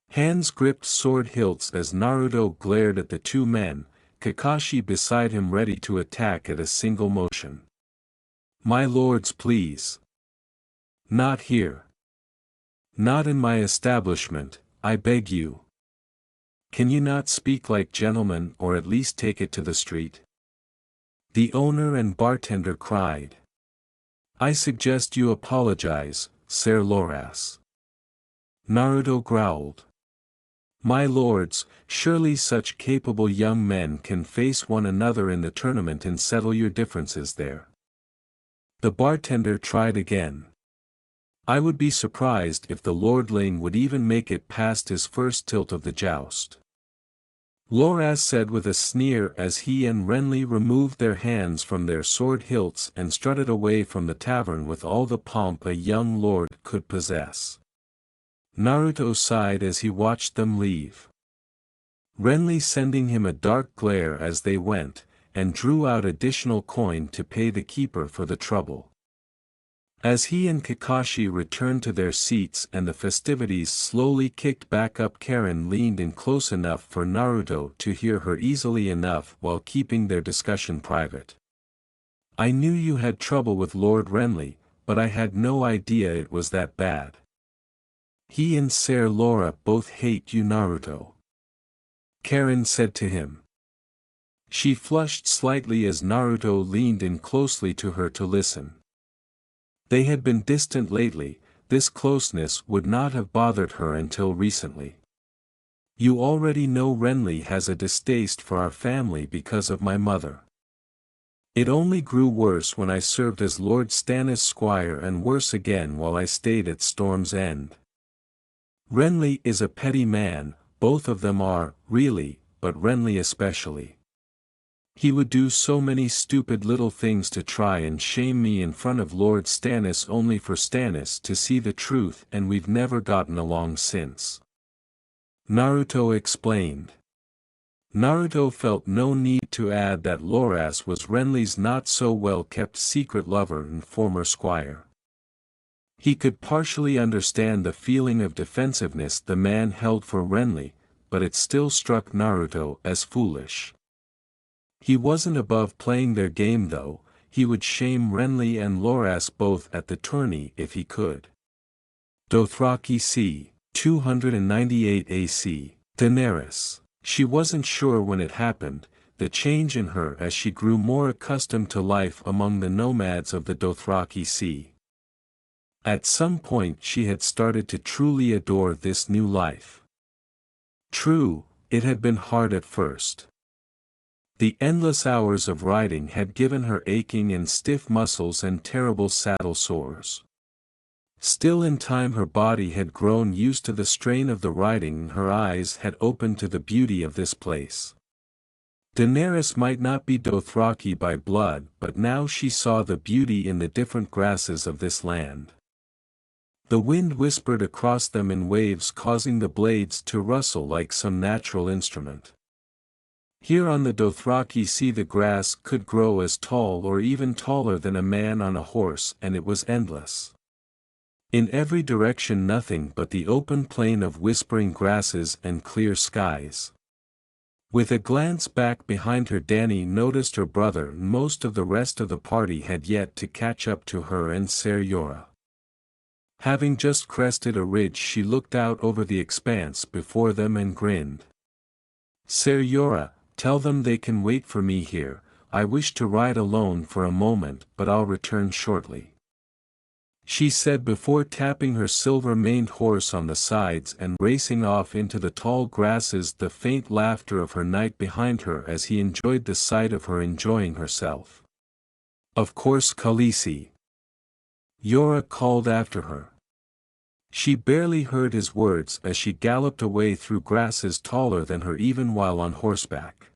Hands gripped sword hilts as Naruto glared at the two men, Kakashi beside him ready to attack at a single motion. "My lords, please. Not here. Not in my establishment, I beg you. Can you not speak like gentlemen, or at least take it to the street?" the owner and bartender cried. "I suggest you apologize, Ser Loras." Naruto growled. "My lords, surely such capable young men can face one another in the tournament and settle your differences there." The bartender tried again. "I would be surprised if the lordling would even make it past his first tilt of the joust," Loras said with a sneer as he and Renly removed their hands from their sword hilts and strutted away from the tavern with all the pomp a young lord could possess. Naruto sighed as he watched them leave. Renly sending him a dark glare as they went, and drew out additional coin to pay the keeper for the trouble. As he and Kakashi returned to their seats and the festivities slowly kicked back up, Karen leaned in close enough for Naruto to hear her easily enough while keeping their discussion private. "I knew you had trouble with Lord Renly, but I had no idea it was that bad. He and Ser Lora both hate you, Naruto," Karen said to him. She flushed slightly as Naruto leaned in closely to her to listen. They had been distant lately, this closeness would not have bothered her until recently. "You already know Renly has a distaste for our family because of my mother. It only grew worse when I served as Lord Stannis' squire, and worse again while I stayed at Storm's End. Renly is a petty man, both of them are, really, but Renly especially. He would do so many stupid little things to try and shame me in front of Lord Stannis only for Stannis to see the truth, and we've never gotten along since," Naruto explained. Naruto felt no need to add that Loras was Renly's not-so-well-kept secret lover and former squire. He could partially understand the feeling of defensiveness the man held for Renly, but it still struck Naruto as foolish. He wasn't above playing their game though. He would shame Renly and Loras both at the tourney if he could. Dothraki c. 298 AC. Daenerys. She wasn't sure when it happened, the change in her as she grew more accustomed to life among the nomads of the Dothraki Sea. At some point she had started to truly adore this new life. True, it had been hard at first. The endless hours of riding had given her aching and stiff muscles and terrible saddle sores. Still in time her body had grown used to the strain of the riding and her eyes had opened to the beauty of this place. Daenerys might not be Dothraki by blood but now she saw the beauty in the different grasses of this land. The wind whispered across them in waves causing the blades to rustle like some natural instrument. Here on the Dothraki Sea the grass could grow as tall or even taller than a man on a horse and it was endless. In every direction nothing but the open plain of whispering grasses and clear skies. With a glance back behind her Dany noticed her brother and most of the rest of the party had yet to catch up to her and Ser Jorah. Having just crested a ridge she looked out over the expanse before them and grinned. Ser Jorah, tell them they can wait for me here, I wish to ride alone for a moment but I'll return shortly. She said before tapping her silver-maned horse on the sides and racing off into the tall grasses, the faint laughter of her knight behind her as he enjoyed the sight of her enjoying herself. Of course Khaleesi. Jorah called after her. She barely heard his words as she galloped away through grasses taller than her even while on horseback.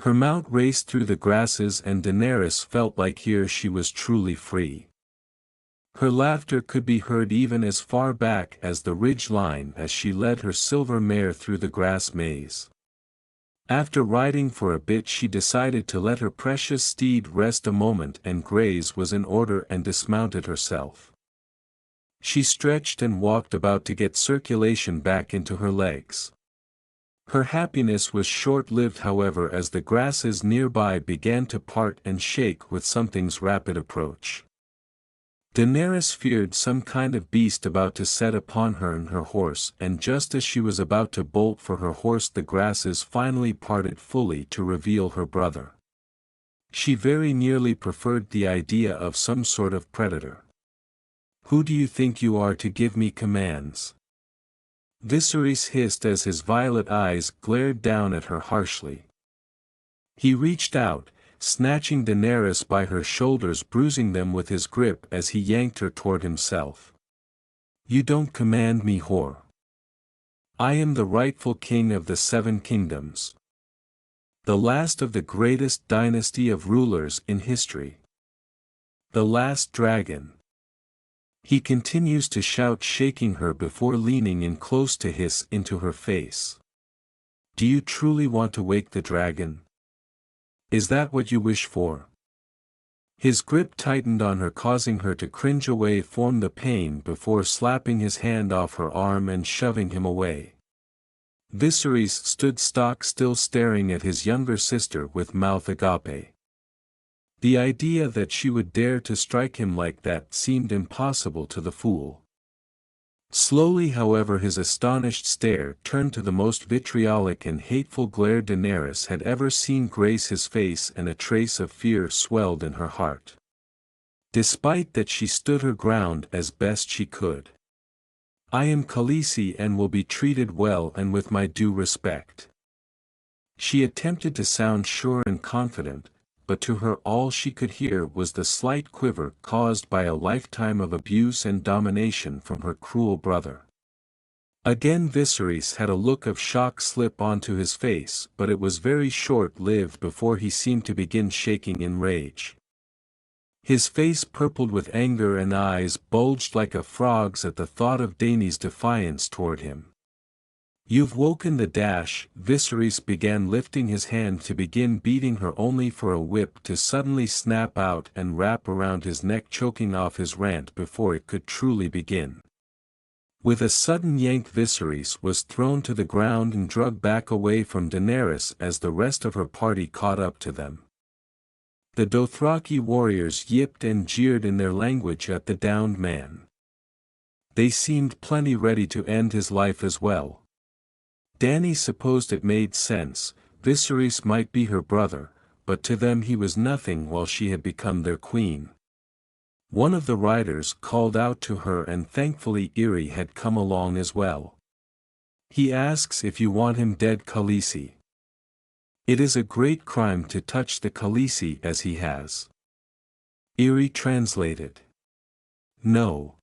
Her mount raced through the grasses and Daenerys felt like here she was truly free. Her laughter could be heard even as far back as the ridge line as she led her silver mare through the grass maze. After riding for a bit she decided to let her precious steed rest a moment and graze was in order and dismounted herself. She stretched and walked about to get circulation back into her legs. Her happiness was short-lived however as the grasses nearby began to part and shake with something's rapid approach. Daenerys feared some kind of beast about to set upon her and her horse and just as she was about to bolt for her horse the grasses finally parted fully to reveal her brother. She very nearly preferred the idea of some sort of predator. Who do you think you are to give me commands? Viserys hissed as his violet eyes glared down at her harshly. He reached out, snatching Daenerys by her shoulders bruising them with his grip as he yanked her toward himself. You don't command me, whore. I am the rightful king of the Seven Kingdoms. The last of the greatest dynasty of rulers in history. The last dragon. He continues to shout shaking her before leaning in close to hiss into her face. Do you truly want to wake the dragon? Is that what you wish for? His grip tightened on her causing her to cringe away from the pain before slapping his hand off her arm and shoving him away. Viserys stood stock still staring at his younger sister with mouth agape. The idea that she would dare to strike him like that seemed impossible to the fool. Slowly however his astonished stare turned to the most vitriolic and hateful glare Daenerys had ever seen grace his face and a trace of fear swelled in her heart. Despite that she stood her ground as best she could. I am Khaleesi and will be treated well and with my due respect. She attempted to sound sure and confident, but to her all she could hear was the slight quiver caused by a lifetime of abuse and domination from her cruel brother. Again Viserys had a look of shock slip onto his face but it was very short-lived before he seemed to begin shaking in rage. His face purpled with anger and eyes bulged like a frog's at the thought of Dany's defiance toward him. You've woken the dash. Viserys began, lifting his hand to begin beating her, only for a whip to suddenly snap out and wrap around his neck, choking off his rant before it could truly begin. With a sudden yank, Viserys was thrown to the ground and dragged back away from Daenerys as the rest of her party caught up to them. The Dothraki warriors yipped and jeered in their language at the downed man. They seemed plenty ready to end his life as well. Dany supposed it made sense. Viserys might be her brother, but to them he was nothing while she had become their queen. One of the riders called out to her, and thankfully Irri had come along as well. He asks if you want him dead, Khaleesi. It is a great crime to touch the Khaleesi as he has. Irri translated. No.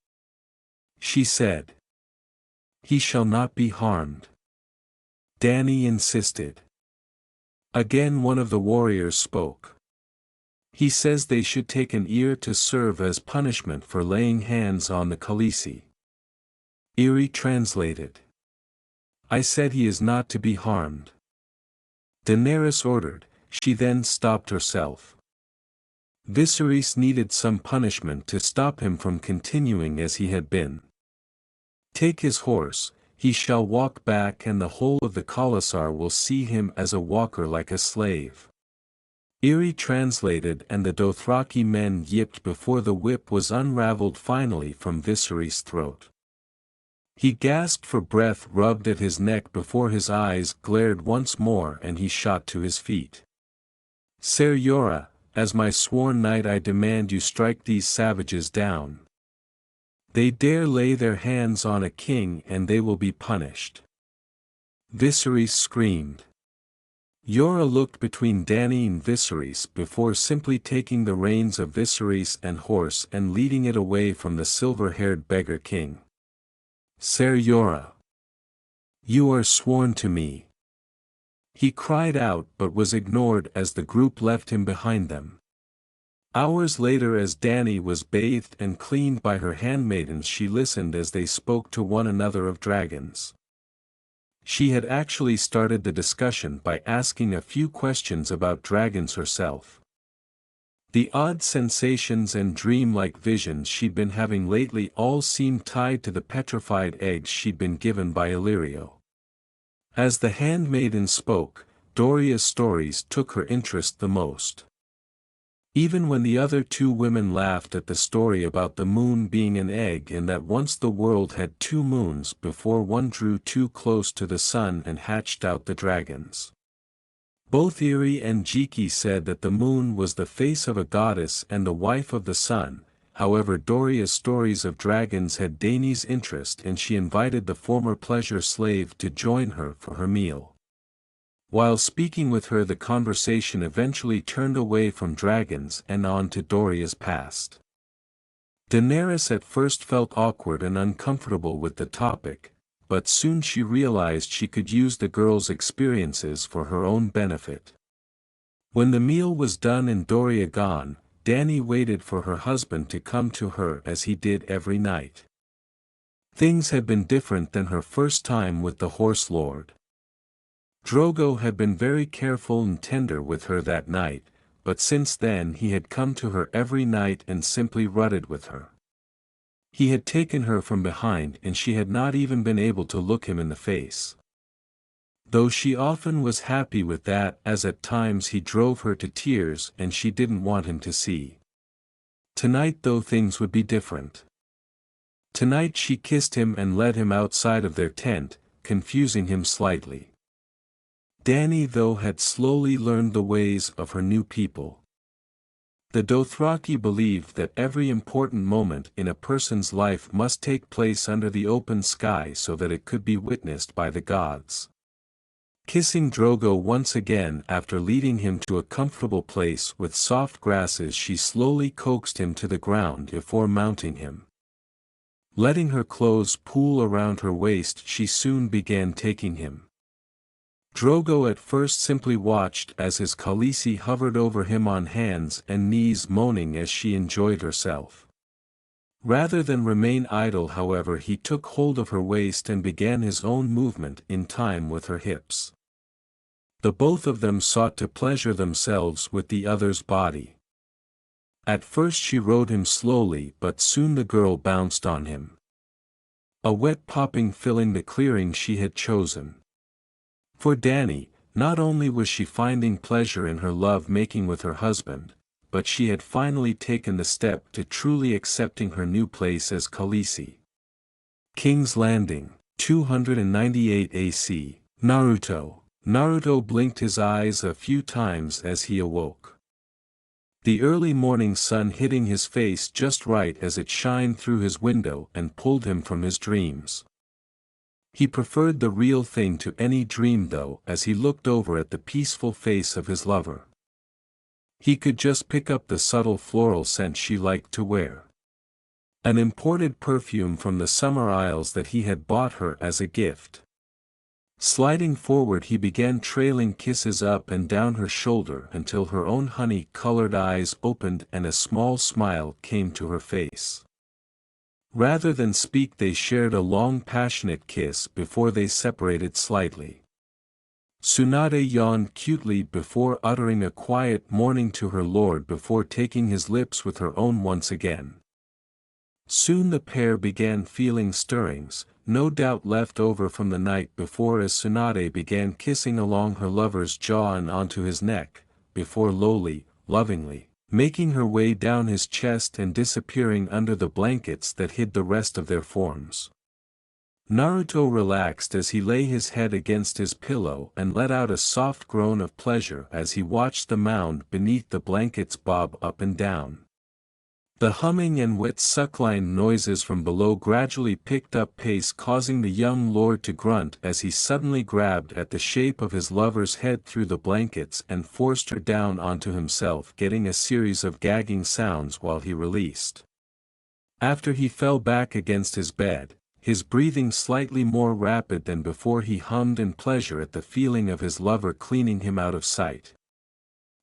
She said. He shall not be harmed. Dany insisted. Again one of the warriors spoke. He says they should take an ear to serve as punishment for laying hands on the Khaleesi. Irri translated. I said he is not to be harmed. Daenerys ordered. She then stopped herself. Viserys needed some punishment to stop him from continuing as he had been. Take his horse, he shall walk back, and the whole of the Khalasar will see him as a walker, like a slave. Irri translated, and the Dothraki men yipped before the whip was unraveled finally from Viserys' throat. He gasped for breath, rubbed at his neck before his eyes glared once more, and he shot to his feet. Ser Jorah, as my sworn knight, I demand you strike these savages down. They dare lay their hands on a king and they will be punished. Viserys screamed. Jorah looked between Dany and Viserys before simply taking the reins of Viserys and horse and leading it away from the silver-haired beggar king. Ser Jorah, you are sworn to me. He cried out, but was ignored as the group left him behind them. Hours later, as Dany was bathed and cleaned by her handmaidens, she listened as they spoke to one another of dragons. She had actually started the discussion by asking a few questions about dragons herself. The odd sensations and dream-like visions she'd been having lately all seemed tied to the petrified eggs she'd been given by Illyrio. As the handmaiden spoke, Doria's stories took her interest the most. Even when the other two women laughed at the story about the moon being an egg and that once the world had two moons before one drew too close to the sun and hatched out the dragons. Both Irri and Jiki said that the moon was the face of a goddess and the wife of the sun. However, Doria's stories of dragons had Dany's interest, and she invited the former pleasure slave to join her for her meal. While speaking with her, the conversation eventually turned away from dragons and on to Doria's past. Daenerys at first felt awkward and uncomfortable with the topic, but soon she realized she could use the girl's experiences for her own benefit. When the meal was done and Doria gone, Dany waited for her husband to come to her as he did every night. Things had been different than her first time with the Horse Lord. Drogo had been very careful and tender with her that night, but since then he had come to her every night and simply rutted with her. He had taken her from behind and she had not even been able to look him in the face. Though she often was happy with that, as at times he drove her to tears and she didn't want him to see. Tonight though, things would be different. Tonight she kissed him and led him outside of their tent, confusing him slightly. Dany though had slowly learned the ways of her new people. The Dothraki believed that every important moment in a person's life must take place under the open sky so that it could be witnessed by the gods. Kissing Drogo once again after leading him to a comfortable place with soft grasses, she slowly coaxed him to the ground before mounting him. Letting her clothes pool around her waist, she soon began taking him. Drogo at first simply watched as his Khaleesi hovered over him on hands and knees, moaning as she enjoyed herself. Rather than remain idle, however, he took hold of her waist and began his own movement in time with her hips. The both of them sought to pleasure themselves with the other's body. At first she rode him slowly, but soon the girl bounced on him. A wet popping filling the clearing she had chosen. For Dany, not only was she finding pleasure in her love-making with her husband, but she had finally taken the step to truly accepting her new place as Khaleesi. King's Landing, 298 AC. Naruto blinked his eyes a few times as he awoke. The early morning sun hitting his face just right as it shined through his window and pulled him from his dreams. He preferred the real thing to any dream though, as he looked over at the peaceful face of his lover. He could just pick up the subtle floral scent she liked to wear. An imported perfume from the summer isles that he had bought her as a gift. Sliding forward, he began trailing kisses up and down her shoulder until her own honey-colored eyes opened and a small smile came to her face. Rather than speak, they shared a long passionate kiss before they separated slightly. Tsunade yawned cutely before uttering a quiet morning to her lord before taking his lips with her own once again. Soon the pair began feeling stirrings, no doubt left over from the night before, as Tsunade began kissing along her lover's jaw and onto his neck, before lovingly, making her way down his chest and disappearing under the blankets that hid the rest of their forms. Naruto relaxed as he lay his head against his pillow and let out a soft groan of pleasure as he watched the mound beneath the blankets bob up and down. The humming and wet suckline noises from below gradually picked up pace, causing the young lord to grunt as he suddenly grabbed at the shape of his lover's head through the blankets and forced her down onto himself, getting a series of gagging sounds while he released. After he fell back against his bed, his breathing slightly more rapid than before, he hummed in pleasure at the feeling of his lover cleaning him out of sight.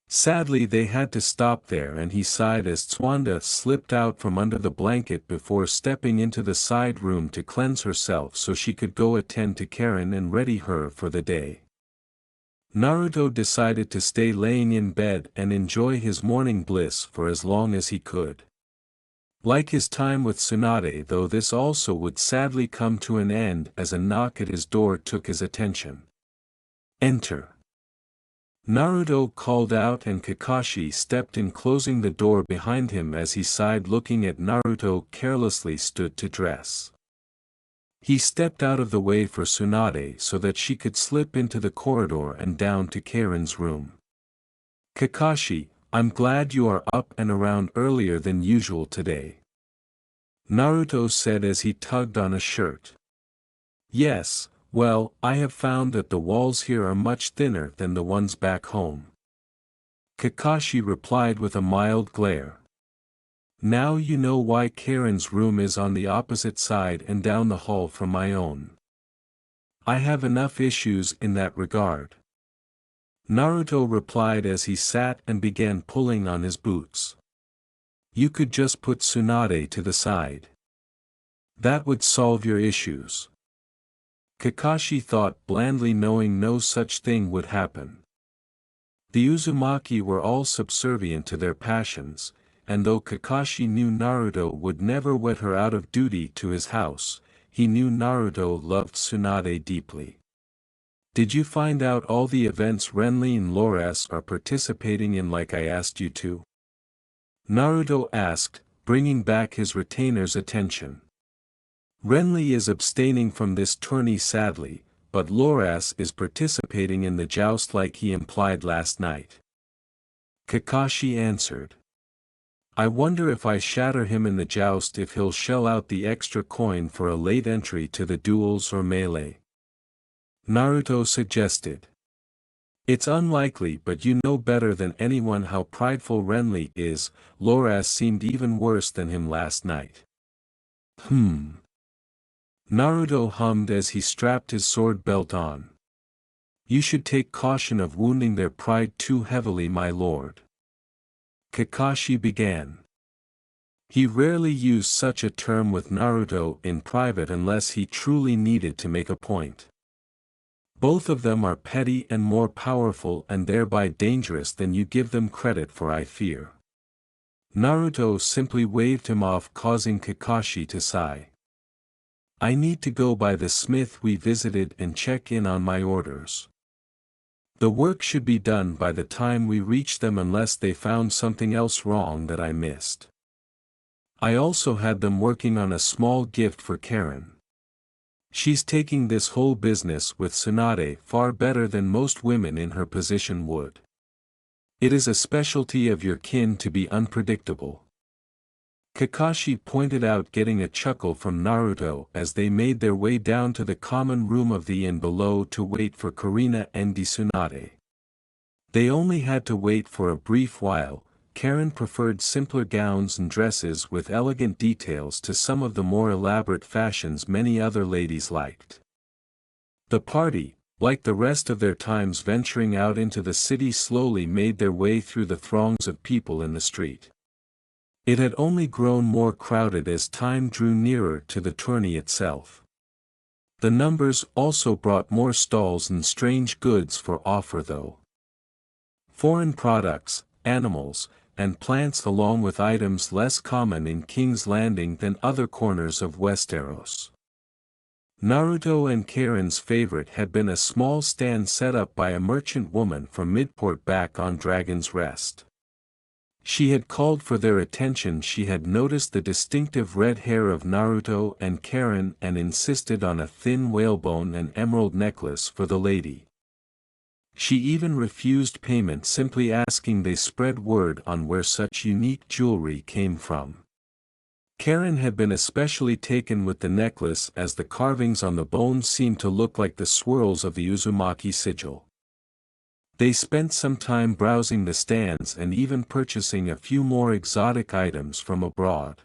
Sadly, they had to stop there, and he sighed as Twanda slipped out from under the blanket before stepping into the side room to cleanse herself so she could go attend to Karen and ready her for the day. Naruto decided to stay laying in bed and enjoy his morning bliss for as long as he could. Like his time with Tsunade, though, this also would sadly come to an end as a knock at his door took his attention. "Enter." Naruto called out and Kakashi stepped in, closing the door behind him as he sighed, looking at Naruto carelessly stood to dress. He stepped out of the way for Tsunade so that she could slip into the corridor and down to Karen's room. "Kakashi, I'm glad you are up and around earlier than usual today," Naruto said as he tugged on a shirt. "Yes, well, I have found that the walls here are much thinner than the ones back home," Kakashi replied with a mild glare. "Now you know why Karen's room is on the opposite side and down the hall from my own. I have enough issues in that regard," Naruto replied as he sat and began pulling on his boots. "You could just put Tsunade to the side. That would solve your issues," Kakashi thought blandly, knowing no such thing would happen. The Uzumaki were all subservient to their passions, and though Kakashi knew Naruto would never wed her out of duty to his house, he knew Naruto loved Tsunade deeply. "Did you find out all the events Renly and Loras are participating in like I asked you to?" Naruto asked, bringing back his retainer's attention. "Renly is abstaining from this tourney sadly, but Loras is participating in the joust like he implied last night," Kakashi answered. "I wonder if I shatter him in the joust if he'll shell out the extra coin for a late entry to the duels or melee," Naruto suggested. "It's unlikely, but you know better than anyone how prideful Renly is. Loras seemed even worse than him last night." Naruto hummed as he strapped his sword belt on. "You should take caution of wounding their pride too heavily, my lord," Kakashi began. He rarely used such a term with Naruto in private unless he truly needed to make a point. Both of them are petty and more powerful and thereby dangerous than you give them credit for, I fear. Naruto simply waved him off, causing Kakashi to sigh. I need to go by the smith we visited and check in on my orders. The work should be done by the time we reach them unless they found something else wrong that I missed. I also had them working on a small gift for Karen. She's taking this whole business with Tsunade far better than most women in her position would. It is a specialty of your kin to be unpredictable. Kakashi pointed out, getting a chuckle from Naruto as they made their way down to the common room of the inn below to wait for Kurina and Tsunade. They only had to wait for a brief while. Karen preferred simpler gowns and dresses with elegant details to some of the more elaborate fashions many other ladies liked. The party, like the rest of their times venturing out into the city, slowly made their way through the throngs of people in the street. It had only grown more crowded as time drew nearer to the tourney itself. The numbers also brought more stalls and strange goods for offer, though. Foreign products, animals, and plants, along with items less common in King's Landing than other corners of Westeros. Naruto and Karen's favorite had been a small stand set up by a merchant woman from Midport back on Dragon's Rest. She had called for their attention. She had noticed the distinctive red hair of Naruto and Karen and insisted on a thin whalebone and emerald necklace for the lady. She even refused payment, simply asking they spread word on where such unique jewelry came from. Karen had been especially taken with the necklace as the carvings on the bones seemed to look like the swirls of the Uzumaki sigil. They spent some time browsing the stands and even purchasing a few more exotic items from abroad.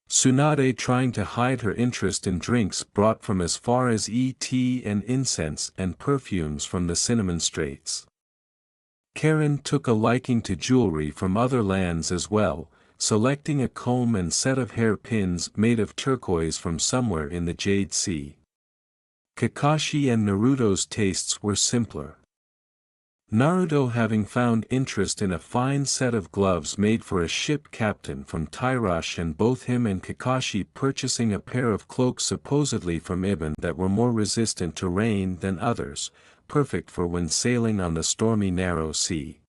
Tsunade, trying to hide her interest in drinks brought from as far as tea and incense and perfumes from the Cinnamon Straits. Karen took a liking to jewelry from other lands as well, selecting a comb and set of hairpins made of turquoise from somewhere in the Jade Sea. Kakashi and Naruto's tastes were simpler. Naruto, having found interest in a fine set of gloves made for a ship captain from Tyrosh, and both him and Kakashi purchasing a pair of cloaks supposedly from Ibn that were more resistant to rain than others, perfect for when sailing on the stormy narrow sea.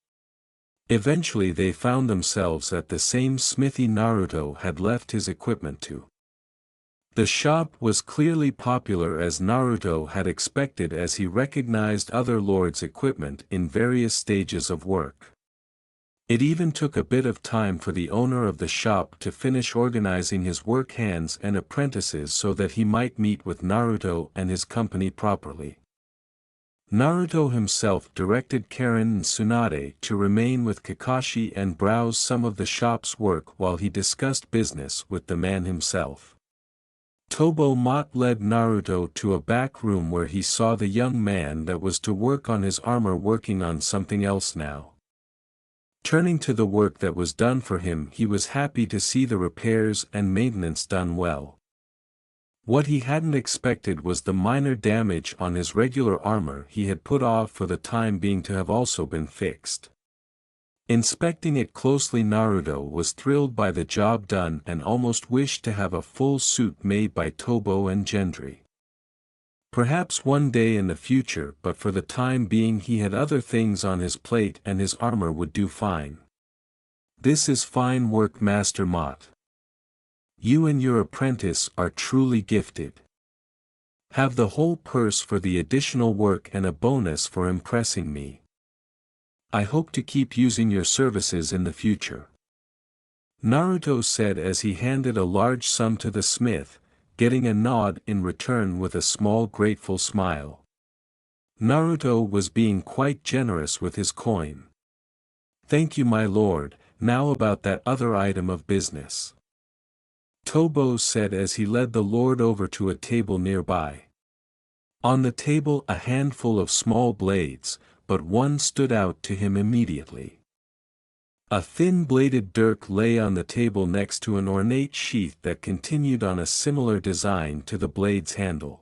Eventually they found themselves at the same smithy Naruto had left his equipment to. The shop was clearly popular, as Naruto had expected, as he recognized other lords' equipment in various stages of work. It even took a bit of time for the owner of the shop to finish organizing his work hands and apprentices so that he might meet with Naruto and his company properly. Naruto himself directed Karen and Tsunade to remain with Kakashi and browse some of the shop's work while he discussed business with the man himself. Tobo Mott led Naruto to a back room where he saw the young man that was to work on his armor working on something else now. Turning to the work that was done for him, he was happy to see the repairs and maintenance done well. What he hadn't expected was the minor damage on his regular armor he had put off for the time being to have also been fixed. Inspecting it closely, Naruto was thrilled by the job done and almost wished to have a full suit made by Tobo and Gendry. Perhaps one day in the future, but for the time being he had other things on his plate and his armor would do fine. This is fine work, Master Mott. You and your apprentice are truly gifted. Have the whole purse for the additional work and a bonus for impressing me. I hope to keep using your services in the future. Naruto said as he handed a large sum to the smith, getting a nod in return with a small grateful smile. Naruto was being quite generous with his coin. Thank you, my lord. Now about that other item of business. Tobo said as he led the lord over to a table nearby. On the table a handful of small blades, but one stood out to him immediately. A thin-bladed dirk lay on the table next to an ornate sheath that continued on a similar design to the blade's handle.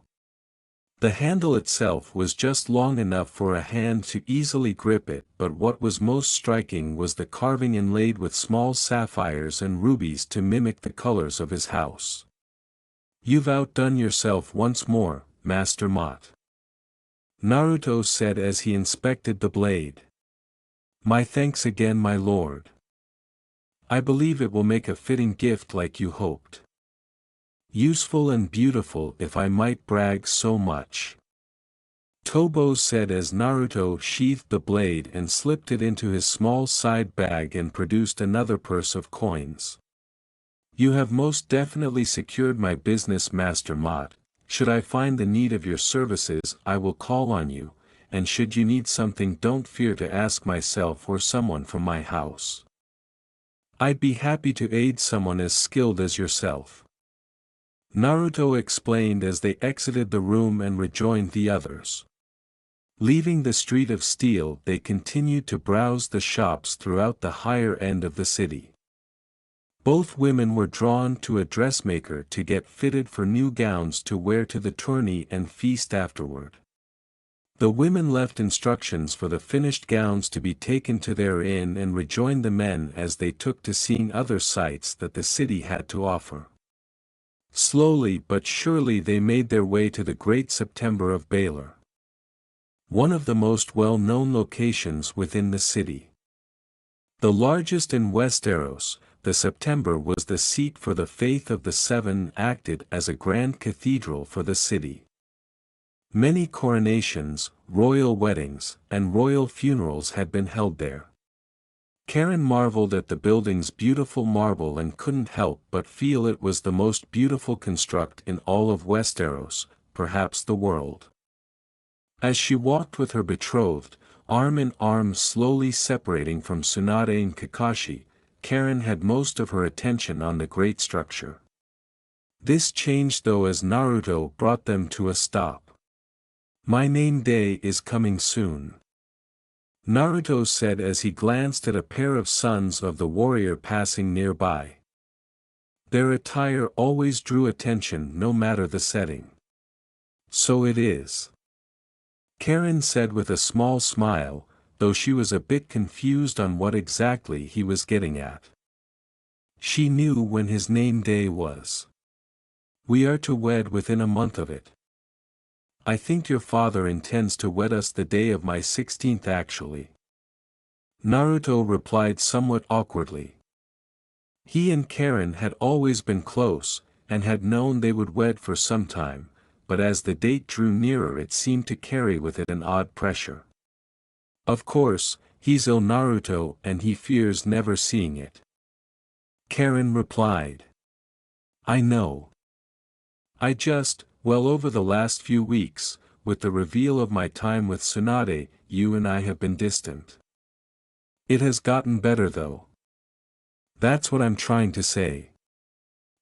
The handle itself was just long enough for a hand to easily grip it, but what was most striking was the carving inlaid with small sapphires and rubies to mimic the colors of his house. "You've outdone yourself once more, Master Mott," Naruto said as he inspected the blade. "My thanks again, my lord. I believe it will make a fitting gift like you hoped. Useful and beautiful, if I might brag so much," Tobo said as Naruto sheathed the blade and slipped it into his small side bag and produced another purse of coins. "You have most definitely secured my business, Master Mott. Should I find the need of your services, I will call on you, and should you need something, don't fear to ask myself or someone from my house. I'd be happy to aid someone as skilled as yourself," Naruto explained as they exited the room and rejoined the others. Leaving the Street of Steel, they continued to browse the shops throughout the higher end of the city. Both women were drawn to a dressmaker to get fitted for new gowns to wear to the tourney and feast afterward. The women left instructions for the finished gowns to be taken to their inn and rejoined the men as they took to seeing other sights that the city had to offer. Slowly but surely they made their way to the Great September of Baylor, one of the most well-known locations within the city. The largest in Westeros, the September was the seat for the Faith of the Seven, acted as a grand cathedral for the city. Many coronations, royal weddings, and royal funerals had been held there. Karen marveled at the building's beautiful marble and couldn't help but feel it was the most beautiful construct in all of Westeros, perhaps the world. As she walked with her betrothed, arm in arm slowly separating from Tsunade and Kakashi, Karen had most of her attention on the great structure. This changed though as Naruto brought them to a stop. "My name day is coming soon," Naruto said as he glanced at a pair of sons of the warrior passing nearby. Their attire always drew attention no matter the setting. "So it is," Karen said with a small smile, though she was a bit confused on what exactly he was getting at. She knew when his name day was. "We are to wed within a month of it. I think your father intends to wed us the day of my 16th actually," Naruto replied somewhat awkwardly. He and Karen had always been close, and had known they would wed for some time, but as the date drew nearer it seemed to carry with it an odd pressure. "Of course, he's ill, Naruto, and he fears never seeing it," Karen replied. "I know. Well, over the last few weeks, with the reveal of my time with Tsunade, you and I have been distant. It has gotten better though. That's what I'm trying to say.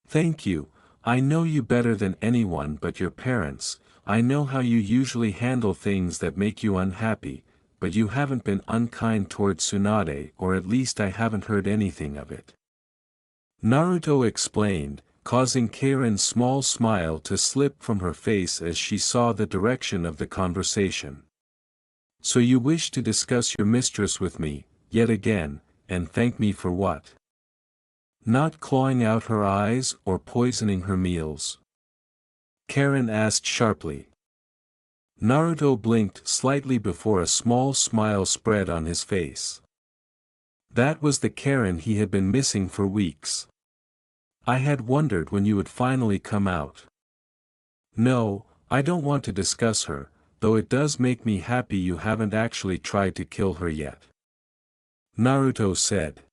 Thank you. I know you better than anyone but your parents. I know how you usually handle things that make you unhappy, but you haven't been unkind toward Tsunade, or at least I haven't heard anything of it," Naruto explained, causing Karen's small smile to slip from her face as she saw the direction of the conversation. "So you wish to discuss your mistress with me, yet again, and thank me for what? Not clawing out her eyes or poisoning her meals?" Karen asked sharply. Naruto blinked slightly before a small smile spread on his face. That was the Karen he had been missing for weeks. "I had wondered when you would finally come out. No, I don't want to discuss her, though it does make me happy you haven't actually tried to kill her yet," Naruto said.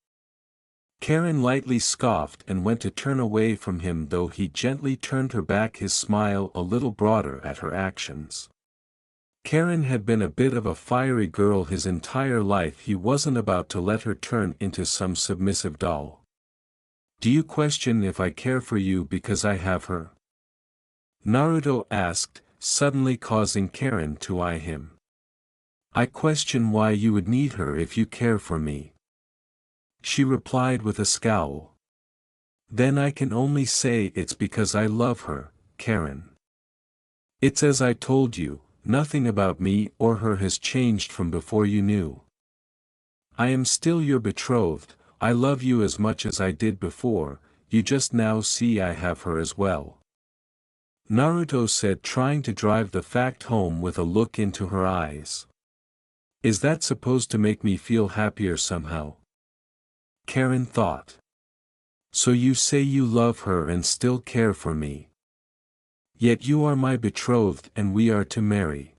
Karen lightly scoffed and went to turn away from him, though he gently turned her back, his smile a little broader at her actions. Karen had been a bit of a fiery girl his entire life. He wasn't about to let her turn into some submissive doll. "Do you question if I care for you because I have her?" Naruto asked, suddenly causing Karen to eye him. "I question why you would need her if you care for me." she replied with a scowl. Then I can only say it's because I love her, Karen. It's as I told you, nothing about me or her has changed from before you knew. I am still your betrothed, I love you as much as I did before, you just now see I have her as well. Naruto said, trying to drive the fact home with a look into her eyes. Is that supposed to make me feel happier somehow? Karen thought. So you say you love her and still care for me. Yet you are my betrothed and we are to marry.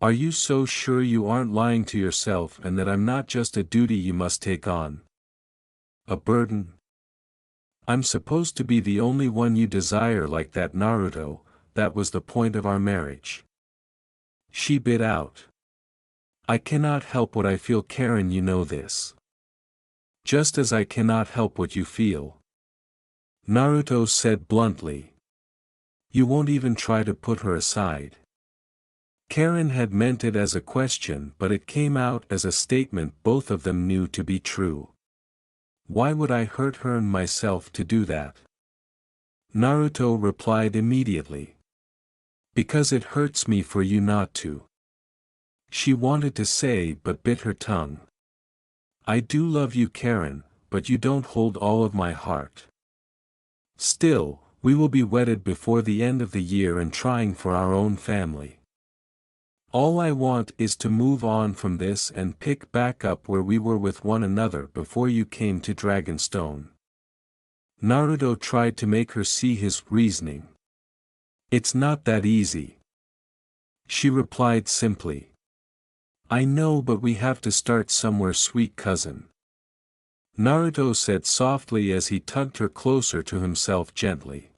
Are you so sure you aren't lying to yourself and that I'm not just a duty you must take on? A burden? I'm supposed to be the only one you desire like that, Naruto, that was the point of our marriage. She bit out. I cannot help what I feel, Karen, you know this. Just as I cannot help what you feel. Naruto said bluntly. You won't even try to put her aside. Karen had meant it as a question, but it came out as a statement both of them knew to be true. Why would I hurt her and myself to do that? Naruto replied immediately. Because it hurts me for you not to. She wanted to say but bit her tongue. I do love you, Karen, but you don't hold all of my heart. Still, we will be wedded before the end of the year and trying for our own family. All I want is to move on from this and pick back up where we were with one another before you came to Dragonstone. Naruto tried to make her see his reasoning. It's not that easy. She replied simply. I know, but we have to start somewhere, sweet cousin. Naruto said softly as he tugged her closer to himself gently.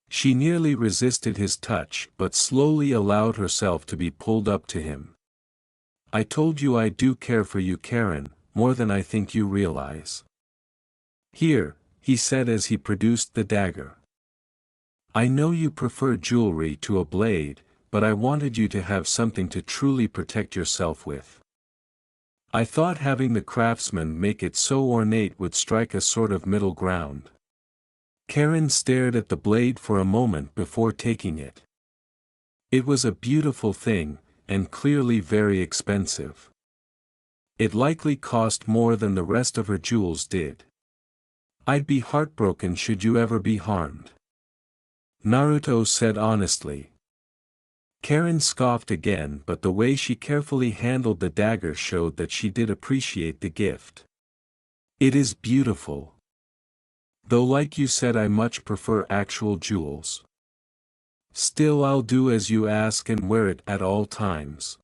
She nearly resisted his touch but slowly allowed herself to be pulled up to him. I told you I do care for you, Karen, more than I think you realize. Here, he said as he produced the dagger. I know you prefer jewelry to a blade, but I wanted you to have something to truly protect yourself with. I thought having the craftsman make it so ornate would strike a sort of middle ground. Karen stared at the blade for a moment before taking it. It was a beautiful thing, and clearly very expensive. It likely cost more than the rest of her jewels did. I'd be heartbroken should you ever be harmed. Naruto said honestly. Karen scoffed again, but the way she carefully handled the dagger showed that she did appreciate the gift. It is beautiful. Though like you said I much prefer actual jewels. Still I'll do as you ask and wear it at all times.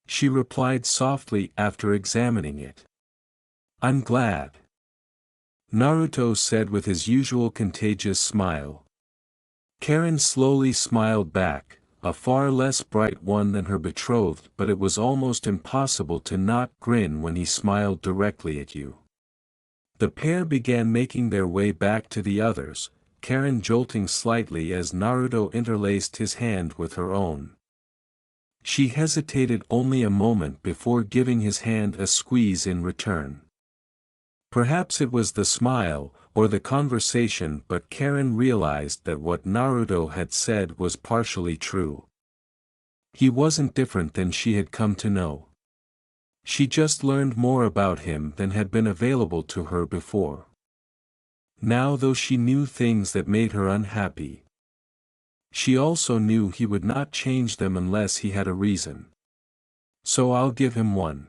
She replied softly after examining it. I'm glad. Naruto said with his usual contagious smile. Karen slowly smiled back, a far less bright one than her betrothed, but it was almost impossible to not grin when he smiled directly at you. The pair began making their way back to the others, Karen jolting slightly as Naruto interlaced his hand with her own. She hesitated only a moment before giving his hand a squeeze in return. Perhaps it was the smile, or the conversation, but Karen realized that what Naruto had said was partially true. He wasn't different than she had come to know. She just learned more about him than had been available to her before. Now, though she knew things that made her unhappy, she also knew he would not change them unless he had a reason. So I'll give him one.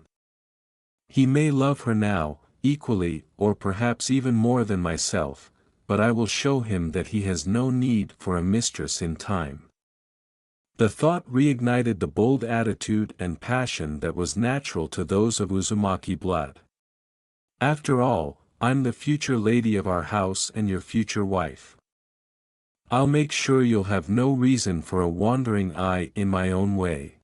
He may love her now, equally, or perhaps even more than myself, but I will show him that he has no need for a mistress in time. The thought reignited the bold attitude and passion that was natural to those of Uzumaki blood. After all, I'm the future lady of our house and your future wife. I'll make sure you'll have no reason for a wandering eye in my own way.